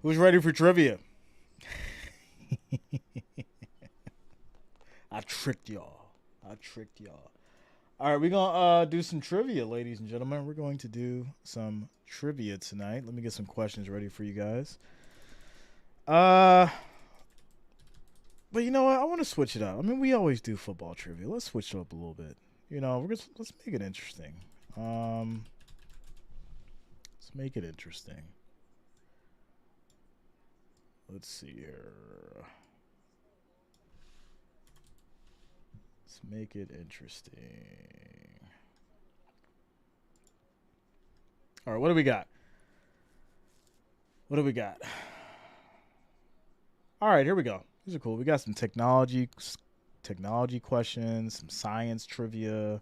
Who's ready for trivia? I tricked y'all. All right, we're going to do some trivia, ladies and gentlemen. We're going to do some trivia tonight. Let me get some questions ready for you guys. But you know what? I want to switch it up. I mean, we always do football trivia. Let's switch it up a little bit. You know, let's make it interesting. Let's make it interesting. Let's see here. Let's make it interesting. All right, what do we got? All right, here we go. These are cool. We got some technology questions, some science trivia,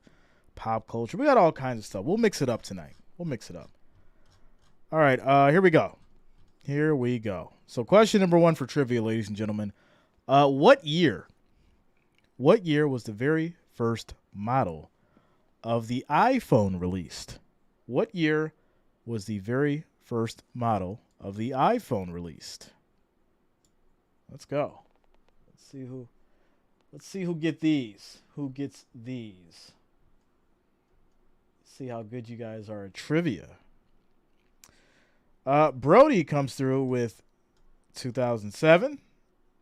pop culture. We got all kinds of stuff. We'll mix it up tonight. All right, here we go. So question number 1 for trivia, ladies and gentlemen. What year was the very first model of the iPhone released? What year was the very first model of the iPhone released? Let's go. Let's see who gets these. See how good you guys are at trivia. Brody comes through with 2007.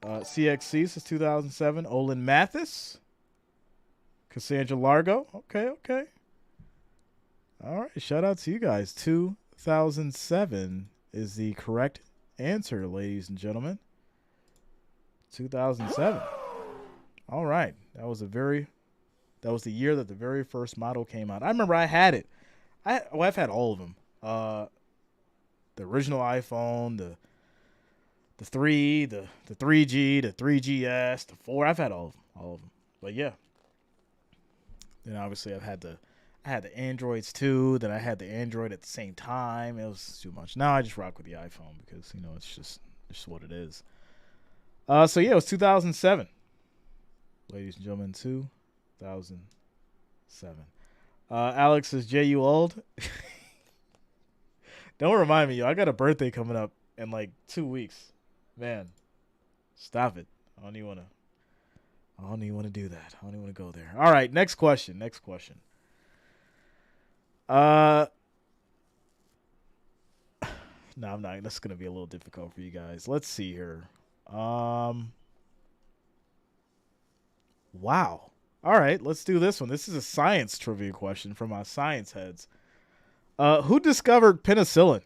CXC says 2007. Olin Mathis. Cassandra Largo. Okay. All right. Shout out to you guys. 2007 is the correct answer, ladies and gentlemen. 2007. All right. That was the year that the very first model came out. I remember I had it. I've had all of them. The original iPhone, the 3, the 3G, the 3GS, the 4. I've had all of them. But yeah. Then obviously I had the Androids too. Then I had the Android at the same time. It was too much. Now I just rock with the iPhone because it's just what it is. So yeah, it was 2007. Ladies and gentlemen, 2007. Alex says, Jay, you old? Don't remind me, yo. I got a birthday coming up in like 2 weeks. Man, stop it. I don't even want to do that. I don't even want to go there. All right, next question. No, I'm not. That's going to be a little difficult for you guys. Let's see here. Wow. All right, let's do this one. This is a science trivia question from our science heads. Who discovered penicillin?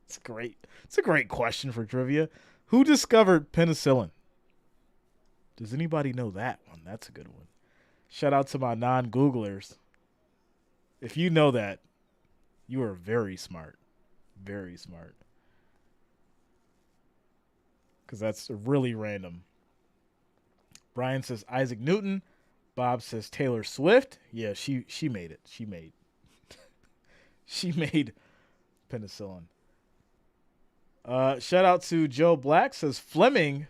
It's great. It's a great question for trivia. Who discovered penicillin? Does anybody know that one? That's a good one. Shout out to my non-Googlers. If you know that, you are very smart. Very smart. Because that's really random. Brian says Isaac Newton. Bob says Taylor Swift. Yeah, she made it. She made penicillin. Shout out to Joe Black, says Fleming.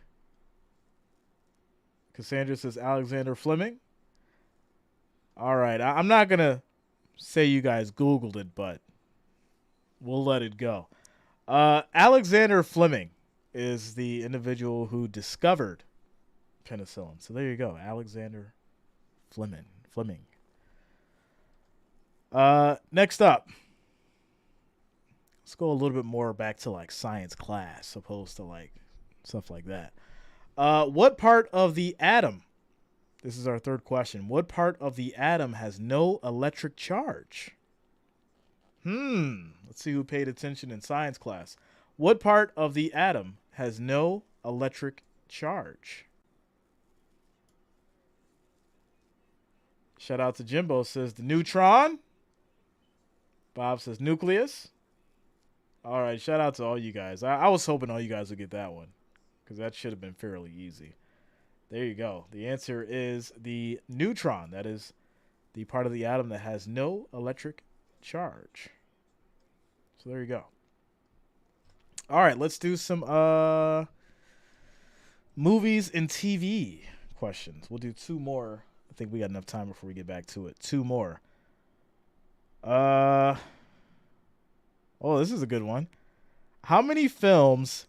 Cassandra says Alexander Fleming. All right, I'm not going to say you guys Googled it, but we'll let it go. Alexander Fleming is the individual who discovered penicillin. So there you go, Alexander Fleming. Next up, let's go a little bit more back to like science class, opposed to like stuff like that. What part of the atom? This is our third question. What part of the atom has no electric charge? Let's see who paid attention in science class. What part of the atom has no electric charge? Shout out to Jimbo, says the neutron. Bob says nucleus. All right, shout out to all you guys. I was hoping all you guys would get that one because that should have been fairly easy. There you go. The answer is the neutron. That is the part of the atom that has no electric charge. So there you go. All right, let's do some movies and TV questions. We'll do 2 more. I think we got enough time before we get back to it. 2 more. Oh, this is a good one. How many films?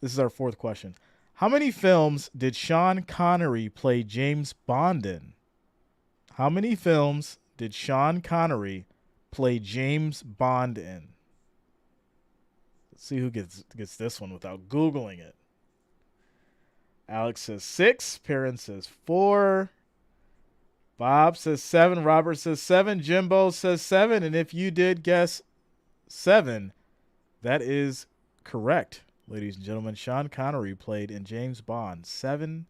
This is our fourth question. How many films did Sean Connery play James Bond in? How many films did Sean Connery play James Bond in? Let's see who gets this one without Googling it. Alex says 6. Perrin says 4. Bob says 7. Robert says 7. Jimbo says 7. And if you did guess 7, that is correct, ladies and gentlemen. Sean Connery played in James Bond 7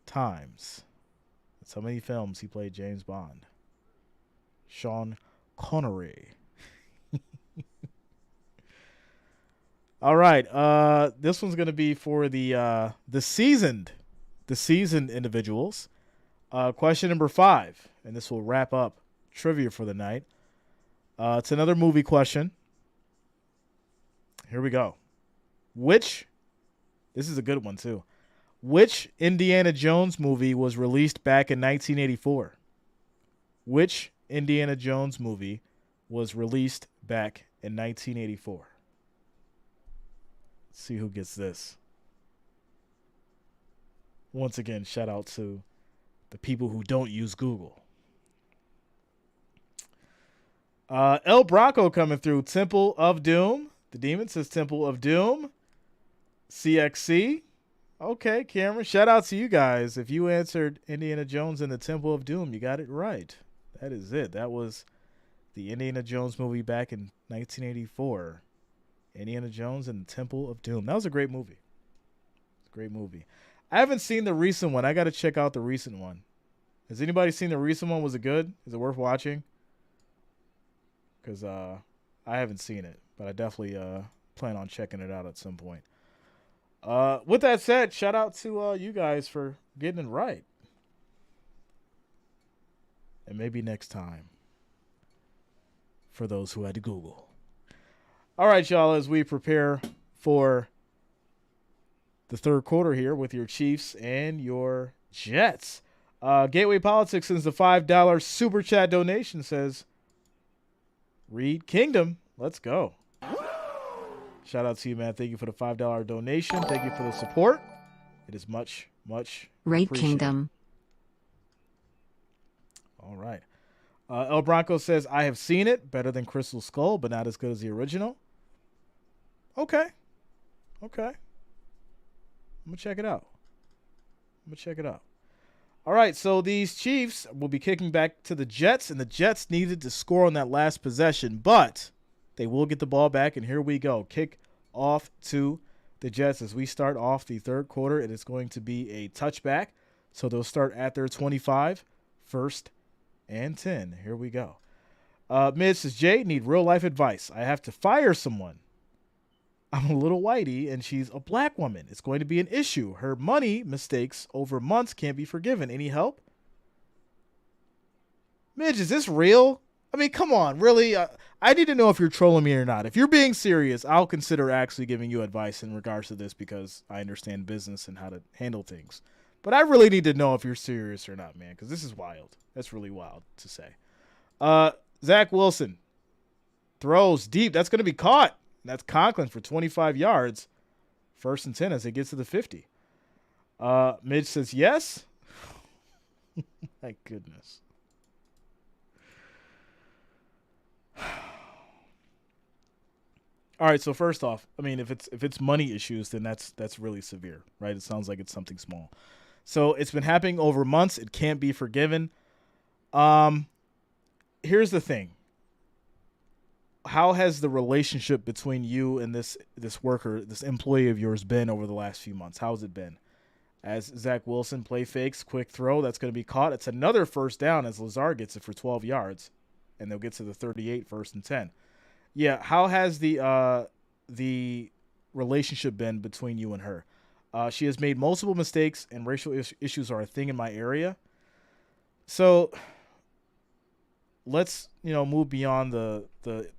times. That's how many films he played James Bond. Sean Connery. All right. This one's going to be for the seasoned individuals. Question number 5, and this will wrap up trivia for the night. It's another movie question. Here we go. This is a good one too. Which Indiana Jones movie was released back in 1984? Which Indiana Jones movie was released back in 1984? Let's see who gets this. Once again, shout out to the people who don't use Google. El Bronco coming through. Temple of Doom. The Demon says Temple of Doom. CXC. Okay, Cameron. Shout out to you guys. If you answered Indiana Jones and the Temple of Doom, you got it right. That is it. That was the Indiana Jones movie back in 1984. Indiana Jones and the Temple of Doom. That was a great movie. Great movie. I haven't seen the recent one. I got to check out the recent one. Has anybody seen the recent one? Was it good? Is it worth watching? Because I haven't seen it, but I definitely plan on checking it out at some point. With that said, shout out to you guys for getting it right. And maybe next time for those who had to Google. All right, y'all, as we prepare for the third quarter here with your Chiefs and your Jets. Gateway Politics sends the $5 super chat donation, says, Reed Kingdom, let's go. Shout out to you, man. Thank you for the $5 donation. Thank you for the support. It is much, much Raid appreciated. Kingdom. All right. El Bronco says, I have seen it. Better than Crystal Skull, but not as good as the original. Okay. I'm going to check it out. All right, so these Chiefs will be kicking back to the Jets, and the Jets needed to score on that last possession, but they will get the ball back, and here we go. Kick off to the Jets as we start off the third quarter. It is going to be a touchback, so they'll start at their 25, 1st and 10. Here we go. Mid says, Jay, need real-life advice. I have to fire someone. I'm a little whitey, and she's a black woman. It's going to be an issue. Her money mistakes over months can't be forgiven. Any help? Midge, is this real? I mean, come on, really? I need to know if you're trolling me or not. If you're being serious, I'll consider actually giving you advice in regards to this because I understand business and how to handle things. But I really need to know if you're serious or not, man, because this is wild. That's really wild to say. Zach Wilson throws deep. That's going to be caught. That's Conklin for 25 yards. 1st and 10 as it gets to the 50. Midge says yes. My goodness. All right, so first off, I mean, if it's money issues, then that's really severe, right? It sounds like it's something small. So it's been happening over months. It can't be forgiven. Here's the thing. How has the relationship between you and this worker, this employee of yours been over the last few months? How's it been? As Zach Wilson play fakes, quick throw, that's going to be caught. It's another 1st down as Lazard gets it for 12 yards, and they'll get to the 38, 1st and 10. Yeah, how has the relationship been between you and her? She has made multiple mistakes, and racial issues are a thing in my area. So let's move beyond the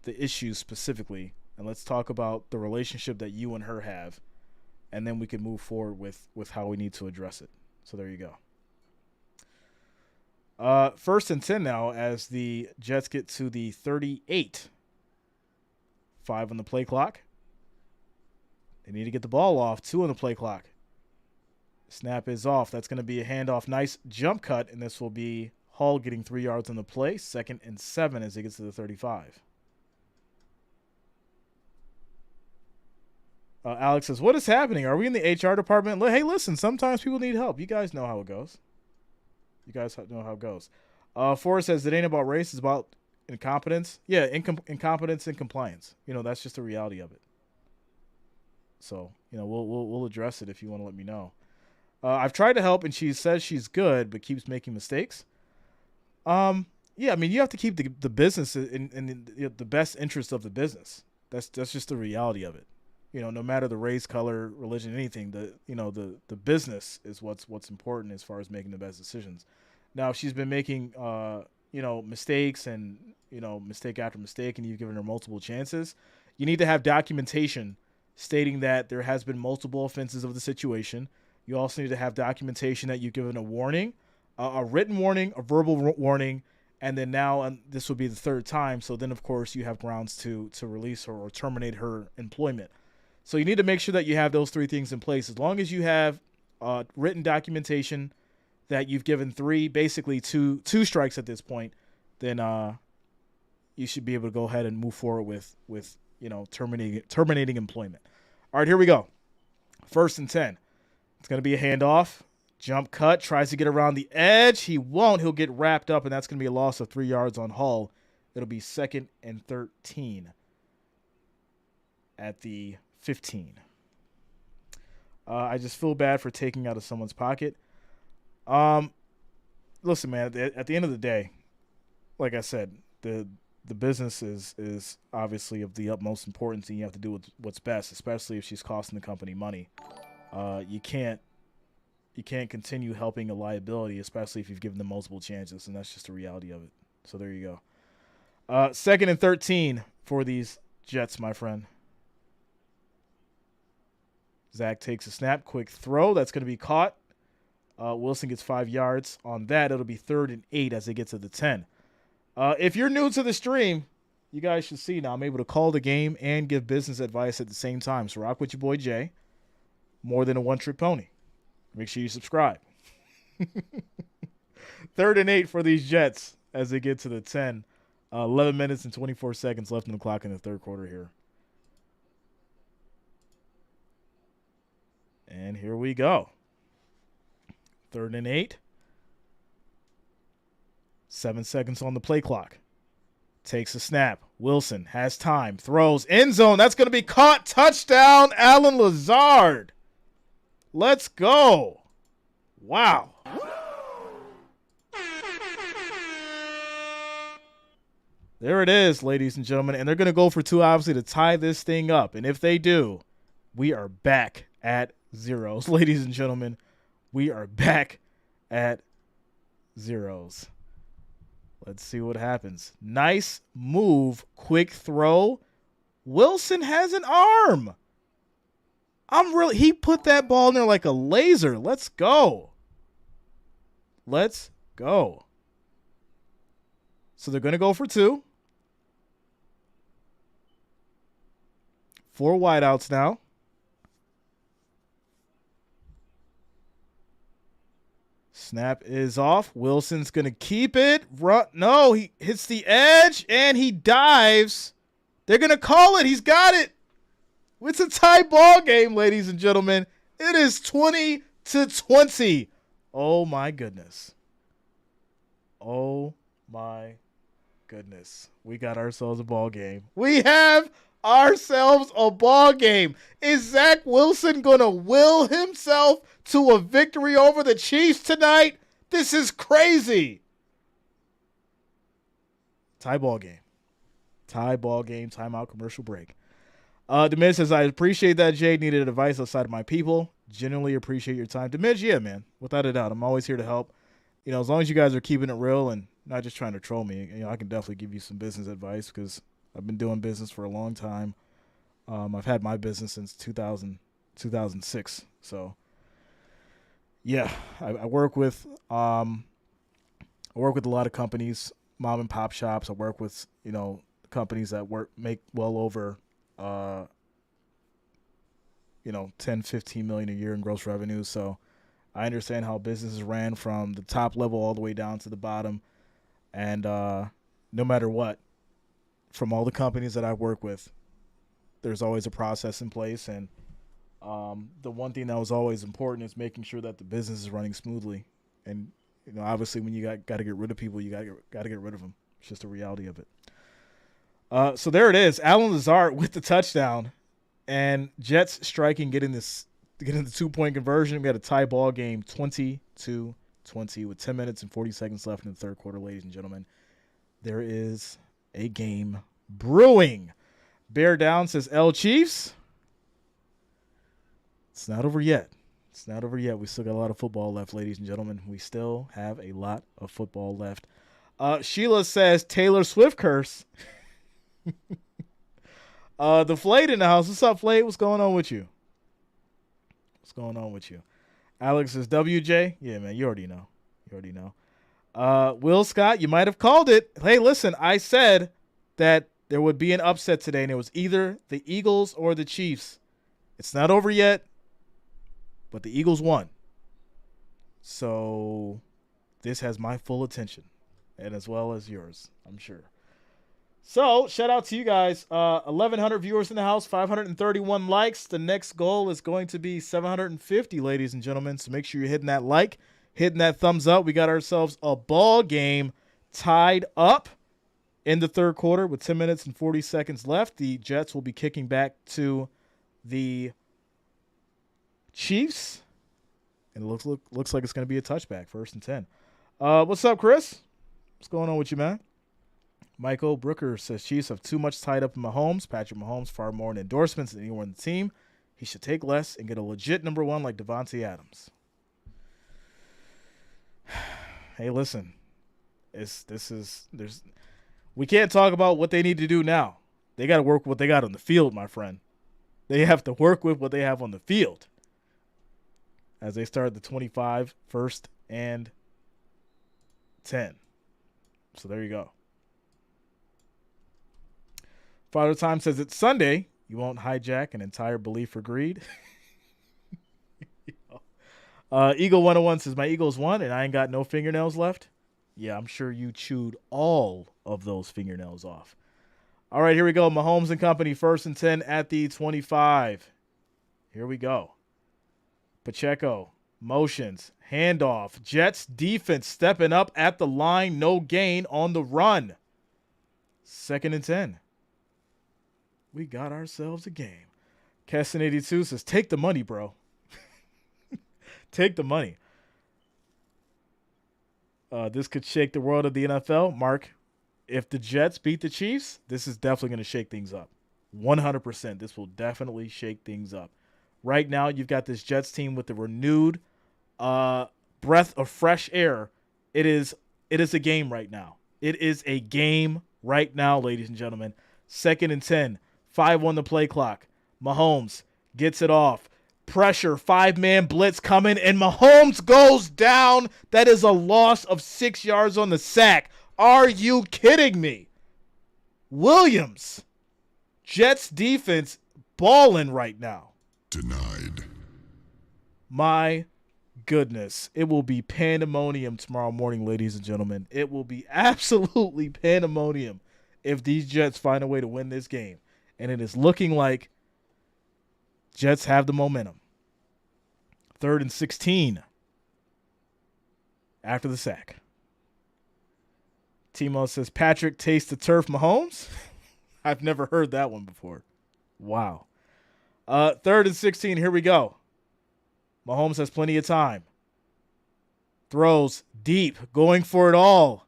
issues specifically, and let's talk about the relationship that you and her have, and then we can move forward with how we need to address it. So there you go. 1st and 10 now as the Jets get to the 38. 5 on the play clock. They need to get the ball off. 2 on the play clock. Snap is off. That's going to be a handoff. Nice jump cut, and this will be Hall getting 3 yards on the play. 2nd and 7 as he gets to the 35. Alex says, what is happening? Are we in the HR department? Hey, listen, sometimes people need help. You guys know how it goes. Forrest says, it ain't about race. It's about incompetence. Yeah, incompetence and compliance. That's just the reality of it. So, we'll address it if you want to let me know. I've tried to help, and she says she's good, but keeps making mistakes. Yeah, you have to keep the business in the best interest of the business. That's just the reality of it. No matter the race, color, religion, anything, the business is what's important as far as making the best decisions. Now, if she's been making mistakes and mistake after mistake, and you've given her multiple chances, you need to have documentation stating that there has been multiple offenses of the situation. You also need to have documentation that you've given a warning, a written warning, a verbal warning, and then now this will be the 3rd time. So then, of course, you have grounds to release her or terminate her employment. So you need to make sure that you have those 3 things in place. As long as you have written documentation that you've given basically two strikes at this point, then you should be able to go ahead and move forward with terminating employment. All right, here we go. 1st and 10. It's going to be a handoff. Jump cut. Tries to get around the edge. He won't. He'll get wrapped up, and that's going to be a loss of 3 yards on Hull. It'll be 2nd and 13 at the 15. I just feel bad for taking out of someone's pocket. Listen, man, at the end of the day, like I said, the business is obviously of the utmost importance, and you have to do what's best, especially if she's costing the company money. You can't continue helping a liability, especially if you've given them multiple chances, and that's just the reality of it. So there you go. 2nd and 13 for these Jets, my friend. Zach takes a snap, quick throw. That's going to be caught. Wilson gets 5 yards on that. It'll be 3rd and 8 as they get to the 10. If you're new to the stream, you guys should see now I'm able to call the game and give business advice at the same time. So rock with your boy Jay. More than a one-trick pony. Make sure you subscribe. 3rd and 8 for these Jets as they get to the 10. 11 minutes and 24 seconds left on the clock in the 3rd quarter here. And here we go. 3rd and 8. 7 seconds on the play clock. Takes a snap. Wilson has time. Throws. End zone. That's going to be caught. Touchdown, Allen Lazard. Let's go. Wow. There it is, ladies and gentlemen. And they're going to go for 2, obviously, to tie this thing up. And if they do, we are back at zeros. Ladies and gentlemen, we are back at zeros. Let's see what happens. Nice move. Quick throw. Wilson has an arm. He put that ball in there like a laser. Let's go. Let's go. So they're going to go for 2. 4 wideouts now. Snap is off. Wilson's going to keep it. No, he hits the edge, and he dives. They're going to call it. He's got it. It's a tie ball game, ladies and gentlemen. It is 20-20. Oh, my goodness. Oh, my goodness. We got ourselves a ball game. We have ourselves a ball game. Is Zach Wilson going to will himself to a victory over the Chiefs tonight? This is crazy. Tie ball game. Tie ball game. Timeout, commercial break. Dimij says, I appreciate that, Jay. Needed advice outside of my people. Genuinely appreciate your time. Dimij, yeah, man. Without a doubt. I'm always here to help. As long as you guys are keeping it real and not just trying to troll me, I can definitely give you some business advice because I've been doing business for a long time. I've had my business since 2006. So, yeah, I work with a lot of companies, mom and pop shops. I work with companies that make well over uh, 10, 15 million a year in gross revenue. So I understand how businesses ran from the top level all the way down to the bottom. And no matter what, from all the companies that I work with, there's always a process in place. And the one thing that was always important is making sure that the business is running smoothly. And, obviously when you got to get rid of people, you got to get rid of them. It's just the reality of it. So there it is. Alan Lazard with the touchdown. And Jets striking, getting the 2-point conversion. We got a tie ball game, 20-20, with 10 minutes and 40 seconds left in the third quarter, ladies and gentlemen. There is a game brewing. Bear down, says L Chiefs. It's not over yet. It's not over yet. We still got a lot of football left, ladies and gentlemen. We still have a lot of football left. Sheila says Taylor Swift curse. The Flade in the house. What's up, Flade? What's going on with you? What's going on with you? Alex says WJ. Yeah, man, you already know. Will Scott, you might have called it. Hey, listen, I said that there would be an upset today, and it was either the Eagles or the Chiefs. It's not over yet, but the Eagles won. So this has my full attention, and as well as yours, I'm sure. So, shout out to you guys. 1,100 viewers in the house, 531 likes. The next goal is going to be 750, ladies and gentlemen. So make sure you're hitting that like, hitting that thumbs up. We got ourselves a ball game tied up in the third quarter with 10 minutes and 40 seconds left. The Jets will be kicking back to the Chiefs. And it looks like it's going to be a touchback, 1st and 10. What's up, Chris? What's going on with you, man? Michael Brooker says Chiefs have too much tied up in Mahomes. Patrick Mahomes far more in endorsements than anyone on the team. He should take less and get a legit number one like Devontae Adams. Hey, listen. We can't talk about what they need to do now. They got to work with what they got on the field, my friend. They have to work with what they have on the field. As they start the 25, 1st and 10. So there you go. Father Time says it's Sunday. You won't hijack an entire belief for greed. Eagle 101 says, my Eagles won and I ain't got no fingernails left. Yeah, I'm sure you chewed all of those fingernails off. All right, here we go. Mahomes and company, 1st and 10 at the 25. Here we go. Pacheco, motions, handoff. Jets defense stepping up at the line. No gain on the run. 2nd and 10. We got ourselves a game. Kesson82 says, take the money, bro. Take the money. This could shake the world of the NFL. Mark, if the Jets beat the Chiefs, this is definitely going to shake things up. 100%. This will definitely shake things up. Right now, you've got this Jets team with a renewed breath of fresh air. It is a game right now. It is a game right now, ladies and gentlemen. 2nd and 10. 5 on the play clock. Mahomes gets it off. Pressure, 5-man blitz coming, and Mahomes goes down. That is a loss of 6 yards on the sack. Are you kidding me? Williams. Jets defense balling right now. Denied. My goodness. It will be pandemonium tomorrow morning, ladies and gentlemen. It will be absolutely pandemonium if these Jets find a way to win this game. And it is looking like Jets have the momentum. 3rd and 16 after the sack. Timo says, Patrick tastes the turf Mahomes. I've never heard that one before. Wow. 3rd and 16, here we go. Mahomes has plenty of time. Throws deep, going for it all.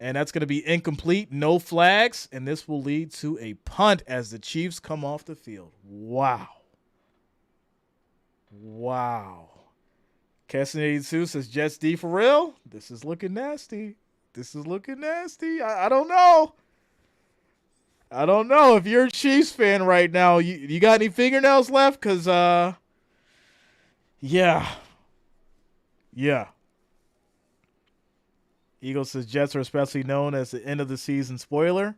And that's going to be incomplete, no flags, and this will lead to a punt as the Chiefs come off the field. Wow. Kesson82 says, Jets D for real? This is looking nasty. I don't know. If you're a Chiefs fan right now, you got any fingernails left? Because, yeah. Eagles says Jets are especially known as the end of the season spoiler.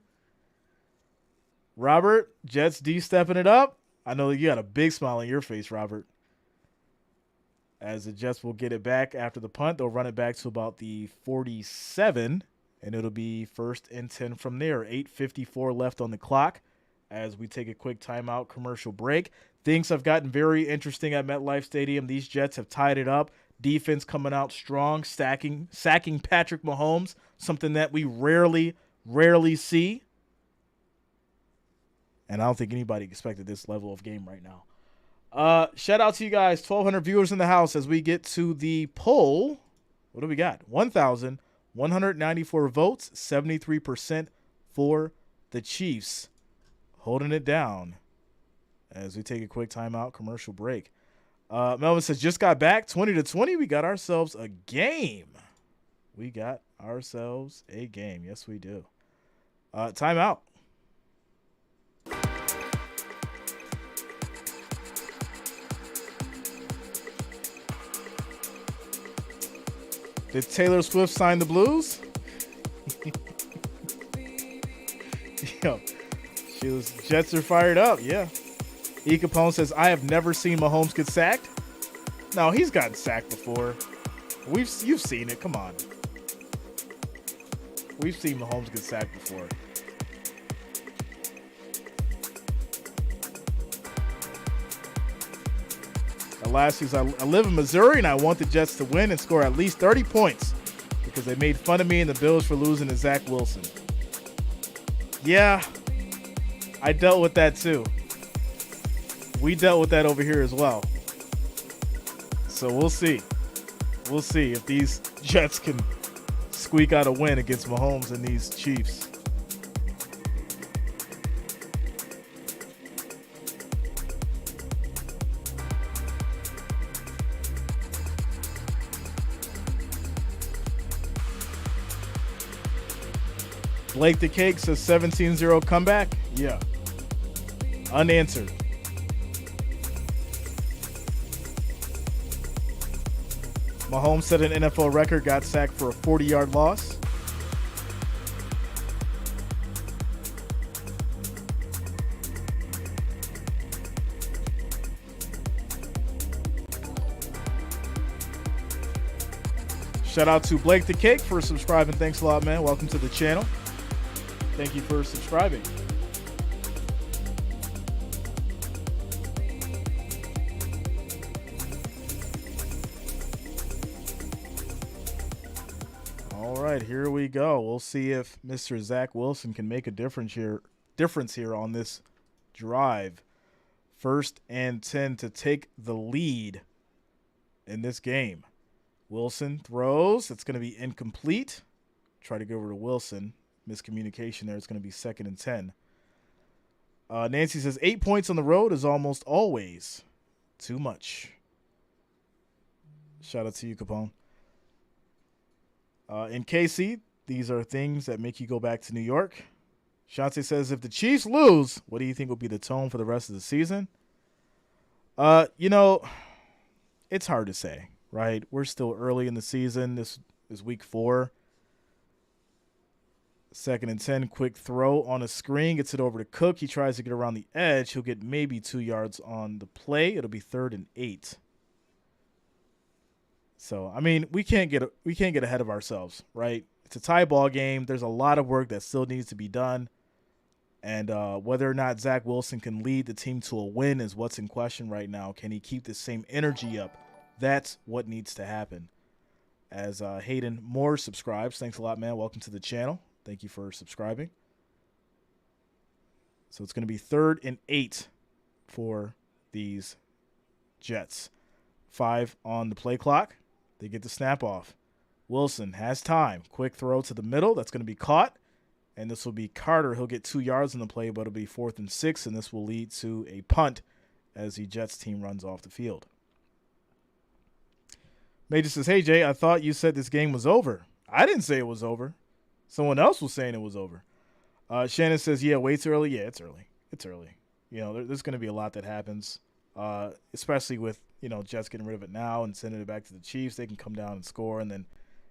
Robert, Jets D stepping it up. I know you got a big smile on your face, Robert. As the Jets will get it back after the punt. They'll run it back to about the 47, and it'll be 1st and 10 from there. 8:54 left on the clock as we take a quick timeout commercial break. Things have gotten very interesting at MetLife Stadium. These Jets have tied it up. Defense coming out strong, sacking Patrick Mahomes, something that we rarely see. And I don't think anybody expected this level of game right now. Shout out to you guys, 1,200 viewers in the house as we get to the poll. What do we got? 1,194 votes, 73% for the Chiefs. Holding it down as we take a quick timeout commercial break. Melvin says, just got back, 20-20. We got ourselves a game. Yes, we do. Timeout. Did Taylor Swift sign the Blues? Yo, Jets are fired up, yeah. E. Capone says, I have never seen Mahomes get sacked. No, he's gotten sacked before. You've seen it, come on. We've seen Mahomes get sacked before. Last season, I live in Missouri, and I want the Jets to win and score at least 30 points because they made fun of me and the Bills for losing to Zach Wilson. Yeah, I dealt with that too. We dealt with that over here as well. So we'll see. We'll see if these Jets can squeak out a win against Mahomes and these Chiefs. Blake the Cake says 17-0 comeback. Yeah. Unanswered. Mahomes set an NFL record, got sacked for a 40-yard loss. Shout out to Blake the Cake for subscribing. Thanks a lot, man. Welcome to the channel. Thank you for subscribing. All right, here we go. We'll see if Mr. Zach Wilson can make a difference here on this drive. 1st and 10 to take the lead in this game. Wilson throws. It's going to be incomplete. Try to go over to Wilson. Miscommunication there. It's going to be 2nd and 10. Nancy says 8 points on the road is almost always too much. Shout out to you, Capone. In KC, these are things that make you go back to New York. Shante says, if the Chiefs lose, what do you think will be the tone for the rest of the season? It's hard to say, right? We're still early in the season. This is week 4. 2nd and 10, quick throw on a screen. Gets it over to Cook. He tries to get around the edge. He'll get maybe 2 yards on the play. It'll be 3rd and 8. So, I mean, we can't get ahead of ourselves, right? It's a tie ball game. There's a lot of work that still needs to be done. And whether or not Zach Wilson can lead the team to a win is what's in question right now. Can he keep the same energy up? That's what needs to happen. As Hayden Moore subscribes. Thanks a lot, man. Welcome to the channel. Thank you for subscribing. So it's going to be 3rd and 8 for these Jets. 5 on the play clock. They get the snap off. Wilson has time. Quick throw to the middle. That's going to be caught. And this will be Carter. He'll get 2 yards on the play, but it'll be 4th and 6, and this will lead to a punt as the Jets team runs off the field. Major says, hey, Jay, I thought you said this game was over. I didn't say it was over. Someone else was saying it was over. Shannon says, yeah, way too early. Yeah, it's early. It's early. There's going to be a lot that happens, especially with, Jets getting rid of it now and sending it back to the Chiefs. They can come down and score, and then,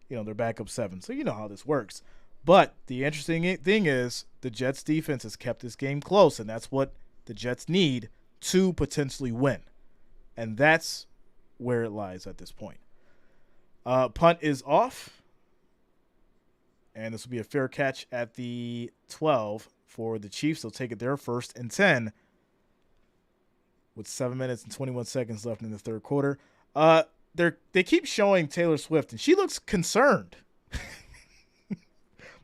they're back up 7. So you know how this works. But the interesting thing is the Jets defense has kept this game close, and that's what the Jets need to potentially win. And that's where it lies at this point. Punt is off. And this will be a fair catch at the 12 for the Chiefs. They'll take it there 1st and 10 with 7 minutes and 21 seconds left in the third quarter. They keep showing Taylor Swift, and she looks concerned.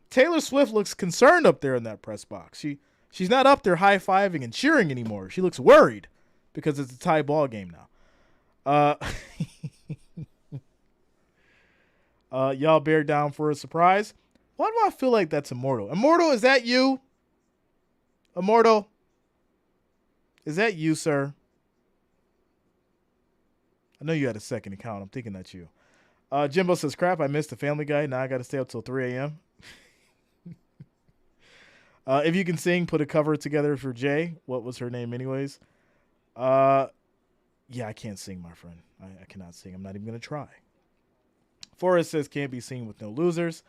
Taylor Swift looks concerned up there in that press box. She's not up there high-fiving and cheering anymore. She looks worried because it's a tie ball game now. Y'all bear down for a surprise. Why do I feel like that's Immortal? Immortal, is that you? Immortal, is that you, sir? I know you had a second account. I'm thinking that's you. Jimbo says, crap, I missed the Family Guy. Now I got to stay up till 3 a.m. If you can sing, put a cover together for Jay. What was her name anyways? Yeah, I can't sing, my friend. I cannot sing. I'm not even going to try. Forrest says, can't be seen with no losers.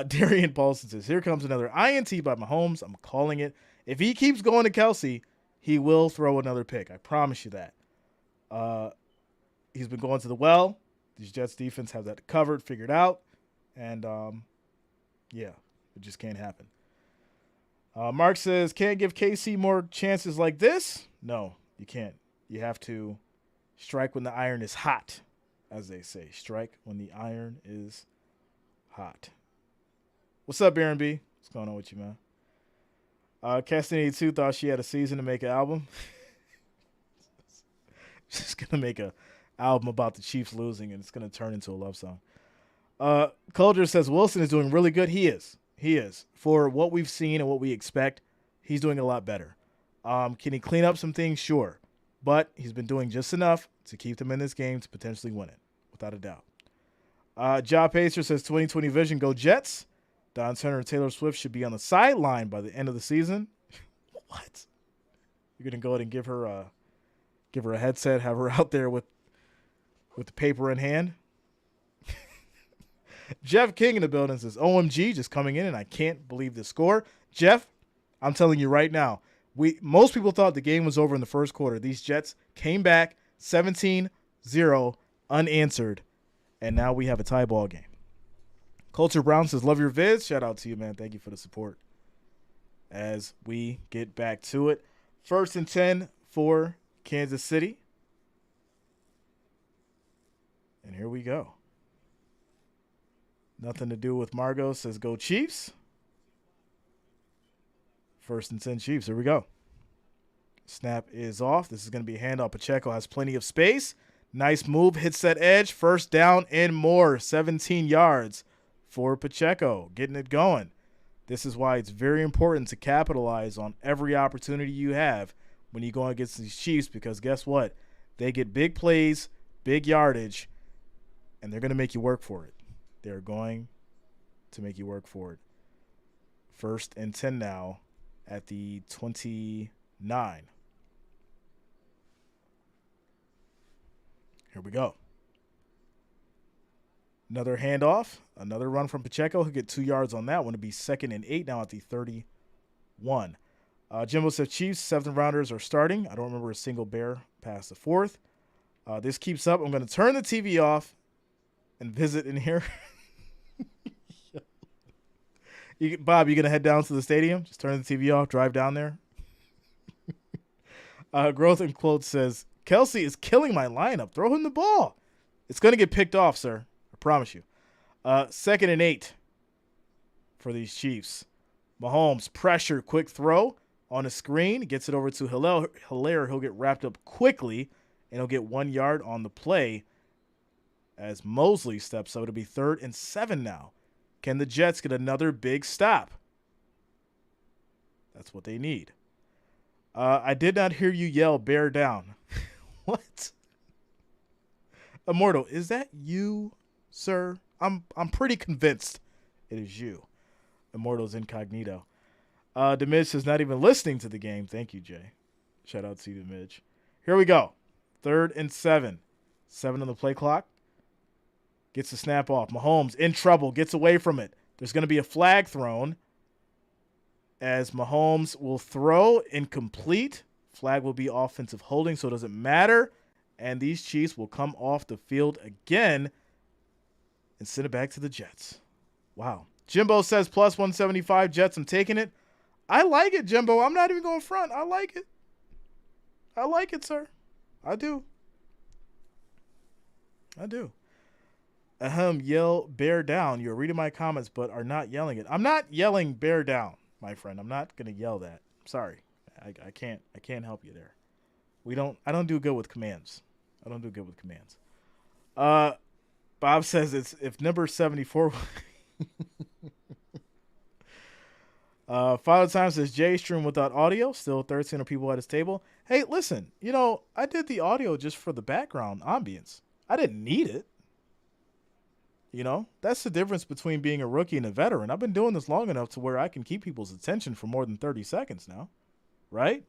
Darian Paulson says, here comes another INT by Mahomes. I'm calling it. If he keeps going to Kelsey, he will throw another pick. I promise you that. He's been going to the well. These Jets defense have that covered, figured out. And, yeah, it just can't happen. Mark says, can't give KC more chances like this? No, you can't. You have to strike when the iron is hot, as they say. Strike when the iron is hot. What's up, Aaron B? What's going on with you, man? Casting82 thought she had a season to make an album. She's going to make an album about the Chiefs losing, and it's going to turn into a love song. Culture says Wilson is doing really good. He is. He is. For what we've seen and what we expect, he's doing a lot better. Can he clean up some things? Sure. But he's been doing just enough to keep them in this game to potentially win it, without a doubt. Ja Pacer says 2020 vision, go Jets. Don Turner and Taylor Swift should be on the sideline by the end of the season. What? You're going to go ahead and give her a headset, have her out there with the paper in hand? Jeff King in the building says, OMG, just coming in, and I can't believe the score. Jeff, I'm telling you right now, most people thought the game was over in the first quarter. These Jets came back 17-0 unanswered, and now we have a tie ball game. Culture Brown says, love your vids. Shout out to you, man. Thank you for the support as we get back to it. 1st and 10 for Kansas City. And here we go. Nothing to do with Margot says, go Chiefs. 1st and 10 Chiefs. Here we go. Snap is off. This is going to be a handoff. Pacheco has plenty of space. Nice move. Hits that edge. 1st down and more. 17 yards for Pacheco. Getting it going. This is why it's very important to capitalize on every opportunity you have when you go against these Chiefs, because guess what? They get big plays, big yardage, and they're going to make you work for it. They're going to make you work for it. 1st and 10 now at the 29. Here we go. Another handoff. Another run from Pacheco. He'll get 2 yards on that one. It'll be 2nd and 8 now at the 31. Jimbo says Chiefs, 7th rounders are starting. I don't remember a single bear past the 4th. This keeps up. I'm going to turn the TV off and visit in here. Bob, you going to head down to the stadium? Just turn the TV off, drive down there? Growth in Quote says, Kelsey is killing my lineup. Throw him the ball. It's going to get picked off, sir. I promise you. 2nd and 8 for these Chiefs. Mahomes, pressure, quick throw on a screen. Gets it over to Hilaire. He'll get wrapped up quickly, and he'll get 1 yard on the play as Mosley steps up. It'll be 3rd and 7 now. Can the Jets get another big stop? That's what they need. I did not hear you yell, bear down. What? Immortal, is that you, sir? I'm pretty convinced it is you. Immortal's incognito. Demidge is not even listening to the game. Thank you, Jay. Shout out to you, Demidge. Here we go. 3rd and 7. 7 on the play clock. Gets the snap off. Mahomes in trouble. Gets away from it. There's going to be a flag thrown as Mahomes will throw incomplete. Flag will be offensive holding, so it doesn't matter. And these Chiefs will come off the field again and send it back to the Jets. Wow. Jimbo says plus 175 Jets. I'm taking it. I like it, Jimbo. I'm not even going front. I like it. I like it, sir. I do. Yell bear down. You're reading my comments but are not yelling it. I'm not yelling bear down, my friend. I'm not going to yell that. Sorry. I can't help you there. I don't do good with commands. Bob says it's if number 74 Father Time says Jay stream without audio, still 13 people at his table. Hey, listen, I did the audio just for the background ambience. I didn't need it. That's the difference between being a rookie and a veteran. I've been doing this long enough to where I can keep people's attention for more than 30 seconds now. Right.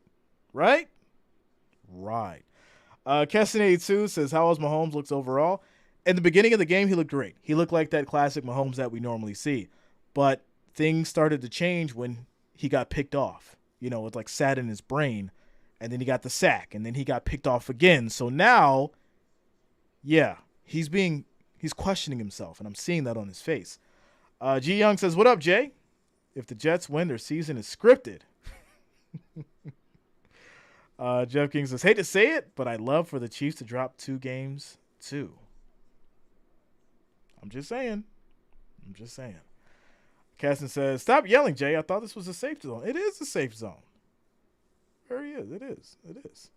Keston82 says, how was Mahomes looks overall? In the beginning of the game, he looked great. He looked like that classic Mahomes that we normally see. But things started to change when he got picked off. It like sat in his brain. And then he got the sack. And then he got picked off again. So now, he's questioning himself. And I'm seeing that on his face. G Young says, what up, Jay? If the Jets win, their season is scripted. Jeff King says, hate to say it, but I'd love for the Chiefs to drop 2 games too. I'm just saying. Caston says, stop yelling, Jay. I thought this was a safe zone. It is a safe zone. There he is. It is.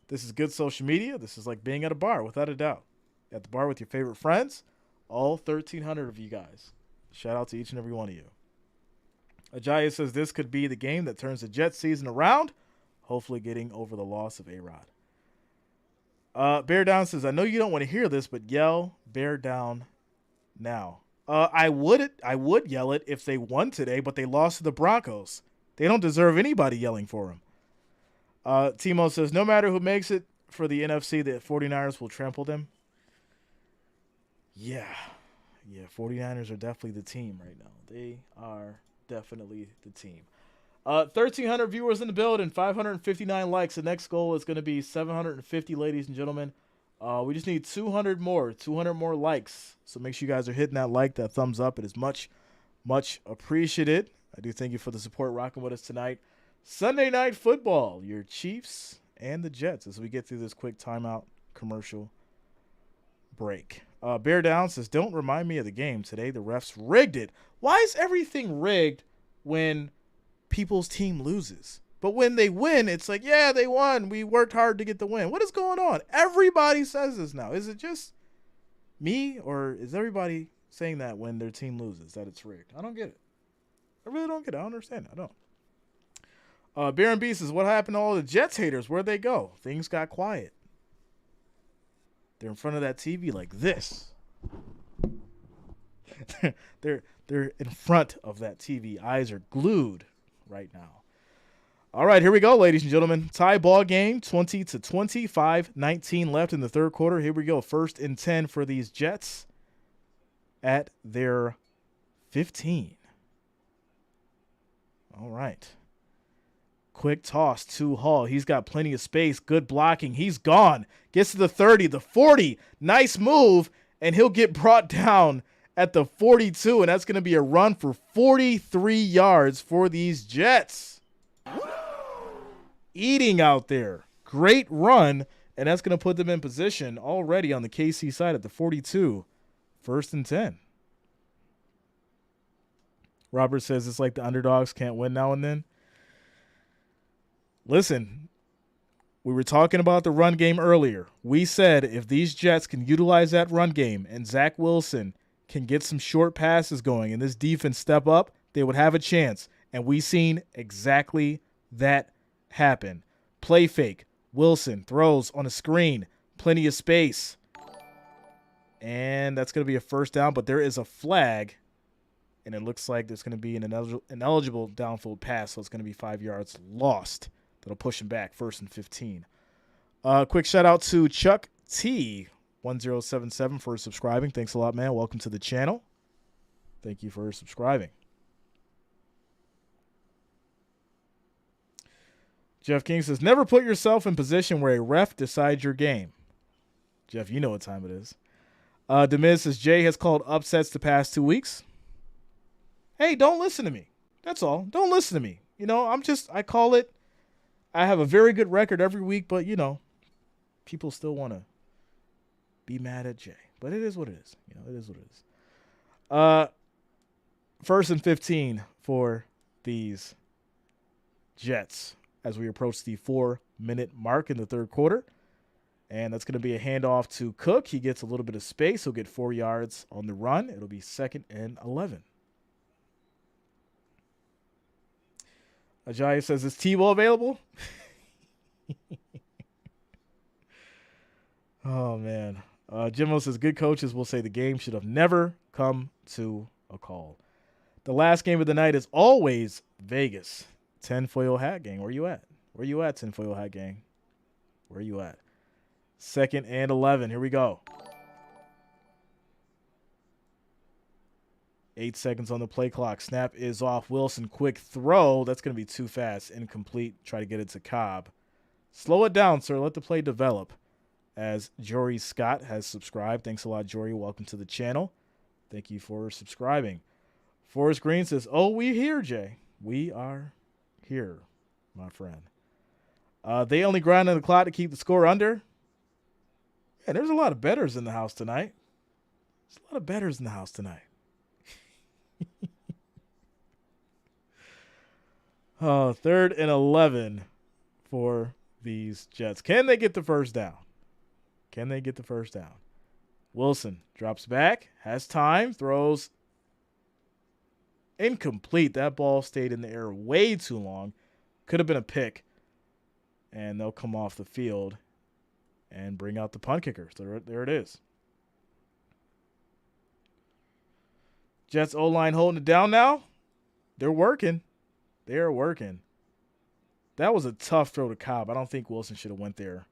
This is good social media. This is like being at a bar, without a doubt. At the bar with your favorite friends, all 1,300 of you guys. Shout out to each and every one of you. Ajaya says this could be the game that turns the Jets season around, hopefully getting over the loss of A-Rod. Bear Down says, I know you don't want to hear this, but yell bear down now. I would yell it if they won today, but they lost to the Broncos. They don't deserve anybody yelling for them. Timo says, no matter who makes it for the NFC, the 49ers will trample them. Yeah, 49ers are definitely the team right now. They are definitely the team. 1,300 viewers in the building, 559 likes. The next goal is going to be 750, ladies and gentlemen. We just need 200 more likes. So make sure you guys are hitting that like, that thumbs up. It is much, much appreciated. I do thank you for the support rocking with us tonight. Sunday Night Football, your Chiefs and the Jets as we get through this quick timeout commercial break. Bear Down says, don't remind me of the game today. The refs rigged it. Why is everything rigged when people's team loses? But when they win, it's like, yeah, they won. We worked hard to get the win. What is going on? Everybody says this now. Is it just me, or is everybody saying that when their team loses, that it's rigged? I don't get it. I really don't get it. I don't understand. I don't. Baron B says, what happened to all the Jets haters? Where'd they go? Things got quiet. They're in front of that TV like this. They're in front of that TV. Eyes are glued right now. All right, here we go, ladies and gentlemen. Tie ball game, 20-20, 5:19 left in the third quarter. Here we go. 1st and 10 for these Jets at their 15. All right. Quick toss to Hall. He's got plenty of space. Good blocking. He's gone. Gets to the 30, the 40. Nice move, and he'll get brought down at the 42, and that's going to be a run for 43 yards for these Jets. Eating out there. Great run, and that's going to put them in position already on the KC side at the 42. 1st and 10. Robert says it's like the underdogs can't win now and then. Listen, we were talking about the run game earlier. We said if these Jets can utilize that run game and Zach Wilson can get some short passes going and this defense step up, they would have a chance. And we seen exactly that happen. Play fake. Wilson throws on a screen. Plenty of space. And that's going to be a 1st down, but there is a flag. And it looks like there's going to be an ineligible downfield pass, so it's going to be 5 yards lost. That'll push him back, 1st and 15. Quick shout out to Chuck T 1077 for subscribing. Thanks a lot, man. Welcome to the channel. Thank you for subscribing. Jeff King says, never put yourself in position where a ref decides your game. Jeff, you know what time it is. Demiz says, Jay has called upsets the past 2 weeks. Hey, don't listen to me. That's all. Don't listen to me. I call it. I have a very good record every week, but, people still want to be mad at Jay. But it is what it is. It is what it is. First and 15 for these Jets as we approach the 4-minute mark in the third quarter. And that's going to be a handoff to Cook. He gets a little bit of space. He'll get 4 yards on the run. It'll be 2nd and 11. Ajayi says, is Tebow available? Oh, man. Jimmo says, good coaches will say the game should have never come to a call. The last game of the night is always Vegas. Tinfoil Hat Gang. Where you at? Where you at, Tinfoil Hat Gang? Where you at? 2nd and 11. Here we go. 8 seconds on the play clock. Snap is off. Wilson, quick throw. That's going to be too fast. Incomplete. Try to get it to Cobb. Slow it down, sir. Let the play develop. As Jory Scott has subscribed. Thanks a lot, Jory. Welcome to the channel. Thank you for subscribing. Forrest Green says, oh, we here, Jay. We are here, my friend. They only grind on the clock to keep the score under. Yeah, there's a lot of bettors in the house tonight. There's a lot of bettors in the house tonight. 3rd and 11 for these Jets. Can they get the first down? Can they get the first down? Wilson drops back, has time, throws incomplete. That ball stayed in the air way too long. Could have been a pick. And they'll come off the field and bring out the punt kickers. There it is. Jets O-line holding it down now. They're working. They are working. That was a tough throw to Cobb. I don't think Wilson should have went there.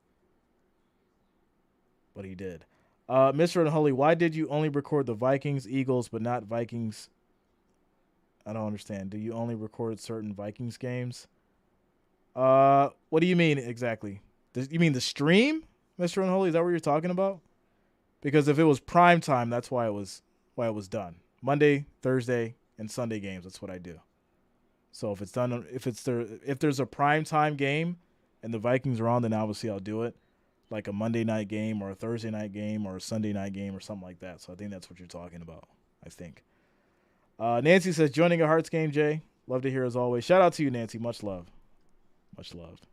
But he did. Mr. Unholy, why did you only record the Vikings, Eagles, but not Vikings? I don't understand. Do you only record certain Vikings games? What do you mean exactly? You mean the stream, Mr. Unholy? Is that what you're talking about? Because if it was prime time, that's why it was done. Monday, Thursday, and Sunday games. That's what I do. So if it's done, if there's a prime time game and the Vikings are on, then obviously I'll do it, like a Monday night game or a Thursday night game or a Sunday night game or something like that. So I think that's what you're talking about. I think. Nancy says, joining a Hearts game, Jay. Love to hear as always. Shout out to you, Nancy. Much love. Much loved.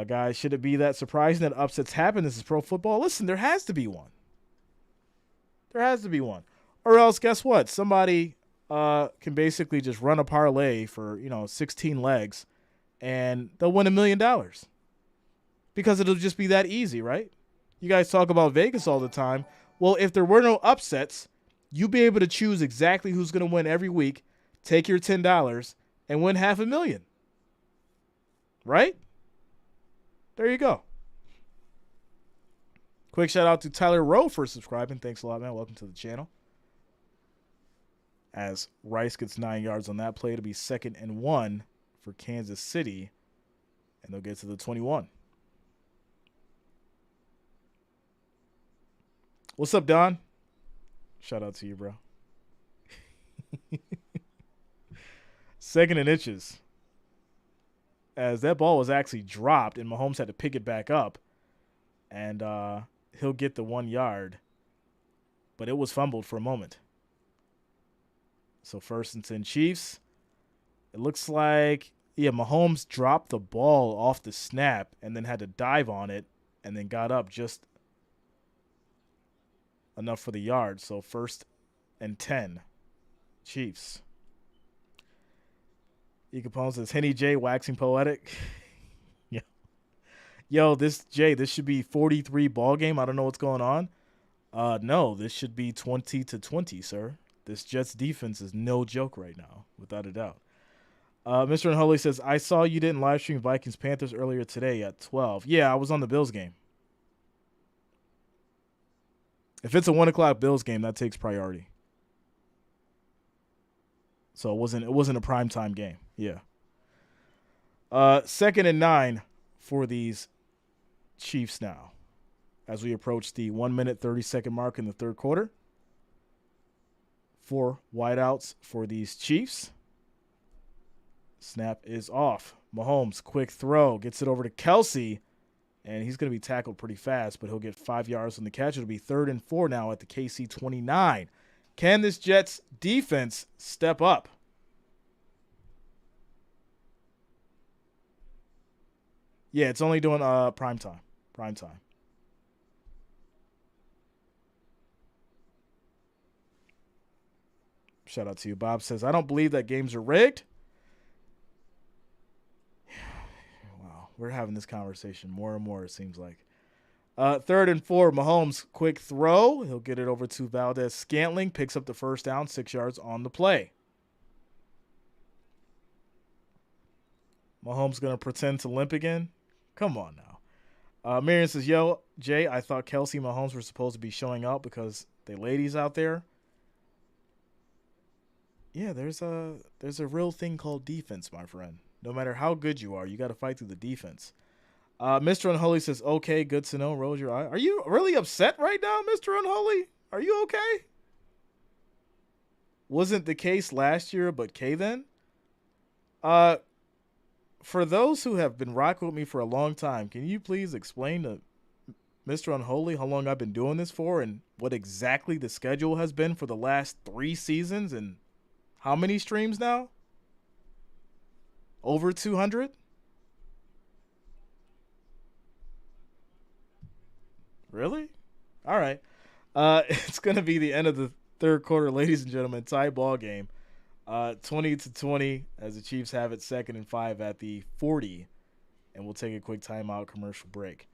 Guys, should it be that surprising that upsets happen? This is pro football. Listen, there has to be one. There has to be one. Or else, guess what? Somebody can basically just run a parlay for, 16 legs, and they'll win $1 million. Because it'll just be that easy, right? You guys talk about Vegas all the time. Well, if there were no upsets, you'd be able to choose exactly who's going to win every week, take your $10, and win $500,000. Right? There you go. Quick shout out to Tyler Rowe for subscribing. Thanks a lot, man. Welcome to the channel. As Rice gets 9 yards on that play, it'll be 2nd and 1 for Kansas City, and they'll get to the 21. What's up, Don? Shout out to you, bro. 2nd and inches. As that ball was actually dropped and Mahomes had to pick it back up, and he'll get the 1 yard, but it was fumbled for a moment. So 1st and 10 Chiefs. It looks like, Mahomes dropped the ball off the snap and then had to dive on it and then got up just enough for the yard. So 1st and 10 Chiefs. E. Capone says, Henny J waxing poetic. Yeah. Yo, this should be 43 ball game. I don't know what's going on. No, this should be 20-20, sir. This Jets defense is no joke right now, without a doubt. Mr. Unholy says, I saw you didn't live stream Vikings Panthers earlier today at 12. Yeah, I was on the Bills game. If it's a 1 o'clock Bills game, that takes priority. So it wasn't a primetime game. Yeah. 2nd and 9 for these Chiefs now as we approach the 1 minute 30-second mark in the third quarter. 4 wideouts for these Chiefs. Snap is off. Mahomes, quick throw, gets it over to Kelsey, and he's going to be tackled pretty fast, but he'll get 5 yards on the catch. It'll be 3rd and 4 now at the KC 29. Can this Jets defense step up? Yeah, it's only doing prime time. Prime time. Shout out to you. Bob says, I don't believe that games are rigged. Wow, we're having this conversation more and more, it seems like. 3rd and 4, Mahomes, quick throw. He'll get it over to Valdez-Scantling, picks up the first down, 6 yards on the play. Mahomes going to pretend to limp again? Come on now. Marion says, yo, Jay, I thought Kelsey and Mahomes were supposed to be showing out because they ladies out there. Yeah, there's a real thing called defense, my friend. No matter how good you are, you got to fight through the defense. Mr. Unholy says, okay, good to know. Rolls your eye. Are you really upset right now, Mr. Unholy? Are you okay? Wasn't the case last year, but K then? For those who have been rocking with me for a long time, can you please explain to Mr. Unholy how long I've been doing this for and what exactly the schedule has been for the last 3 seasons and how many streams now? Over 200? Really? All right. It's going to be the end of the third quarter, ladies and gentlemen. Tie ball game. 20-20 as the Chiefs have it, 2nd and 5 at the 40. And we'll take a quick timeout commercial break.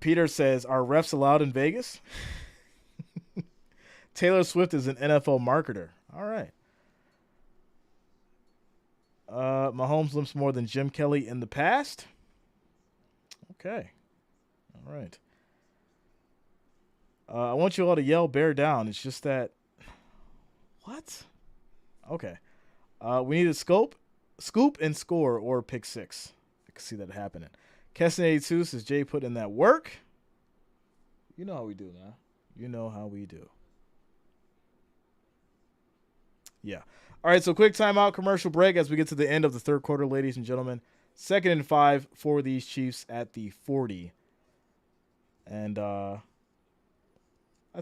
Peter says, are refs allowed in Vegas? Taylor Swift is an NFL marketer. All right. Mahomes limps more than Jim Kelly in the past. Okay. All right. I want you all to yell bear down. It's just that. What? Okay. We need a scoop and score or pick 6. I can see that happening. Kesson82 says, Jay put in that work. You know how we do now. You know how we do. Yeah. All right, so quick timeout, commercial break as we get to the end of the third quarter, ladies and gentlemen. 2nd and 5 for these Chiefs at the 40. And I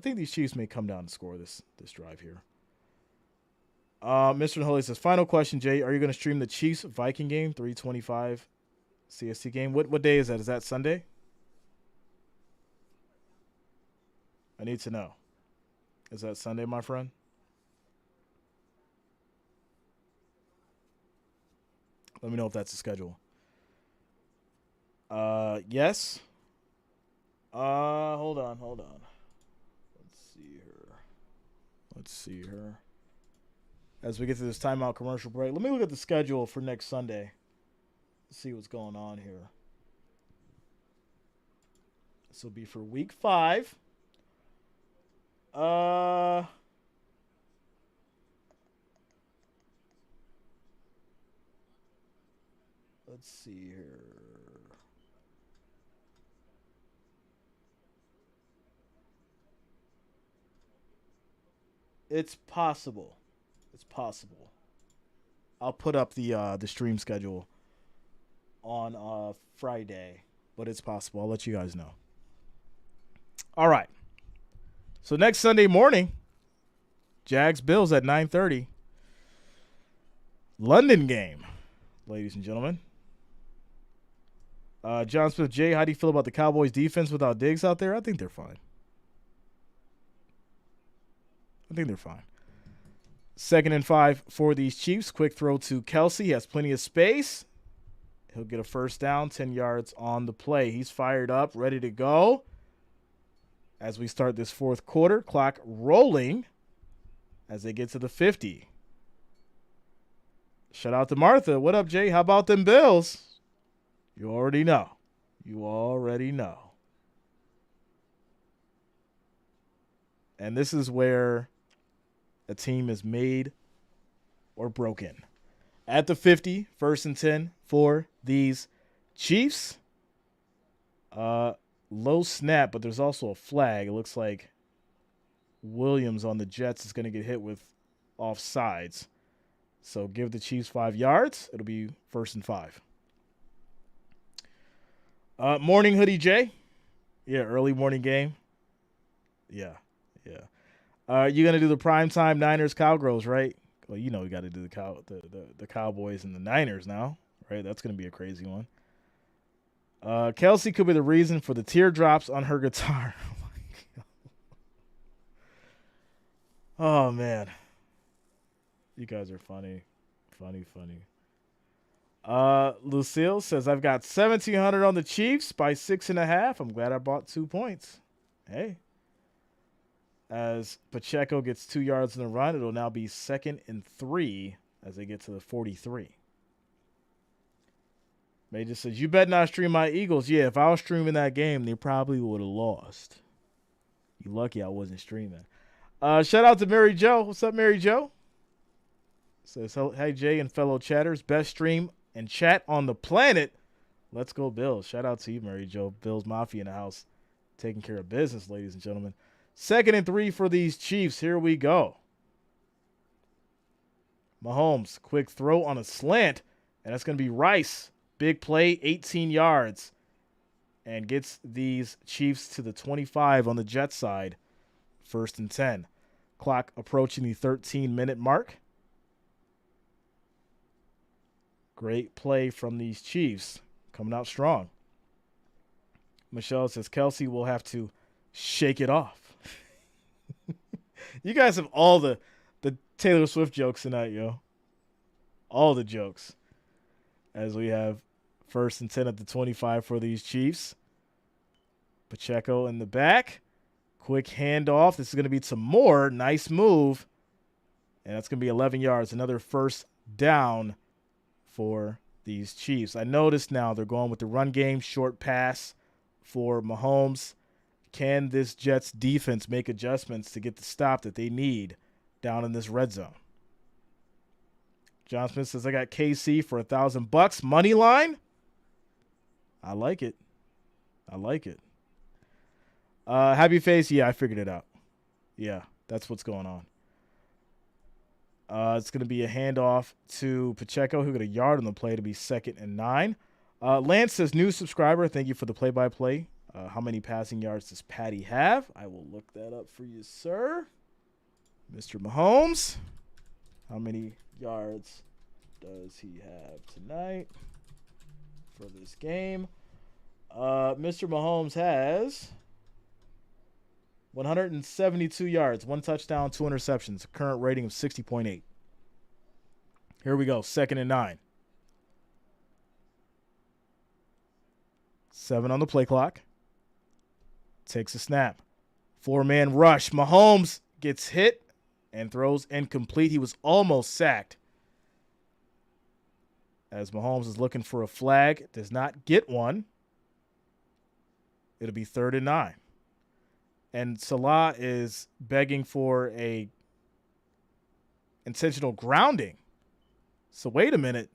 think these Chiefs may come down and score this drive here. Mr. Holy says, final question, Jay. Are you going to stream the Chiefs-Viking game, 3:25 CST game? What day is that? Is that Sunday? I need to know. Is that Sunday, my friend? Let me know if that's the schedule. Yes. Hold on. Let's see here. As we get to this timeout commercial break, let me look at the schedule for next Sunday. See what's going on here. This will be for week 5. Let's see here. It's possible. I'll put up the stream schedule on Friday, but it's possible. I'll let you guys know. All right. So next Sunday morning, Jags Bills at 9:30. London game, ladies and gentlemen. John Smith, Jay, how do you feel about the Cowboys defense without Diggs out there? I think they're fine. 2nd and 5 for these Chiefs. Quick throw to Kelsey. He has plenty of space. He'll get a first down, 10 yards on the play. He's fired up, ready to go. As we start this fourth quarter, clock rolling as they get to the 50. Shout out to Martha. What up, Jay? How about them Bills? You already know. And this is where a team is made or broken. At the 50, 1st and 10 for these Chiefs. Low snap, but there's also a flag. It looks like Williams on the Jets is going to get hit with offsides. So give the Chiefs 5 yards. It'll be 1st and 5. Morning Hoodie J. Yeah, early morning game. Yeah. You going to do the primetime Niners Cowgirls, right? Well, you know we got to do the Cowboys and the Niners now, right? That's going to be a crazy one. Kelsey could be the reason for the teardrops on her guitar. Oh, man. You guys are funny. Funny. Lucille says, I've got 1,700 on the Chiefs by 6.5. I'm glad I bought 2 points. Hey. As Pacheco gets 2 yards in the run, it'll now be 2nd and 3 as they get to the 43. May just says, you bet not stream my Eagles. Yeah, if I was streaming that game, they probably would have lost. You lucky I wasn't streaming. Shout out to Mary Jo. What's up, Mary Jo? Says, hey, Jay and fellow chatters. Best stream and chat on the planet. Let's go, Bills. Shout out to you, Mary Jo. Bills Mafia in the house. Taking care of business, ladies and gentlemen. 2nd and 3 for these Chiefs. Here we go. Mahomes, quick throw on a slant. And that's going to be Rice. Big play, 18 yards. And gets these Chiefs to the 25 on the Jets side. 1st and 10. Clock approaching the 13-minute mark. Great play from these Chiefs. Coming out strong. Michelle says Kelsey will have to shake it off. You guys have all the Taylor Swift jokes tonight, yo. All the jokes. As we have 1st and 10 at the 25 for these Chiefs. Pacheco in the back. Quick handoff. This is going to be some more. Nice move. And that's going to be 11 yards. Another 1st down for these Chiefs. I noticed now they're going with the run game. Short pass for Mahomes. Can this Jets defense make adjustments to get the stop that they need down in this red zone? John Smith says, I got KC for $1,000. Money line? I like it. Happy face? Yeah, I figured it out. Yeah, that's what's going on. It's going to be a handoff to Pacheco, who got a yard on the play to be 2nd and 9. Lance says, new subscriber, thank you for the play-by-play. How many passing yards does Patty have? I will look that up for you, sir. Mr. Mahomes, how many yards does he have tonight for this game? Mr. Mahomes has 172 yards, 1 touchdown, 2 interceptions, a current rating of 60.8. Here we go, 2nd and 9. 7 on the play clock. Takes a snap. 4-man rush. Mahomes gets hit and throws incomplete. He was almost sacked. As Mahomes is looking for a flag, does not get one. It'll be 3rd and 9. And Salah is begging for a intentional grounding. So wait a minute.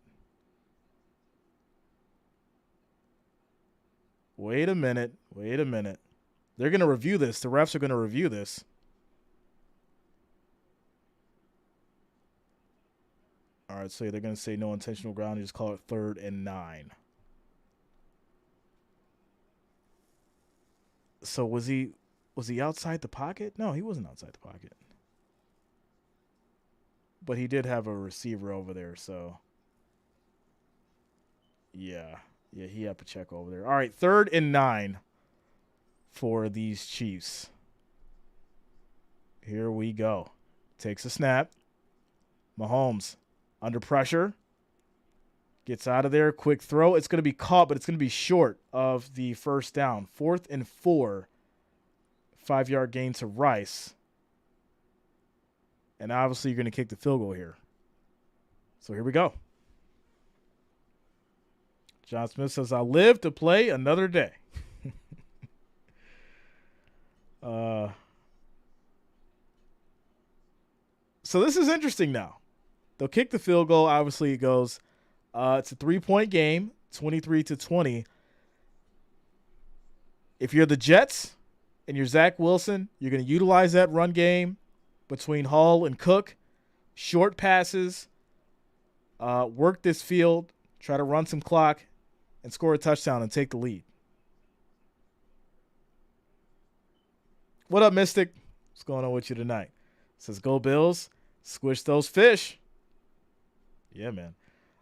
Wait a minute. They're going to review this. The refs are going to review this. All right, so they're going to say no intentional grounding. Just call it 3rd and 9. So was he outside the pocket? No, he wasn't outside the pocket. But he did have a receiver over there, so. Yeah, he had Pacheco over there. All right, 3rd and 9 for these Chiefs. Here we go. Takes a snap. Mahomes under pressure. Gets out of there. Quick throw. It's going to be caught, but it's going to be short of the 1st down. 4th and 4. 5-yard gain to Rice. And obviously you're going to kick the field goal here. So here we go. John Smith says, I'll live to play another day. So this is interesting now. They'll kick the field goal. Obviously, it goes. It's a 3-point game, 23-20. If you're the Jets and you're Zach Wilson, you're going to utilize that run game between Hall and Cook. Short passes. Work this field. Try to run some clock and score a touchdown and take the lead. What up, Mystic? What's going on with you tonight? Says, go Bills. Squish those fish. Yeah, man.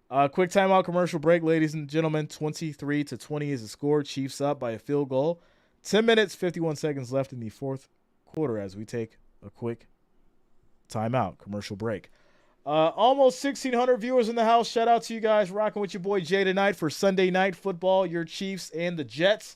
Quick timeout commercial break, ladies and gentlemen. 23-20 is the score. Chiefs up by a field goal. 10 minutes, 51 seconds left in the fourth quarter as we take a quick timeout commercial break. Almost 1,600 viewers in the house. Shout out to you guys rocking with your boy Jay tonight for Sunday Night Football, your Chiefs and the Jets.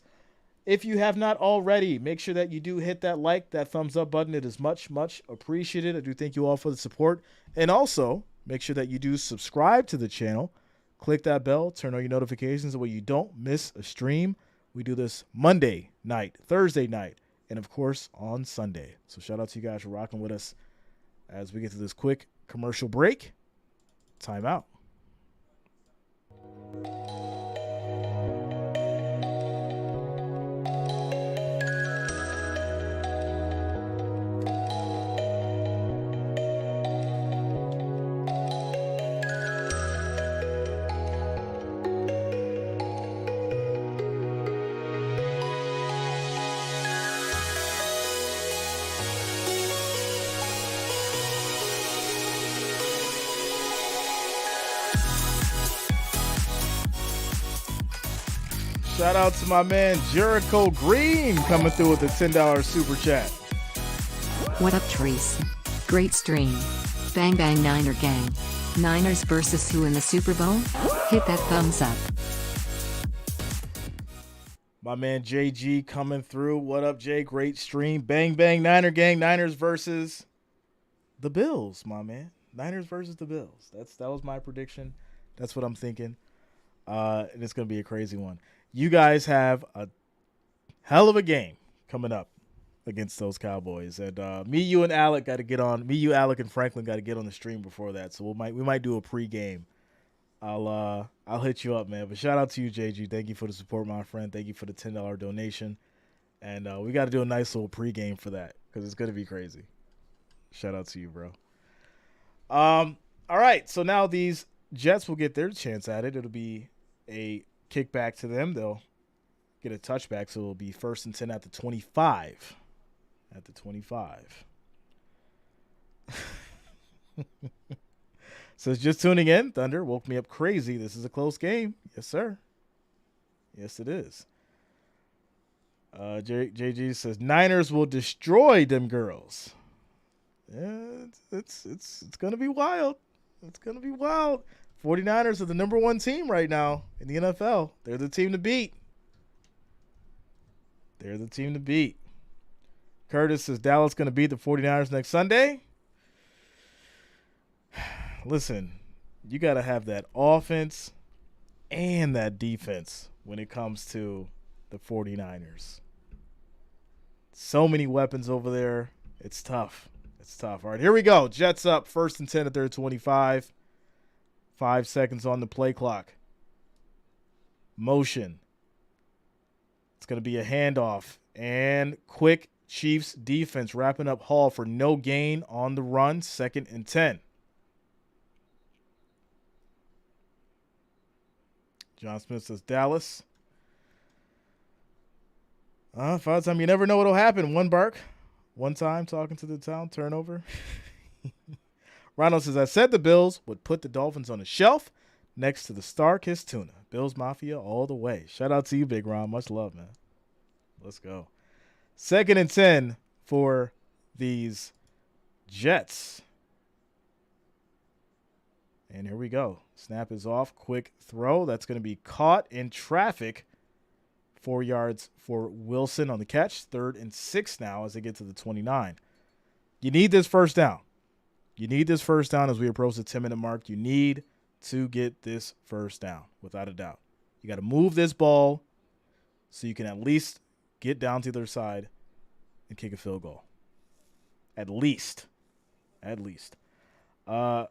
If you have not already, make sure that you do hit that like, that thumbs up button. It is much, much appreciated. I do thank you all for the support. And also, make sure that you do subscribe to the channel. Click that bell, turn on your notifications so you don't miss a stream. We do this Monday night, Thursday night, and of course on Sunday. So shout out to you guys for rocking with us as we get to this quick commercial break. Time out. Shout out to my man Jericho Green coming through with a $10 super chat. What up, Trees? Great stream. Bang bang Niner gang. Niners versus who in the Super Bowl? Hit that thumbs up. My man JG coming through. What up, Jay? Great stream. Bang bang Niner gang. Niners versus the Bills, my man. Niners versus the Bills. That was my prediction. That's what I'm thinking. And it's gonna be a crazy one. You guys have a hell of a game coming up against those Cowboys, and me, you, and Alec got to get on. Me, you, Alec, and Franklin got to get on the stream before that. So we might do a pregame. I'll hit you up, man. But shout out to you, JG. Thank you for the support, my friend. Thank you for the $10 donation, and we got to do a nice little pregame for that because it's gonna be crazy. Shout out to you, bro. All right, so now these Jets will get their chance at it. It'll be a kickback to them. They'll get a touchback, so it'll be 1st and 10 at the 25. At the 25. Says, just tuning in. Thunder woke me up crazy. This is a close game. Yes, sir. Yes, it is. JG says, Niners will destroy them girls. Yeah, it's going to be wild. It's going to be wild. 49ers are the number one team right now in the NFL. They're the team to beat. They're the team to beat. Curtis says Dallas going to beat the 49ers next Sunday. Listen, you got to have that offense and that defense when it comes to the 49ers. So many weapons over there. It's tough. It's tough. All right, here we go. Jets up 1st and 10 at their 25. 5 seconds on the play clock. Motion. It's going to be a handoff. And quick Chiefs defense wrapping up Hall for no gain on the run. 2nd and 10. John Smith says Dallas. Final time, you never know what'll happen. One bark. One time talking to the town. Turnover. Ronald says, I said the Bills would put the Dolphins on a shelf next to the Star-Kissed Tuna. Bills Mafia all the way. Shout out to you, Big Ron. Much love, man. Let's go. 2nd and 10 for these Jets. And here we go. Snap is off. Quick throw. That's going to be caught in traffic. 4 yards for Wilson on the catch. 3rd and 6 now as they get to the 29. You need this first down. You need this first down as we approach the 10-minute mark. You need to get this first down, without a doubt. You got to move this ball so you can at least get down to the other side and kick a field goal. At least. At least. Don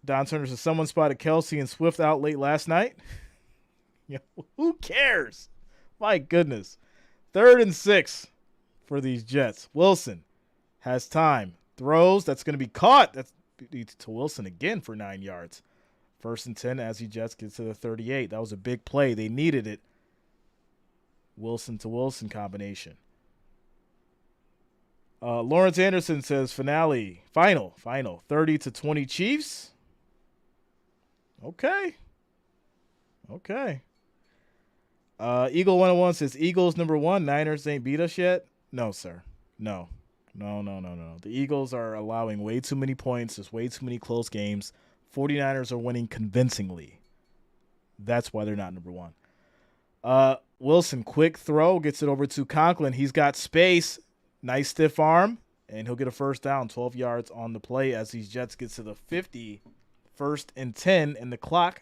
Turner says someone spotted Kelsey and Swift out late last night. Yeah, who cares? My goodness. 3rd and 6 for these Jets. Wilson has time. Throws. That's going to be caught. That's to Wilson again for 9 yards. 1st and 10 as the Jets get to the 38. That was a big play. They needed it. Wilson to Wilson combination. Lawrence Anderson says final 30-20 Chiefs. Okay. Eagle 101 says Eagles number 1. Niners ain't beat us yet. No, sir. No. The Eagles are allowing way too many points. There's way too many close games. 49ers are winning convincingly. That's why they're not number 1. Wilson, quick throw, gets it over to Conklin. He's got space. Nice stiff arm, and he'll get a first down, 12 yards on the play as these Jets get to the 50, 1st and 10, and the clock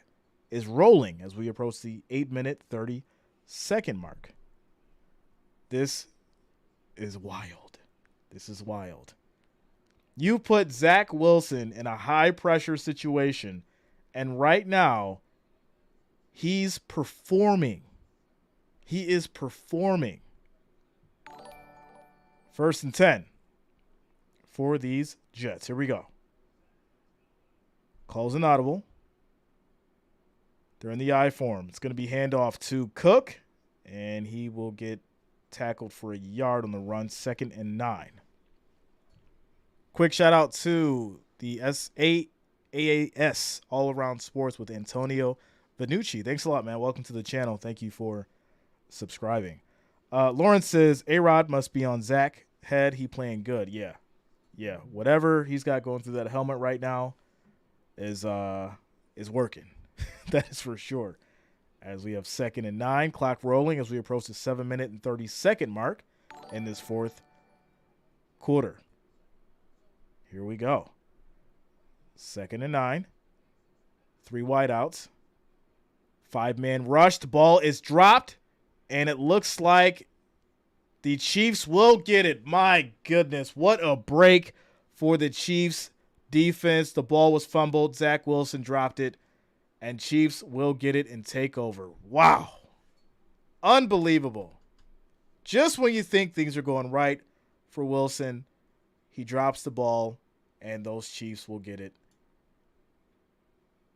is rolling as we approach the 8-minute, 30-second mark. This is wild. You put Zach Wilson in a high-pressure situation, and right now he's performing. He is performing. 1st and 10 for these Jets. Here we go. Calls an audible. They're in the I form. It's going to be handoff to Cook, and he will get tackled for a yard on the run. 2nd and 9. Quick shout out to the AAS All Around Sports with Antonio Vanucci. Thanks a lot, man. Welcome to the channel. Thank you for subscribing. Lawrence says A-Rod must be on Zach head. He playing good. Yeah. Whatever he's got going through that helmet right now is working. That is for sure. As we have 2nd and 9, clock rolling as we approach the 7-minute and 30-second mark in this 4th quarter. Here we go. 2nd and 9. 3 wideouts. 5-man rush. The ball is dropped. And it looks like the Chiefs will get it. My goodness, what a break for the Chiefs defense. The ball was fumbled. Zach Wilson dropped it. And Chiefs will get it and take over. Wow. Unbelievable. Just when you think things are going right for Wilson, he drops the ball, and those Chiefs will get it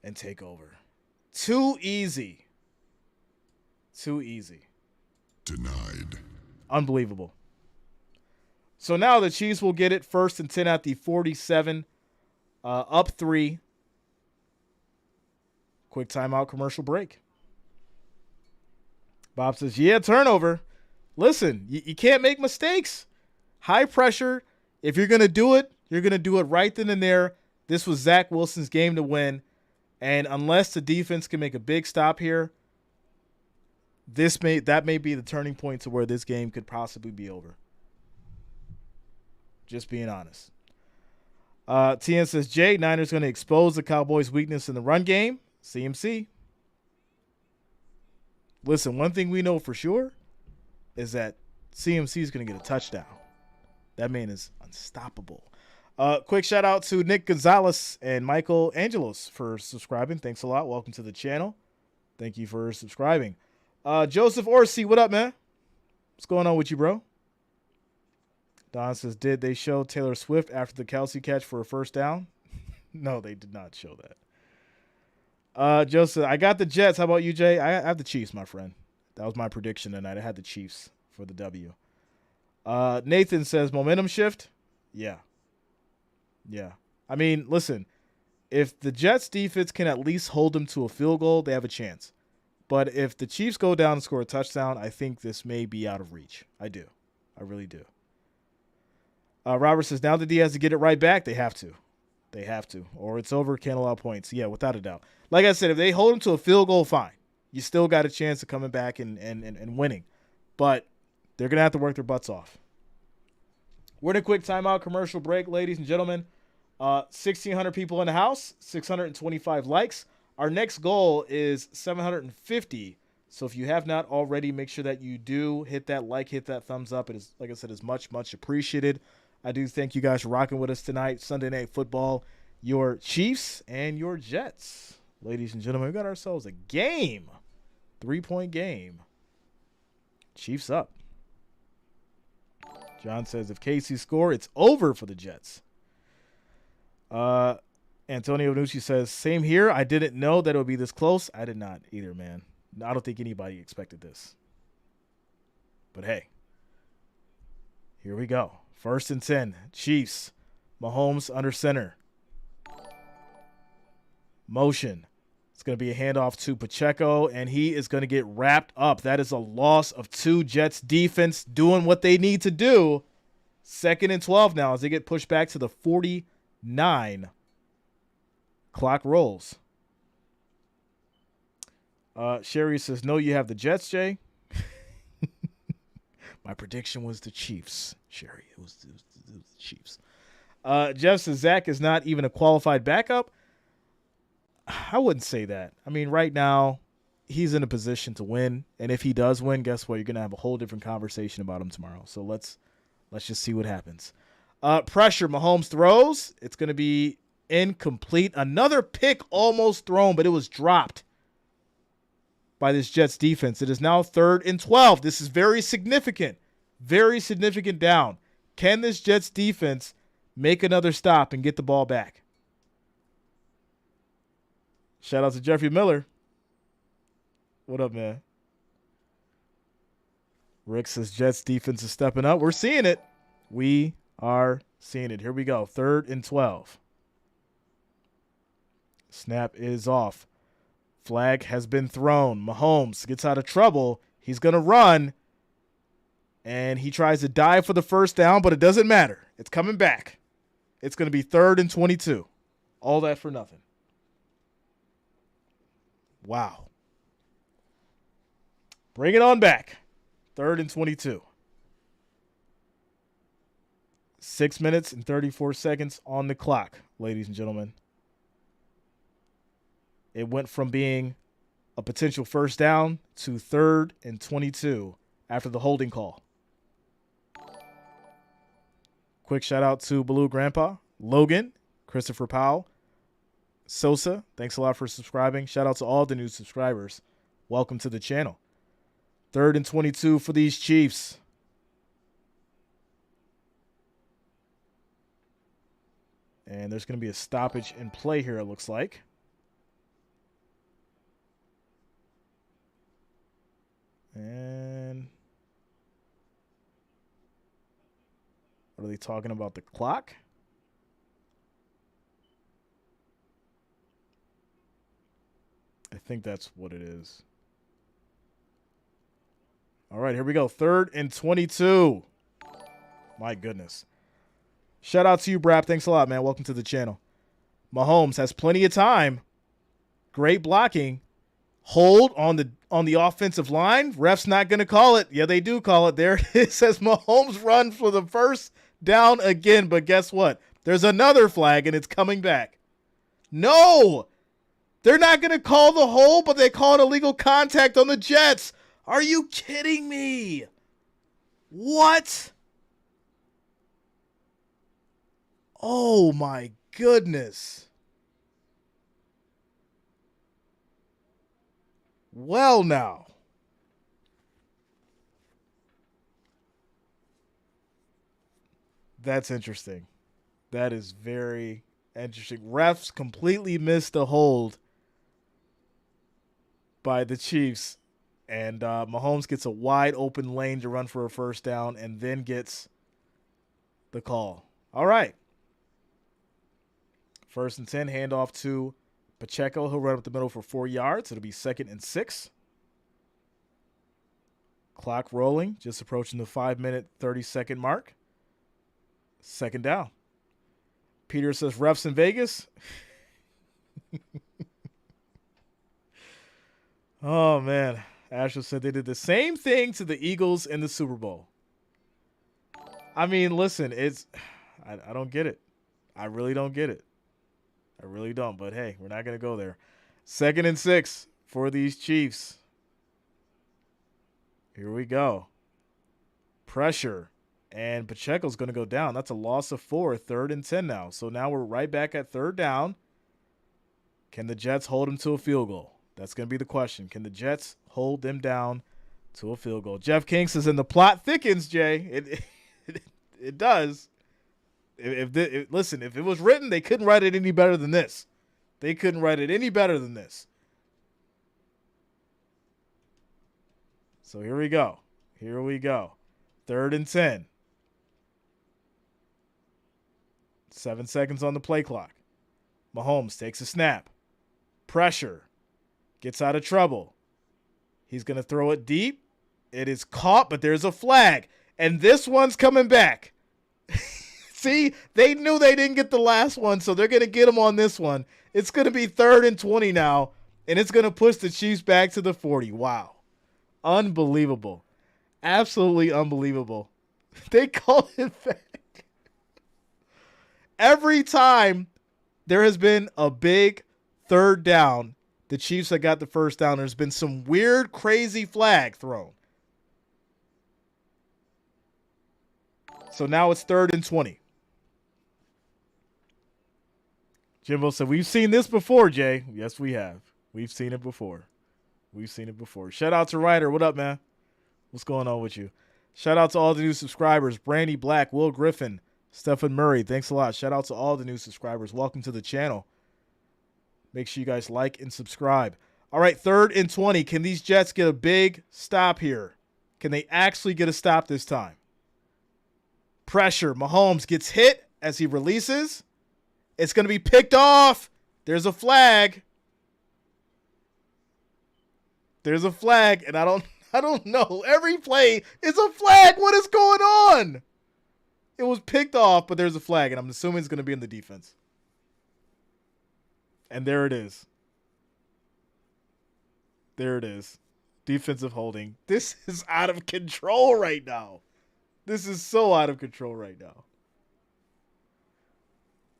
and take over. Too easy. Denied. Unbelievable. So now the Chiefs will get it 1st and 10 at the 47, up 3. Quick timeout, commercial break. Bob says, yeah, turnover. Listen, you can't make mistakes. High pressure. If you're going to do it, you're going to do it right then and there. This was Zach Wilson's game to win. And unless the defense can make a big stop here, that may be the turning point to where this game could possibly be over. Just being honest. TN says, Jay, Niners going to expose the Cowboys' weakness in the run game. CMC. Listen, one thing we know for sure is that CMC is going to get a touchdown. That man is unstoppable. Quick shout out to Nick Gonzalez and Michael Angelos for subscribing. Thanks a lot. Welcome to the channel. Thank you for subscribing. Joseph Orsi, what up, man? What's going on with you, bro? Don says, did they show Taylor Swift after the Kelsey catch for a first down? No, they did not show that. Joseph, I got the Jets. How about you, Jay? I have the Chiefs, my friend. That was my prediction tonight. I had the Chiefs for the W. Nathan says, momentum shift? Yeah. I mean, listen, if the Jets defense can at least hold them to a field goal, they have a chance. But if the Chiefs go down and score a touchdown, I think this may be out of reach. I do. I really do. Robert says, now that he has to get it right back, they have to. Or it's over, can't allow points. Yeah, without a doubt. Like I said, if they hold him to a field goal, fine. You still got a chance of coming back and winning. But they're going to have to work their butts off. We're in a quick timeout commercial break, ladies and gentlemen. 1,600 people in the house, 625 likes. Our next goal is 750. So if you have not already, make sure that you do hit that like, hit that thumbs up. It is, like I said, is much, much appreciated. I do thank you guys for rocking with us tonight. Sunday Night Football your Chiefs and your Jets. Ladies and gentlemen, we got ourselves a game. 3-point game. Chiefs up. John says if KC score, it's over for the Jets. Antonio Nucci says, same here. I didn't know that it would be this close. I did not either, man. I don't think anybody expected this. But hey, here we go. 1st and 10. Chiefs. Mahomes under center. Motion. It's going to be a handoff to Pacheco, and he is going to get wrapped up. That is a loss of 2. Jets defense doing what they need to do. 2nd and 12 now as they get pushed back to the 49. Clock rolls. Sherry says, no, you have the Jets, Jay. My prediction was the Chiefs, Sherry. It was the Chiefs. Jeff says, Zach is not even a qualified backup. I wouldn't say that. I mean, right now, he's in a position to win. And if he does win, guess what? You're going to have a whole different conversation about him tomorrow. So let's just see what happens. Pressure. Mahomes throws. It's going to be incomplete. Another pick almost thrown, but it was dropped by this Jets defense. It is now 3rd and 12. This is very significant. Very significant down. Can this Jets defense make another stop and get the ball back? Shout out to Jeffrey Miller. What up, man? Rick says Jets defense is stepping up. We're seeing it. We are seeing it. Here we go. 3rd and 12. Snap is off. Flag has been thrown. Mahomes gets out of trouble. He's going to run. And he tries to dive for the first down, but it doesn't matter. It's coming back. It's going to be 3rd and 22. All that for nothing. Wow. Bring it on back. 3rd and 22. 6 minutes and 34 seconds on the clock, ladies and gentlemen. It went from being a potential first down to 3rd and 22 after the holding call. Quick shout out to Baloo Grandpa, Logan, Christopher Powell, Sosa. Thanks a lot for subscribing. Shout out to all the new subscribers. Welcome to the channel. 3rd and 22 for these Chiefs. And there's going to be a stoppage in play here, it looks like. And what are they talking about? The clock? I think that's what it is. All right, here we go. 3rd and 22. My goodness. Shout out to you, Brap. Thanks a lot, man. Welcome to the channel. Mahomes has plenty of time. Great blocking. Hold on the offensive line. Ref's not going to call it. Yeah, they do call it. There it is. Says Mahomes run for the first down again. But guess what? There's another flag, and it's coming back. No! They're not going to call the hold, but they called illegal contact on the Jets. Are you kidding me? What? Oh, my goodness. Well, now. That's interesting. That is very interesting. Refs completely missed the hold by the Chiefs, and Mahomes gets a wide open lane to run for a first down and then gets the call. All right. 1st and 10, handoff to Pacheco. He'll run up the middle for 4 yards. It'll be 2nd and 6. Clock rolling, just approaching the 5-minute, 30-second mark. 2nd down. Peter says, refs in Vegas. Oh, man. Asher said they did the same thing to the Eagles in the Super Bowl. I mean, listen, I don't get it. I really don't get it. I really don't. But, hey, we're not going to go there. 2nd and 6 for these Chiefs. Here we go. Pressure. And Pacheco's going to go down. That's a loss of 4, 3rd and 10 now. So now we're right back at 3rd down. Can the Jets hold him to a field goal? That's going to be the question. Can the Jets hold them down to a field goal? Jeff King says, and the plot thickens, Jay. It does. Listen, if it was written, they couldn't write it any better than this. They couldn't write it any better than this. So here we go. 3rd and 10. 7 seconds on the play clock. Mahomes takes a snap. Pressure. Gets out of trouble. He's going to throw it deep. It is caught, but there's a flag. And this one's coming back. See, they knew they didn't get the last one, so they're going to get him on this one. It's going to be 3rd and 20 now, and it's going to push the Chiefs back to the 40. Wow. Unbelievable. Absolutely unbelievable. They called it back. Every time there has been a big 3rd down, the Chiefs have got the 1st down. There's been some weird, crazy flag thrown. So now it's 3rd and 20. Jimbo said, we've seen this before, Jay. Yes, we have. We've seen it before. Shout out to Ryder. What up, man? What's going on with you? Shout out to all the new subscribers. Brandy Black, Will Griffin, Stephen Murray. Thanks a lot. Shout out to all the new subscribers. Welcome to the channel. Make sure you guys like and subscribe. All right, 3rd and 20. Can these Jets get a big stop here? Can they actually get a stop this time? Pressure. Mahomes gets hit as he releases. It's going to be picked off. There's a flag. And I don't know. Every play is a flag. What is going on? It was picked off, but there's a flag, and I'm assuming it's going to be in the defense. And there it is. Defensive holding. This is out of control right now. This is so out of control right now.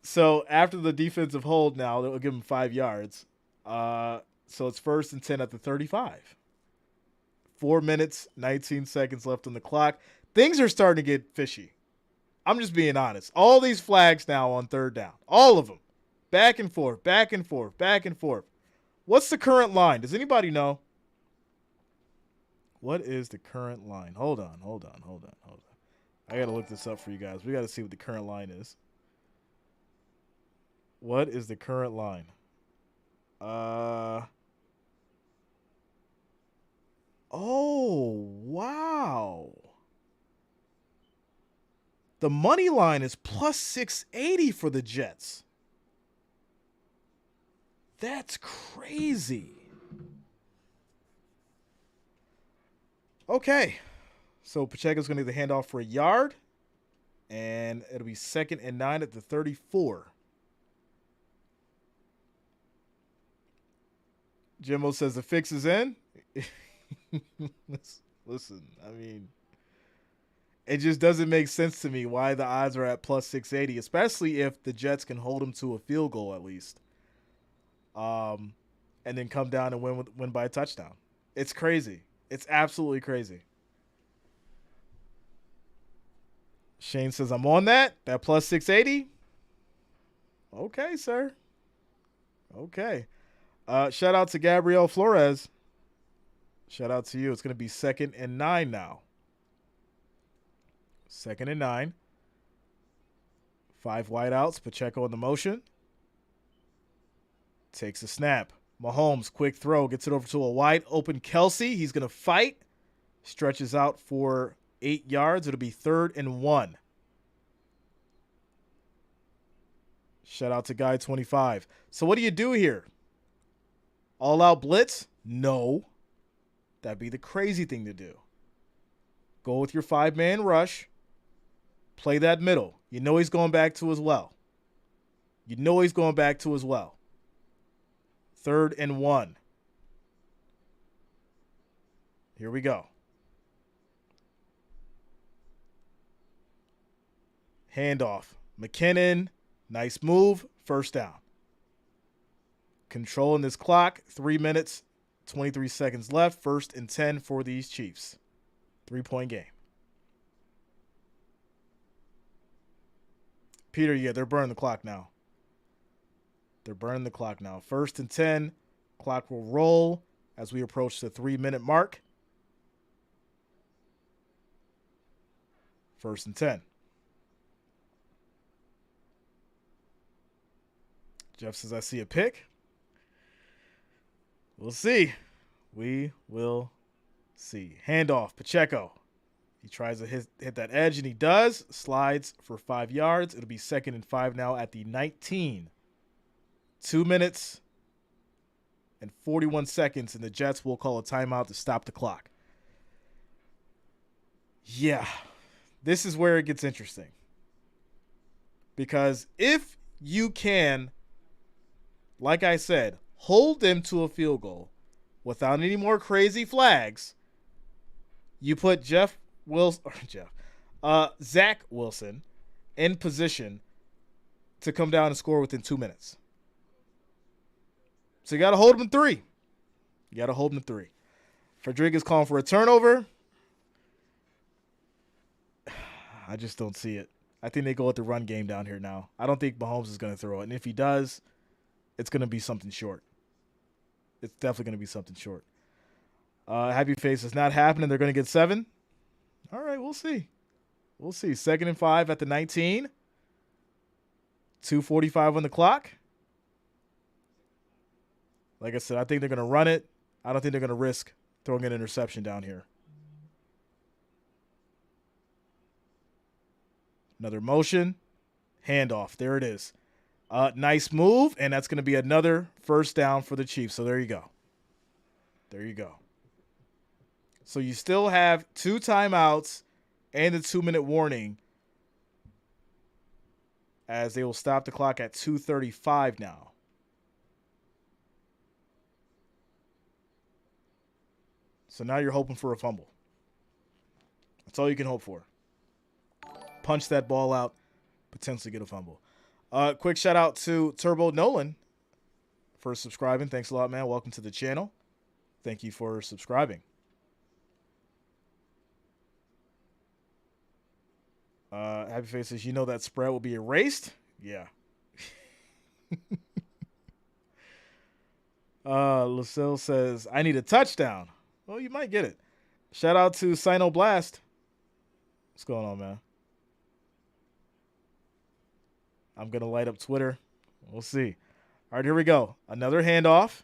So after the defensive hold now, they'll give him 5 yards. So it's 1st and 10 at the 35. 4 minutes, 19 seconds left on the clock. Things are starting to get fishy. I'm just being honest. All these flags now on 3rd down. All of them. Back and forth. What's the current line? Does anybody know? What is the current line? Hold on. I got to look this up for you guys. We got to see what the current line is. What is the current line? Oh, wow. The money line is plus 680 for the Jets. That's crazy. Okay. So Pacheco's going to get the handoff for a yard. And it'll be 2nd and 9 at the 34. Jimbo says the fix is in. Listen, I mean, it just doesn't make sense to me why the odds are at plus 680, especially if the Jets can hold them to a field goal at least. And then come down and win by a touchdown. It's crazy. It's absolutely crazy. Shane says, I'm on that plus 680. Okay, sir. Okay. Shout out to Gabrielle Flores. Shout out to you. It's going to be 2nd and 9 now. 2nd and 9. 5 wideouts. Pacheco in the motion. Takes a snap. Mahomes, quick throw. Gets it over to a wide open Kelsey. He's going to fight. Stretches out for 8 yards. It'll be 3rd and 1. Shout out to Guy 25. So what do you do here? All out blitz? No. That'd be the crazy thing to do. Go with your 5-man rush. Play that middle. You know he's going back to as well. 3rd and 1. Here we go. Handoff. McKinnon. Nice move. 1st down. Controlling this clock. 3 minutes, 23 seconds left. 1st and 10 for these Chiefs. 3-point game. Peter, yeah, they're burning the clock now. They're burning the clock now. 1st and 10. Clock will roll as we approach the 3-minute mark. 1st and 10. Jeff says, I see a pick. We'll see. We will see. Handoff, Pacheco. He tries to hit that edge, and he does. Slides for 5 yards. It'll be 2nd and 5 now at the 19. 2 minutes and 41 seconds, and the Jets will call a timeout to stop the clock. Yeah, this is where it gets interesting. Because if you can, like I said, hold them to a field goal without any more crazy flags, you put Zach Wilson in position to come down and score within 2 minutes. So you got to hold them to 3. You got to hold them to 3. Rodriguez calling for a turnover. I just don't see it. I think they go with the run game down here now. I don't think Mahomes is going to throw it. And if he does, it's going to be something short. It's definitely going to be something short. Happy Face is not happening. They're going to get 7. All right, we'll see. We'll see. 2nd and 5 at the 19. 2:45 on the clock. Like I said, I think they're going to run it. I don't think they're going to risk throwing an interception down here. Another motion. Handoff. There it is. Nice move, and that's going to be another 1st down for the Chiefs. So there you go. There you go. So you still have 2 timeouts and a 2-minute warning as they will stop the clock at 2:35 now. So now you're hoping for a fumble. That's all you can hope for. Punch that ball out, potentially get a fumble. Quick shout out to Turbo Nolan for subscribing. Thanks a lot, man. Welcome to the channel. Thank you for subscribing. Happy Face says, you know that spread will be erased? Yeah. Lucille says, I need a touchdown. Well, you might get it. Shout out to Sinoblast. What's going on, man? I'm going to light up Twitter. We'll see. All right, here we go. Another handoff.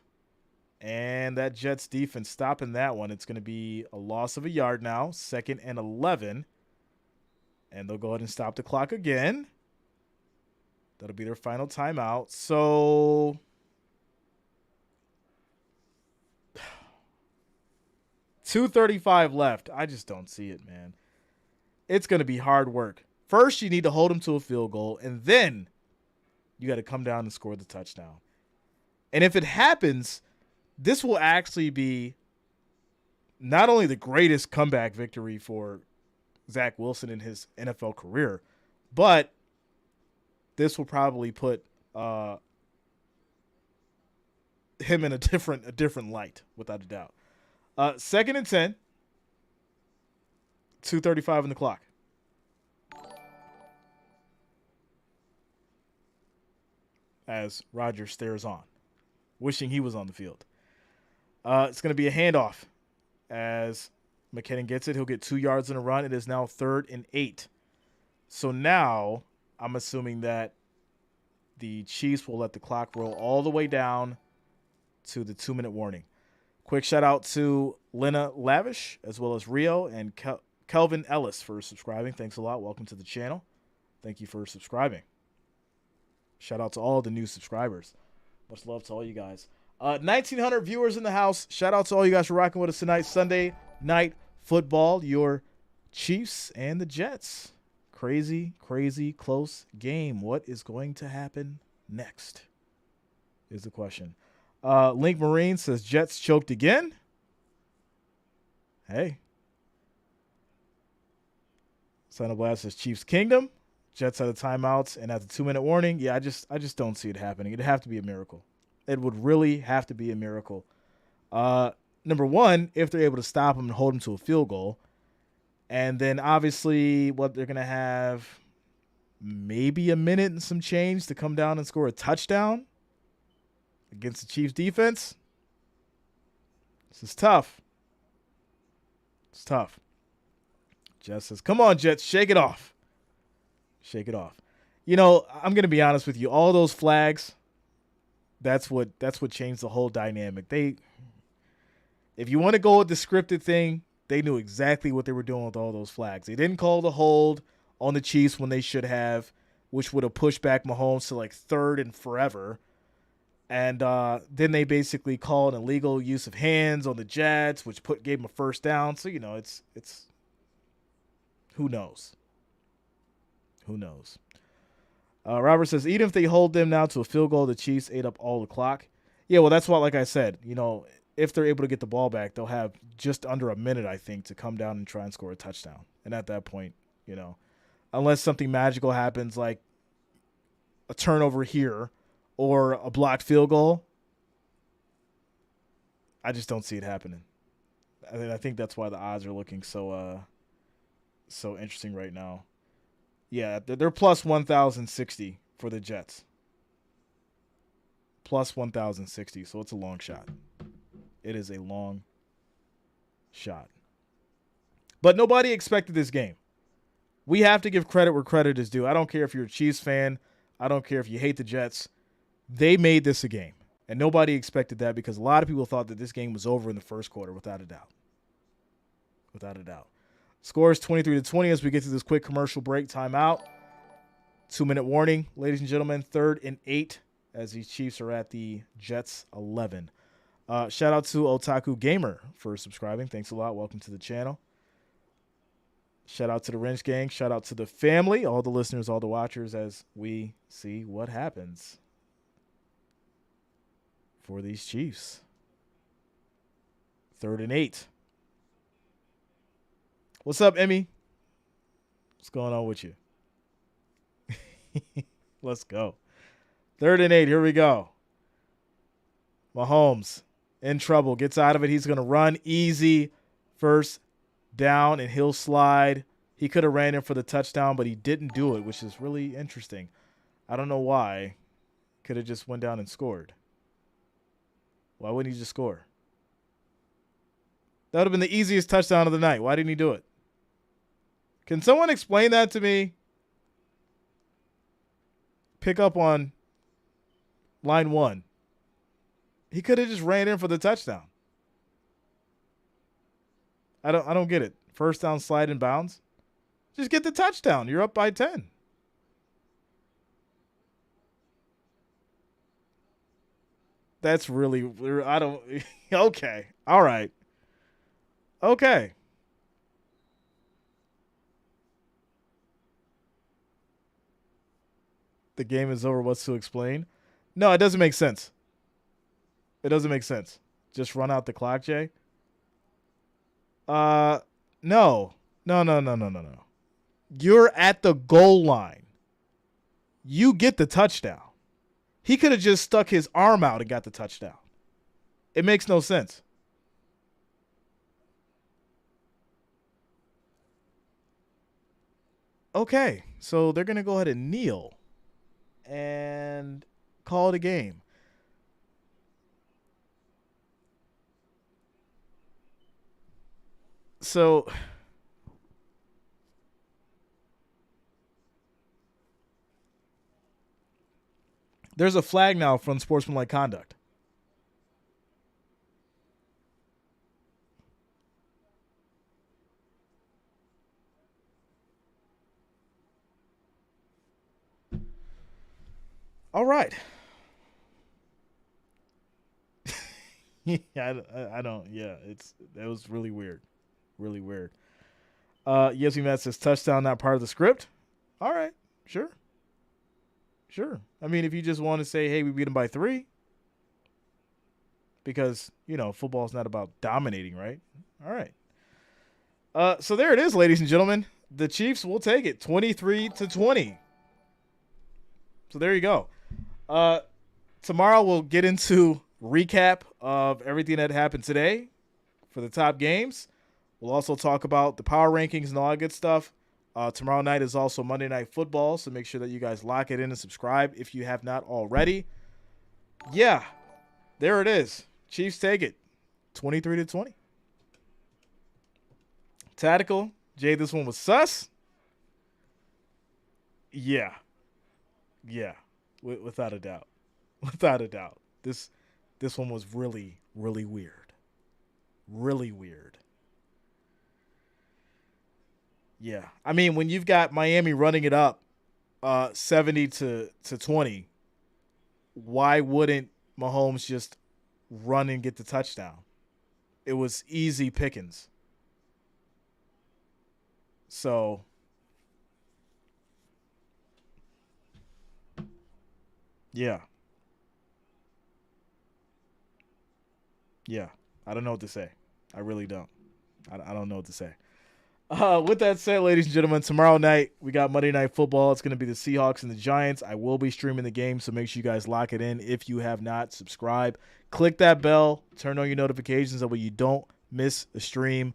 And that Jets defense stopping that one. It's going to be a loss of a yard now. 2nd and 11. And they'll go ahead and stop the clock again. That'll be their final timeout. So 2:35 left. I just don't see it, man. It's going to be hard work. First, you need to hold them to a field goal, and then you got to come down and score the touchdown. And if it happens, this will actually be not only the greatest comeback victory for Zach Wilson in his NFL career, but this will probably put him in a different light, without a doubt. 2nd and 10, 2:35 on the clock. As Roger stares on, wishing he was on the field. It's going to be a handoff. As McKinnon gets it, he'll get 2 yards in a run. It is now 3rd and 8. So now I'm assuming that the Chiefs will let the clock roll all the way down to the 2-minute warning. Quick shout out to Lena Lavish, as well as Rio and Kelvin Ellis for subscribing. Thanks a lot. Welcome to the channel. Thank you for subscribing. Shout out to all the new subscribers. Much love to all you guys. 1,900 viewers in the house. Shout out to all you guys for rocking with us tonight. Sunday Night Football. Your Chiefs and the Jets. Crazy, crazy close game. What is going to happen next is the question. Link Marine says Jets choked again. Hey. Sinoblast says Chiefs Kingdom. Jets out of timeouts and at the 2-minute warning. Yeah, I just don't see it happening. It'd have to be a miracle. It would really have to be a miracle. Number one, if they're able to stop him and hold him to a field goal. And then obviously what they're going to have, maybe a minute and some change to come down and score a touchdown against the Chiefs defense. This is tough. It's tough. Jess says, come on, Jets, shake it off. Shake it off. You know, I'm going to be honest with you. All those flags, that's what changed the whole dynamic. If you want to go with the scripted thing, they knew exactly what they were doing with all those flags. They didn't call the hold on the Chiefs when they should have, which would have pushed back Mahomes to like third and forever. And then they basically called an illegal use of hands on the Jets, which gave them a first down. So, you know, it's who knows? Who knows? Robert says, even if they hold them now to a field goal, the Chiefs ate up all the clock. Yeah, well, that's why, like I said, you know, if they're able to get the ball back, they'll have just under a minute, I think, to come down and try and score a touchdown. And at that point, you know, unless something magical happens like a turnover here or a blocked field goal, I just don't see it happening. I think that's why the odds are looking so interesting right now. Yeah, they're plus 1,060 for the Jets. Plus 1,060, so it's a long shot. It is a long shot. But nobody expected this game. We have to give credit where credit is due. I don't care if you're a Chiefs fan. I don't care if you hate the Jets. They made this a game. And nobody expected that because a lot of people thought that this game was over in the first quarter, without a doubt. Without a doubt. Score is 23-20 as we get to this quick commercial break. Timeout. 2-minute warning, ladies and gentlemen. 3rd and 8 as these Chiefs are at the Jets 11. Shout out to Otaku Gamer for subscribing. Thanks a lot. Welcome to the channel. Shout out to the Wrench Gang. Shout out to the family, all the listeners, all the watchers, as we see what happens for these Chiefs. 3rd and 8. What's up, Emmy? What's going on with you? Let's go. 3rd and 8. Here we go. Mahomes in trouble. Gets out of it. He's going to run easy. First down, and he'll slide. He could have ran in for the touchdown, but he didn't do it, which is really interesting. I don't know why. Could have just went down and scored. Why wouldn't he just score? That would have been the easiest touchdown of the night. Why didn't he do it? Can someone explain that to me? Pick up on line 1. He could have just ran in for the touchdown. I don't get it. First down, slide in bounds. Just get the touchdown. You're up by 10. That's really, I don't, okay. All right. Okay. The game is over. What's to explain? No, it doesn't make sense. It doesn't make sense. Just run out the clock, Jay. No. No. You're at the goal line. You get the touchdown. He could have just stuck his arm out and got the touchdown. It makes no sense. Okay, so they're going to go ahead and kneel and call it a game. So there's a flag now from sportsmanlike conduct. All right. Yeah, I don't. Yeah, that was really weird. Really weird. Yes, Matt says touchdown, not part of the script. All right. Sure. I mean, if you just want to say, hey, we beat them by 3. Because, you know, football is not about dominating, right? All right. So there it is, ladies and gentlemen. The Chiefs will take it 23-20. So there you go. Tomorrow we'll get into recap of everything that happened today for the top games. We'll also talk about the power rankings and all that good stuff. Tomorrow night is also Monday Night Football, so make sure that you guys lock it in and subscribe if you have not already. Yeah, there it is. Chiefs take it, 23-20. Tactical, Jay, this one was sus. Yeah, without a doubt, without a doubt. This one was really, really weird, really weird. Yeah, I mean, when you've got Miami running it up 70-20, why wouldn't Mahomes just run and get the touchdown? It was easy pickings. So, yeah. Yeah. I don't know what to say. I really don't. I don't know what to say. With that said, ladies and gentlemen, tomorrow night we got Monday Night Football. It's going to be the Seahawks and the Giants. I will be streaming the game, so make sure you guys lock it in. If you have not, subscribe. Click that bell. Turn on your notifications that way you don't miss a stream.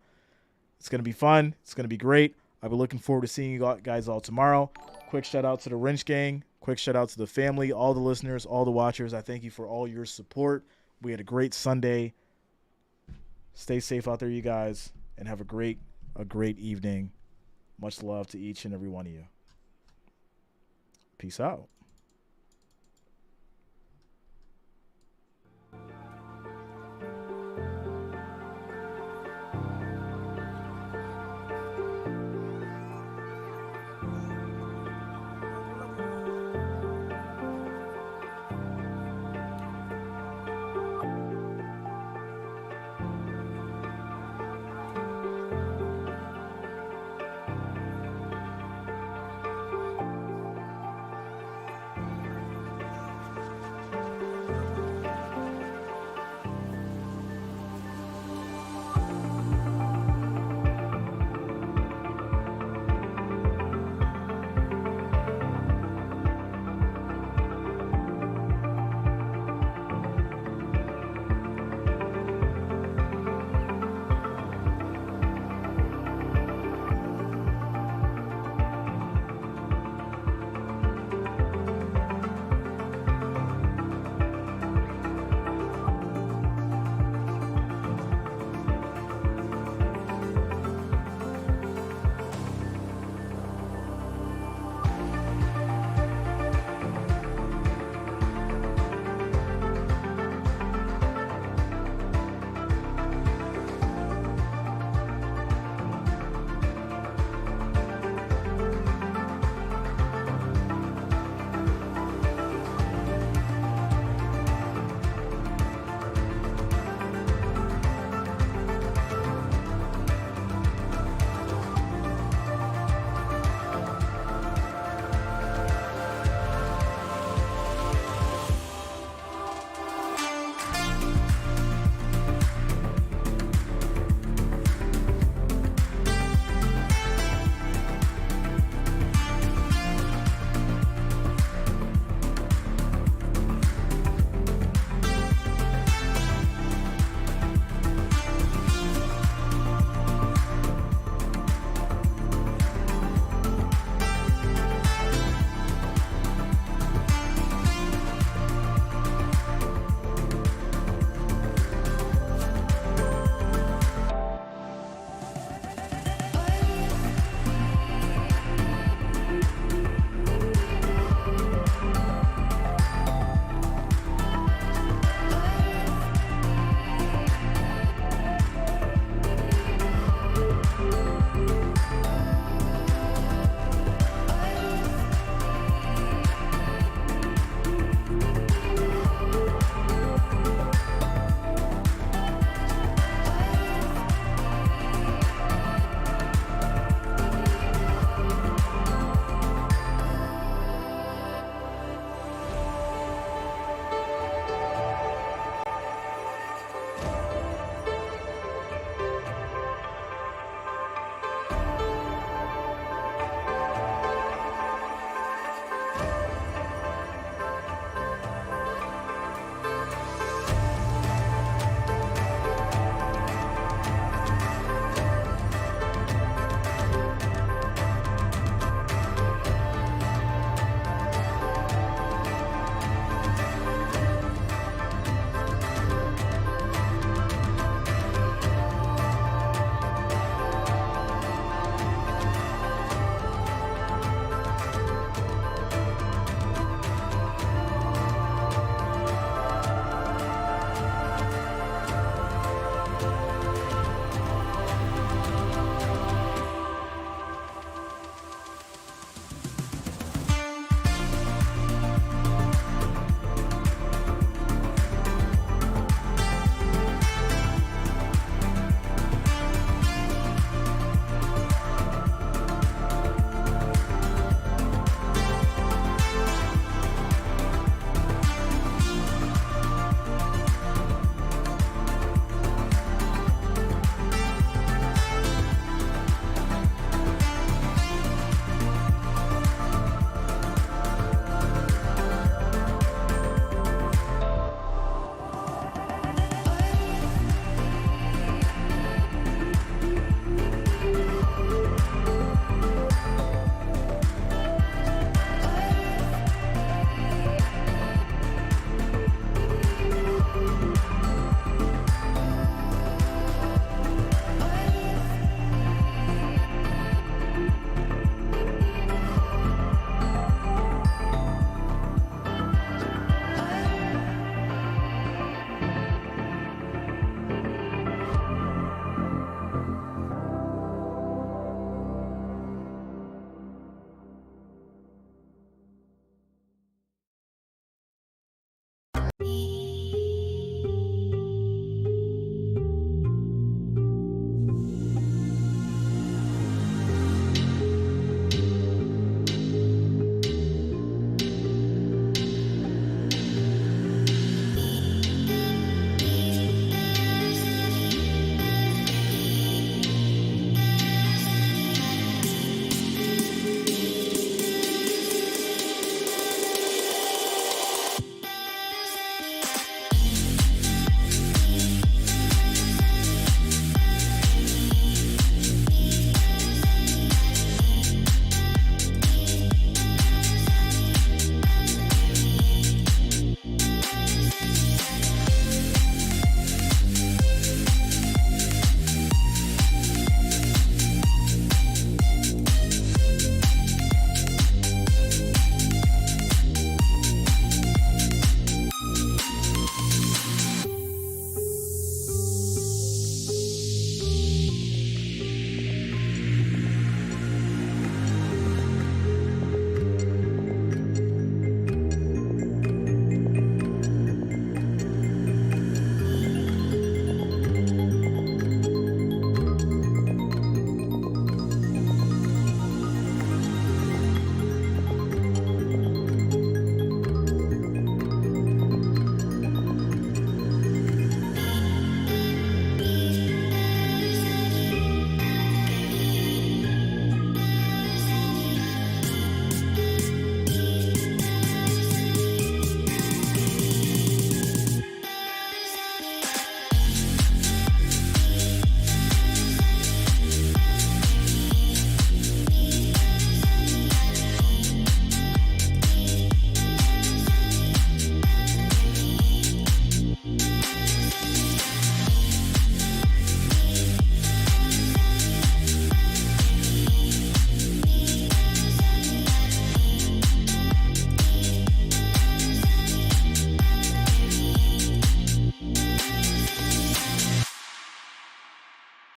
It's going to be fun. It's going to be great. I'll be looking forward to seeing you guys all tomorrow. Quick shout-out to the Wrench Gang. Quick shout-out to the family, all the listeners, all the watchers. I thank you for all your support. We had a great Sunday. Stay safe out there, you guys, and have a great evening. Much love to each and every one of you. Peace out.